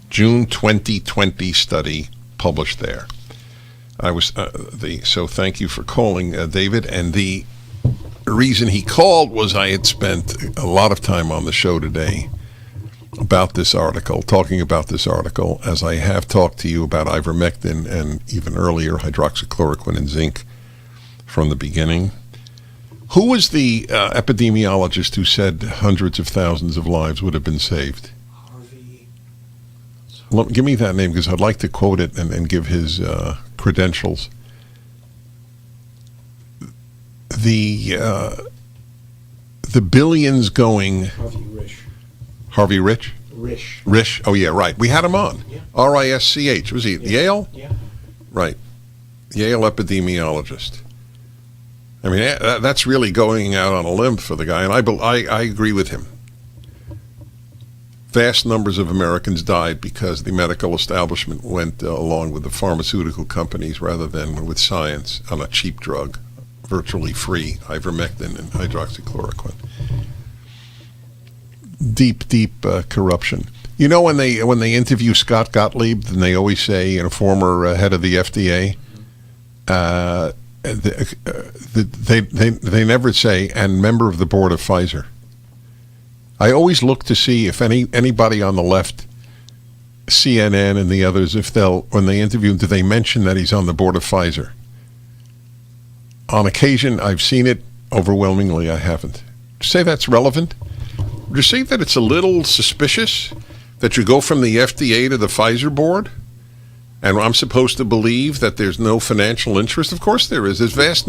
June 2020 study published there. So thank you for calling, David. And the reason he called was I had spent a lot of time on the show today about this article, talking about this article, as I have talked to you about ivermectin and even earlier hydroxychloroquine and zinc from the beginning. Who was the epidemiologist who said hundreds of thousands of lives would have been saved? Give me that name, because I'd like to quote it and give his credentials. The billions going... Harvey Rich? Risch. Oh, yeah, right. We had him on. Yeah. R-I-S-C-H. Was he at Yale? Yeah. Right. Yale epidemiologist. I mean, that's really going out on a limb for the guy, and I agree with him. Vast numbers of Americans died because the medical establishment went along with the pharmaceutical companies rather than with science on a cheap drug, virtually free, ivermectin and hydroxychloroquine. Deep corruption. You know, when they interview Scott Gottlieb, and they always say, former head of the FDA, they never say, and member of the board of Pfizer. I always look to see if anybody on the left CNN and the others, when they interview him, do they mention that he's on the board of Pfizer? On occasion, I've seen it. Overwhelmingly, I haven't. Do you say that's relevant? Would you say that it's a little suspicious that you go from the FDA to the Pfizer board? And I'm supposed to believe that there's no financial interest? Of course there is. There's vast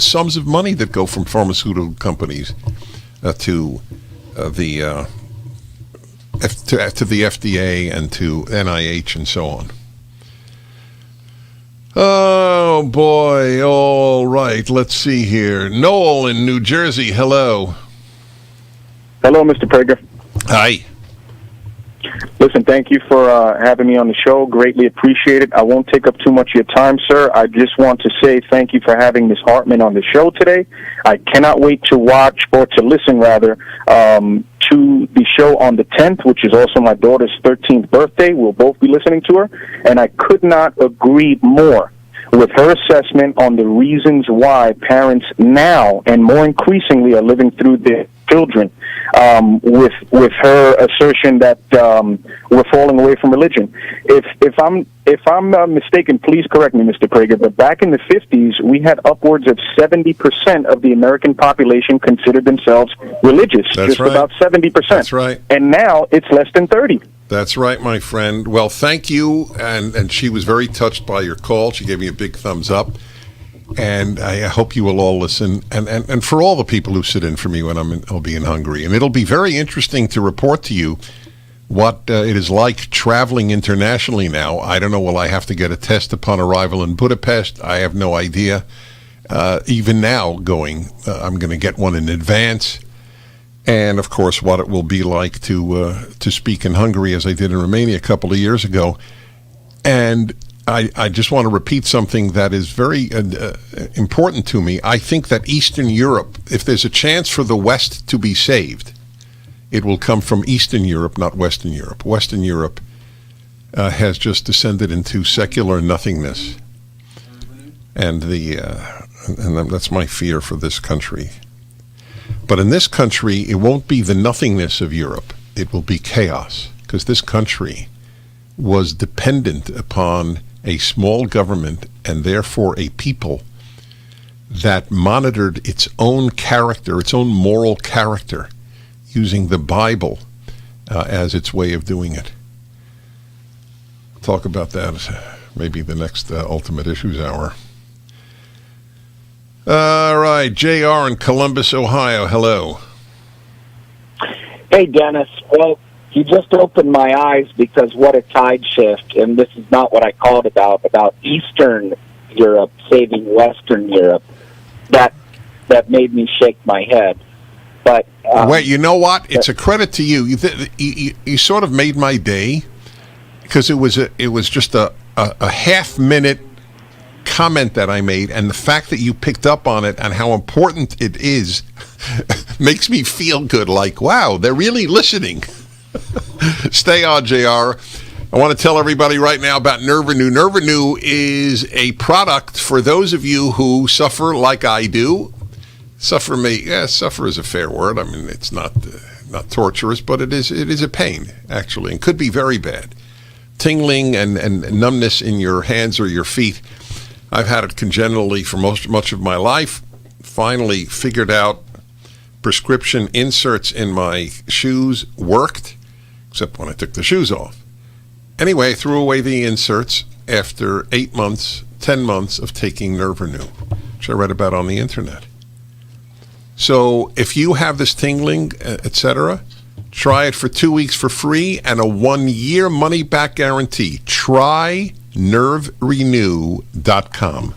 sums of money that go from pharmaceutical companies to the FDA and to NIH and so on. Oh, boy. All right. Let's see here. Noel in New Jersey. Hello. Hello, Mr. Prager. Hi. Listen, thank you for having me on the show. Greatly appreciate it. I won't take up too much of your time, sir. I just want to say thank you for having Ms. Hartman on the show today. I cannot wait to watch, or to listen, rather, to the show on the 10th, which is also my daughter's 13th birthday. We'll both be listening to her, and I could not agree more with her assessment on the reasons why parents now and more increasingly are living through their children, with her assertion that we're falling away from religion. If I'm mistaken, please correct me, Mr. Prager, but back in the 50s, we had upwards of 70% of the American population considered themselves religious. That's just right. about 70%. That's right. And now it's less than 30. That's right, my friend. Well, thank you. And she was very touched by your call. She gave me a big thumbs up. And I hope you will all listen. And for all the people who sit in for me when I'll be in Hungary. And it'll be very interesting to report to you what it is like traveling internationally now. I don't know, will I have to get a test upon arrival in Budapest? I have no idea. Even now I'm going to get one in advance. And, of course, what it will be like to speak in Hungary as I did in Romania a couple of years ago. And I just want to repeat something that is very important to me. I think that Eastern Europe, if there's a chance for the West to be saved, it will come from Eastern Europe, not Western Europe. Western Europe has just descended into secular nothingness. And that's my fear for this country. But in this country, it won't be the nothingness of Europe. It will be chaos, because this country was dependent upon a small government and therefore a people that monitored its own character, its own moral character, using the Bible as its way of doing it. Talk about that maybe the next Ultimate Issues Hour. All right, JR in Columbus, Ohio. Hello. Hey, Dennis. Well, you just opened my eyes, because what a tide shift, and this is not what I called about Eastern Europe saving Western Europe. That made me shake my head. But wait, you know what? It's a credit to you. You sort of made my day, because it was just a half-minute comment that I made, and the fact that you picked up on it and how important it is makes me feel good. Like, wow, they're really listening. Stay on, JR. I want to tell everybody right now about NervaNew. NervaNew is a product for those of you who suffer like I do. Suffer is a fair word. I mean, it's not torturous, but it is a pain, actually, and could be very bad. Tingling and numbness in your hands or your feet. I've had it congenitally for much of my life. Finally figured out prescription inserts in my shoes worked, except when I took the shoes off. Anyway, I threw away the inserts after 8 months, 10 months of taking NervaNew, which I read about on the internet. So if you have this tingling, etc., try it for 2 weeks for free and a 1-year money-back guarantee. Try nerverenew.com.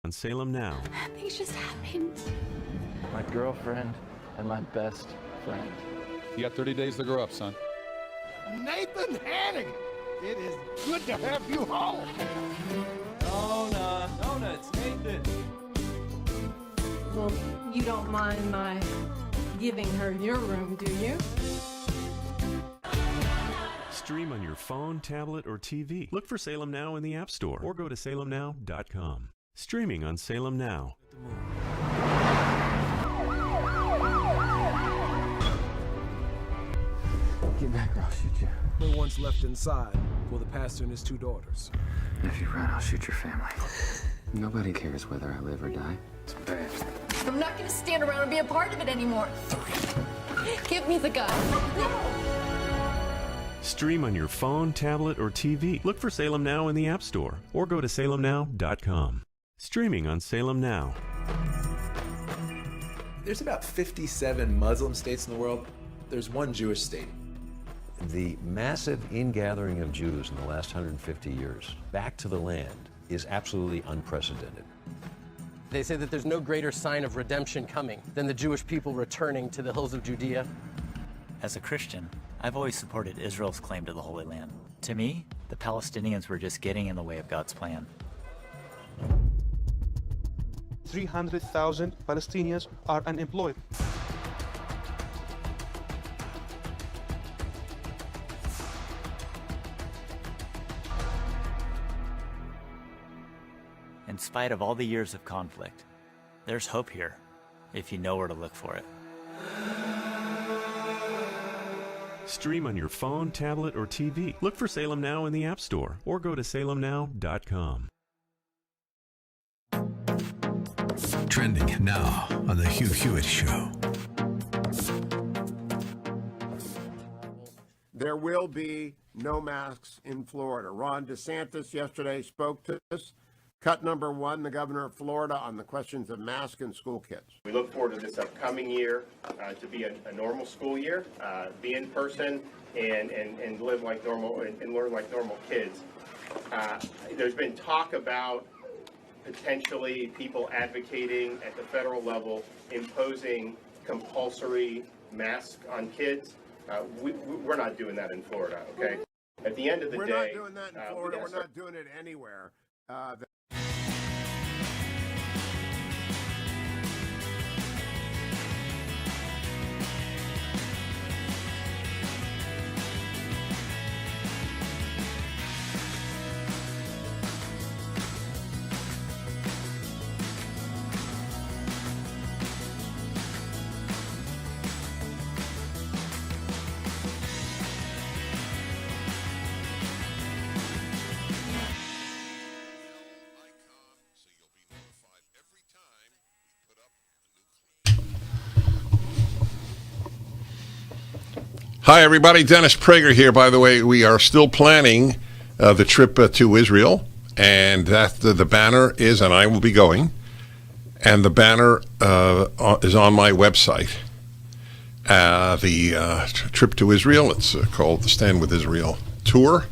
On Salem Now. Things just happened. My girlfriend and my best friend. You got 30 days to grow up, son. Nathan Hanning, it is good to have you home. Nona, it's Nathan. Well, you don't mind my giving her your room, do you? Stream on your phone, tablet, or TV. Look for Salem Now in the App Store or go to salemnow.com. Streaming on Salem Now. Get back or I'll shoot you. No one's left inside for the pastor and his 2 daughters. If you run, I'll shoot your family. Nobody cares whether I live or die. It's bad. I'm not going to stand around and be a part of it anymore. Give me the gun. Stream on your phone, tablet, or TV. Look for Salem Now in the App Store or go to salemnow.com. Streaming on Salem Now. There's about 57 Muslim states in the world. There's one Jewish state. The massive ingathering of Jews in the last 150 years back to the land is absolutely unprecedented. They say that there's no greater sign of redemption coming than the Jewish people returning to the hills of Judea. As a Christian, I've always supported Israel's claim to the Holy Land. To me, the Palestinians were just getting in the way of God's plan. 300,000 Palestinians are unemployed. In spite of all the years of conflict, there's hope here, if you know where to look for it. Stream on your phone, tablet, or TV. Look for Salem Now in the App Store or go to salemnow.com. Trending now on The Hugh Hewitt Show. There will be no masks in Florida. Ron DeSantis yesterday spoke to us. Cut number 1, the governor of Florida, on the questions of masks and school kids. We look forward to this upcoming year to be a normal school year, be in person and live like normal and learn like normal kids. There's been talk about potentially people advocating at the federal level imposing compulsory masks on kids. We're not doing that in Florida, okay? At the end of the We're day... not doing that in Florida. We're not doing it anywhere. Hi, everybody. Dennis Prager here. By the way, we are still planning the trip to Israel, and that the banner is, and I will be going, and the banner is on my website. The trip to Israel, it's called the Stand With Israel Tour,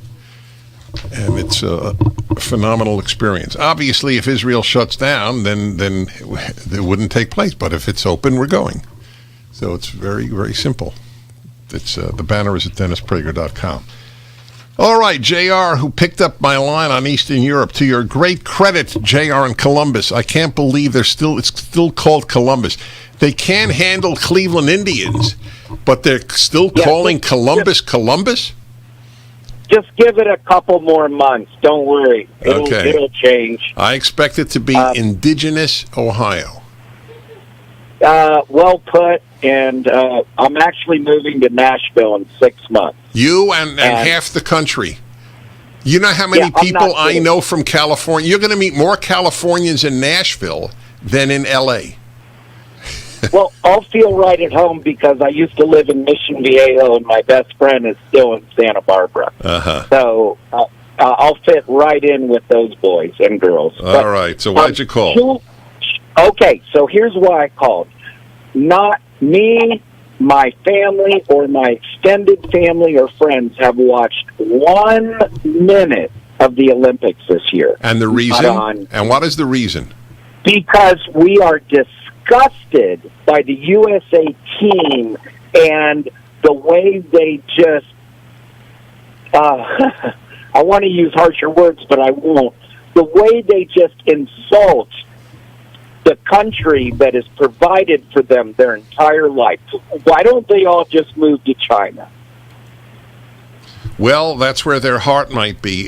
and it's a phenomenal experience. Obviously, if Israel shuts down, then it wouldn't take place, but if it's open, we're going. So it's very, very simple. It's the banner is at DennisPrager.com. All right, JR, who picked up my line on Eastern Europe. To your great credit, JR in Columbus. I can't believe it's still called Columbus. They can't handle Cleveland Indians, but they're still calling Columbus Columbus? Just give it a couple more months. Don't worry. It'll change. I expect it to be Indigenous Ohio. Well put. And I'm actually moving to Nashville in 6 months. You and half the country. You know how many people I know from California? You're going to meet more Californians in Nashville than in L.A. Well, I'll feel right at home because I used to live in Mission Viejo, and my best friend is still in Santa Barbara. Uh-huh. So I'll fit right in with those boys and girls. All right. So why'd you call? Okay, so here's why I called. Not me, my family, or my extended family or friends have watched 1 minute of the Olympics this year. And the reason? And what is the reason? Because we are disgusted by the USA team and the way they just, I want to use harsher words, but I won't. The way they just insult the country that has provided for them their entire life. Why don't they all just move to China? Well, that's where their heart might be.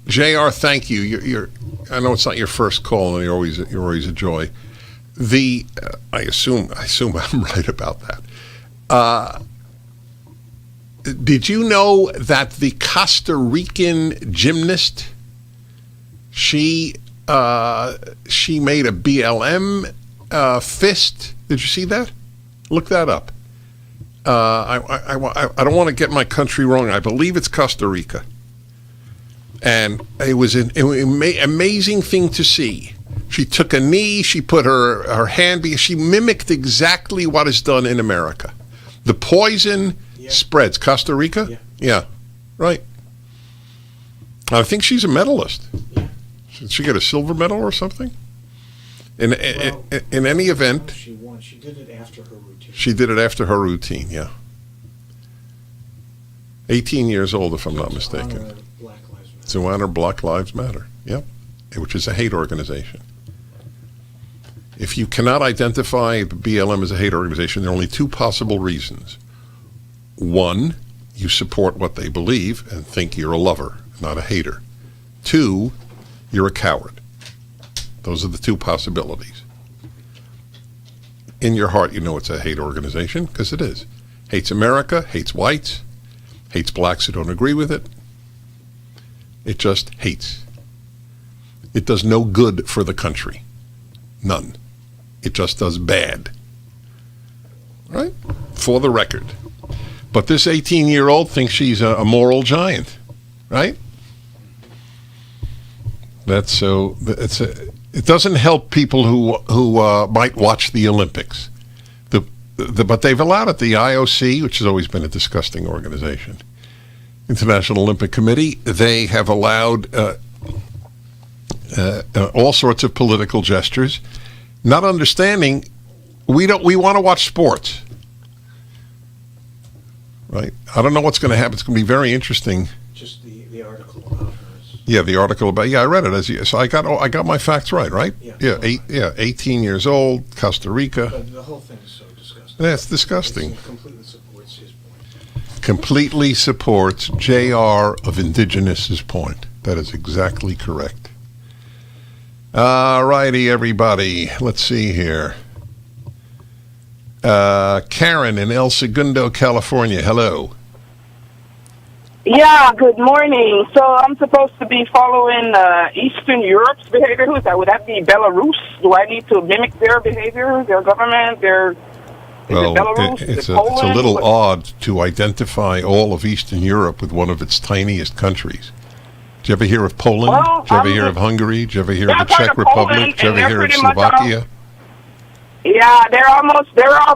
JR, thank you. I know it's not your first call, and you're always a joy. I assume I'm right about that. Did you know that the Costa Rican gymnast, she made a BLM fist? Did you see that? Look that up. I don't want to get my country wrong. I believe it's Costa Rica. And it was an amazing thing to see. She took a knee, she put her hand, she mimicked exactly what is done in America. The poison spreads. Costa Rica? Yeah, right. I think she's a medalist. Yeah. Did she get a silver medal or something? In any event, she won. She did it after her routine. She did it after her routine, yeah. 18 years old, if I'm not mistaken. To honor Black Lives Matter, yep, which is a hate organization. If you cannot identify BLM as a hate organization, there are only two possible reasons. One, you support what they believe and think you're a lover, not a hater. Two, you're a coward. Those are the two possibilities. In your heart, you know it's a hate organization, because it is. Hates America, hates whites, hates blacks who don't agree with it. It just hates. It does no good for the country. None. It just does bad. Right? For the record. But this 18-year-old thinks she's a moral giant. Right? That's so. It doesn't help people who might watch the Olympics. But they've allowed it. The IOC, which has always been a disgusting organization, International Olympic Committee, they have allowed all sorts of political gestures, not understanding we want to watch sports. Right? I don't know what's going to happen. It's going to be very interesting. Just the article about her. Yeah, the article about, I read it. So I got my facts right? Yeah, 18 years old, Costa Rica. But the whole thing is so disgusting. That's disgusting. It completely supports his point. Completely supports JR of Indigenous' point. That is exactly correct. All righty, everybody. Let's see here. Karen in El Segundo, California. Hello. Yeah, good morning. So I'm supposed to be following Eastern Europe's behavior. Who is that? Would that be Belarus? Do I need to mimic their behavior, their government, Well, it's a little odd to identify all of Eastern Europe with one of its tiniest countries. Did you ever hear of Poland? Well, Did you ever hear of Hungary? Did you ever hear of the Czech Republic? Did you ever hear of Slovakia? Yeah,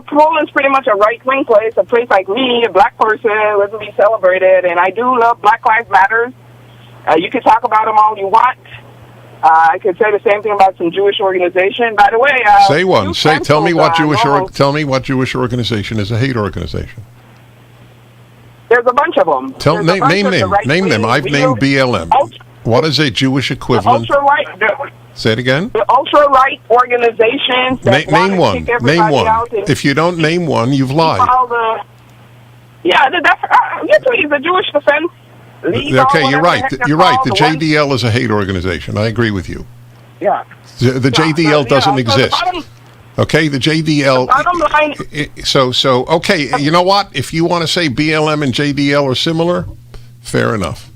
Poland's pretty much a right-wing place. A place like me, a black person, doesn't be celebrated. And I do love Black Lives Matter. You can talk about them all you want. I could say the same thing about some Jewish organization. By the way, say one. Tell me what Jewish organization is a hate organization. There's a bunch of them. Name them. I've named BLM. What is a Jewish equivalent? Say it again. The ultra-right organizations that name one. Name one. If you don't name one, you've lied. Please, the Jewish Defense League. Okay, you're right. You're right. The JDL is a hate organization. I agree with you. Yeah. The JDL doesn't exist. Okay, the JDL. So okay, you know what? If you want to say BLM and JDL are similar, fair enough.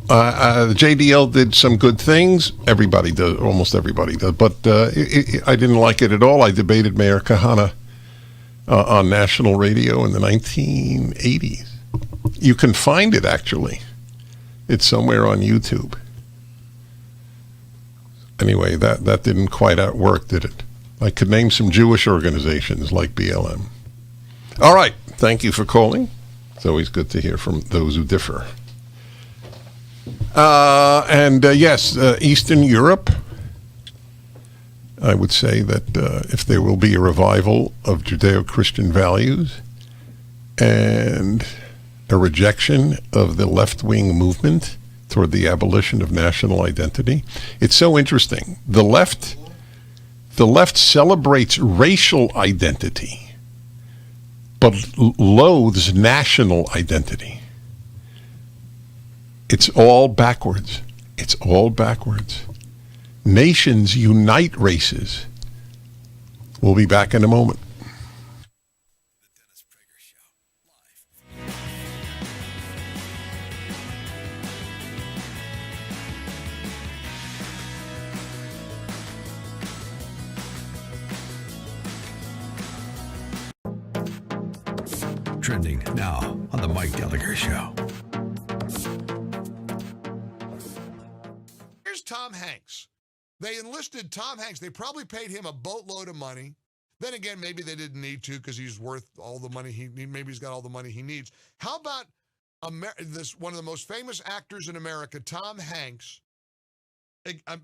The JDL did some good things. Everybody does. Almost everybody does. But I didn't like it at all. I debated Mayor Kahana on national radio in the 1980s. You can find it, actually. It's somewhere on YouTube. Anyway, that didn't quite work, did it? I could name some Jewish organizations like BLM. All right. Thank you for calling. It's always good to hear from those who differ. Yes, Eastern Europe, I would say that if there will be a revival of Judeo-Christian values and a rejection of the left-wing movement toward the abolition of national identity, it's so interesting. The left celebrates racial identity, but loathes national identity. It's all backwards. It's all backwards. Nations unite races. We'll be back in a moment. Trending now on the Mike Gallagher Show. Here's Tom Hanks. They enlisted Tom Hanks. They probably paid him a boatload of money. Then again, maybe they didn't need to because he's worth all the money he needs. Maybe he's got all the money he needs. How about this one of the most famous actors in America, Tom Hanks,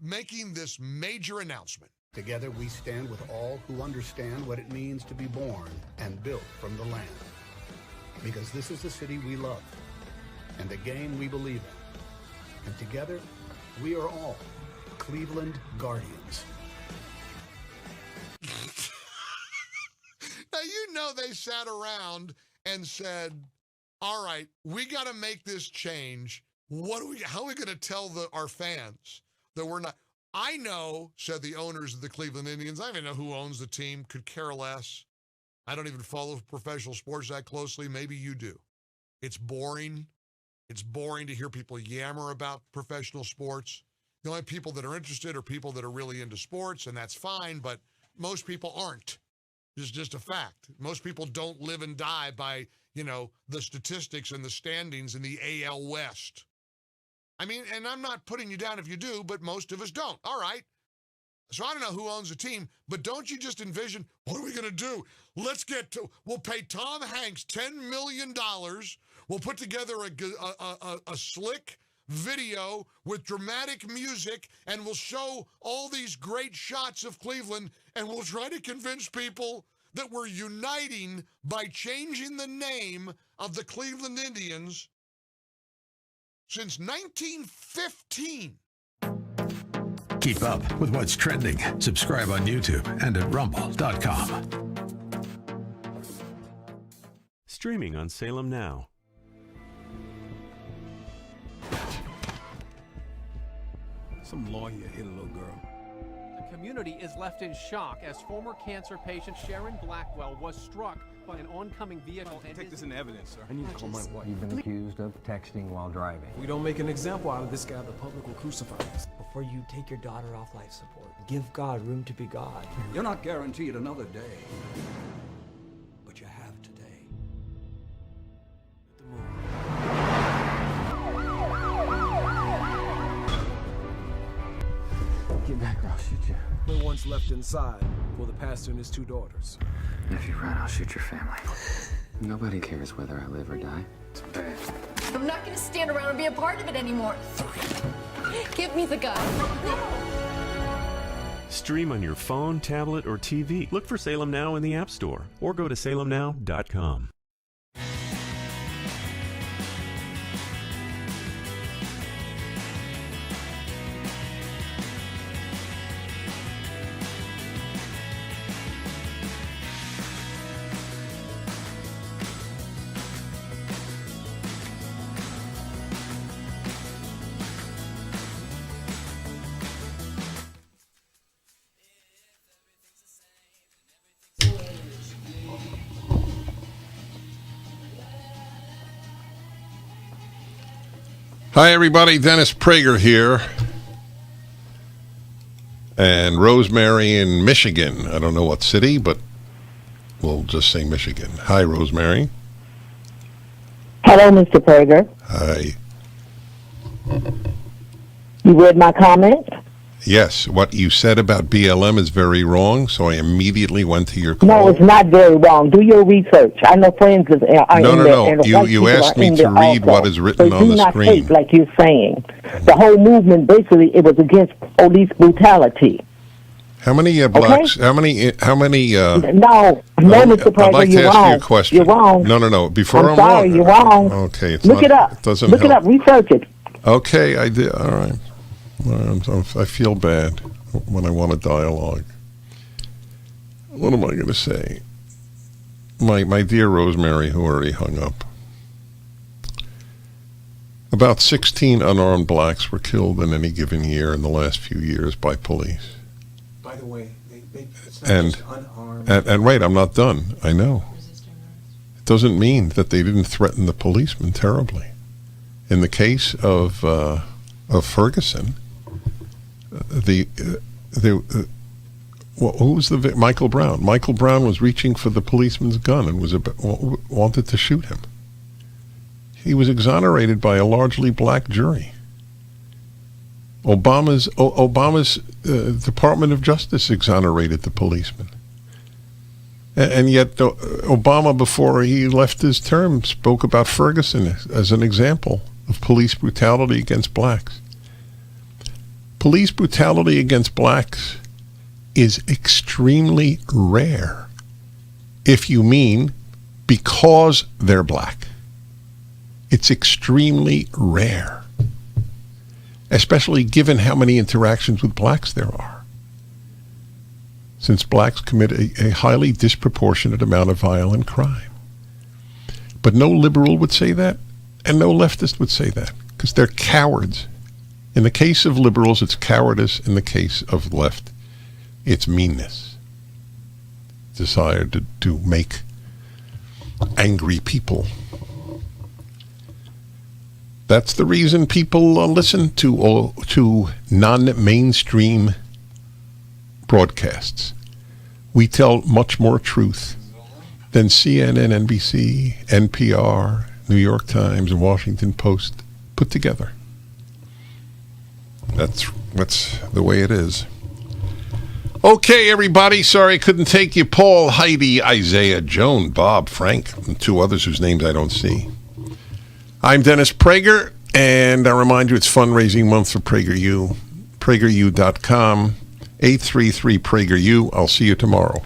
making this major announcement? Together we stand with all who understand what it means to be born and built from the land. Because this is the city we love and the game we believe in. And together, we are all Cleveland Guardians. Now, you know they sat around and said, all right, we got to make this change. How are we going to tell our fans that we're not? I know, said the owners of the Cleveland Indians. I don't even know who owns the team, could care less. I don't even follow professional sports that closely. Maybe you do. It's boring. It's boring to hear people yammer about professional sports. The only people that are interested are people that are really into sports, and that's fine, but most people aren't. It's just a fact. Most people don't live and die by, the statistics and the standings in the AL West. I mean, and I'm not putting you down if you do, but most of us don't. All right. So I don't know who owns the team, but don't you just envision, what are we going to do? We'll pay Tom Hanks $10 million. We'll put together a slick video with dramatic music, and we'll show all these great shots of Cleveland, and we'll try to convince people that we're uniting by changing the name of the Cleveland Indians since 1915. Keep up with what's trending. Subscribe on YouTube and at rumble.com. Streaming on Salem Now. Some lawyer hit a little girl. The community is left in shock as former cancer patient Sharon Blackwell was struck by an oncoming vehicle. And take this into evidence, sir. I need to call my wife. You've been accused of texting while driving. If we don't make an example out of this guy, the public will crucify us. Before you take your daughter off life support, give God room to be God. You're not guaranteed another day, but you have today. Get back or I'll shoot you. The one's left inside for the pastor and his two daughters. If you run, I'll shoot your family. Nobody cares whether I live or die. It's bad. I'm not going to stand around and be a part of it anymore. Give me the gun. Stream on your phone, tablet, or TV. Look for Salem Now in the App Store or go to salemnow.com. Hi, everybody. Dennis Prager here. And Rosemary in Michigan. I don't know what city, but we'll just say Michigan. Hi, Rosemary. Hello, Mr. Prager. Hi. You read my comment? Yes, what you said about BLM is very wrong, so I immediately went to your call. No, it's not very wrong. Do your research. I know friends are No. You asked me to read what is written on the screen. Take like you're saying. The whole movement, basically, it was against police brutality. How many blacks? Okay? How many? No, Mr. Prager, I'd like to ask you a question. You're wrong. No. Before I'm sorry, wrong. You're wrong. Okay, look it up. It doesn't look help. it up. Research it. Okay, I did. All right. I feel bad when I want a dialogue. What am I going to say? my dear Rosemary, who already hung up, about 16 unarmed blacks were killed in any given year in the last few years by police. By the way, it's not just unarmed. And wait, I'm not done. I know. It doesn't mean that they didn't threaten the policeman terribly. In the case of Ferguson, who was the Michael Brown? Michael Brown was reaching for the policeman's gun and wanted to shoot him. He was exonerated by a largely black jury. Obama's Department of Justice exonerated the policeman. And yet Obama, before he left his term, spoke about Ferguson as an example of police brutality against blacks. Police brutality against blacks is extremely rare, if you mean because they're black. It's extremely rare, especially given how many interactions with blacks there are, since blacks commit a highly disproportionate amount of violent crime. But no liberal would say that, and no leftist would say that, because they're cowards. In the case of liberals, it's cowardice. In the case of left, it's meanness. Desire to make angry people. That's the reason people listen to non-mainstream broadcasts. We tell much more truth than CNN, NBC, NPR, New York Times, and Washington Post put together. That's the way it is. Okay, everybody. Sorry I couldn't take you. Paul, Heidi, Isaiah, Joan, Bob, Frank, and two others whose names I don't see. I'm Dennis Prager, and I remind you it's fundraising month for PragerU. PragerU.com, 833-PragerU. I'll see you tomorrow.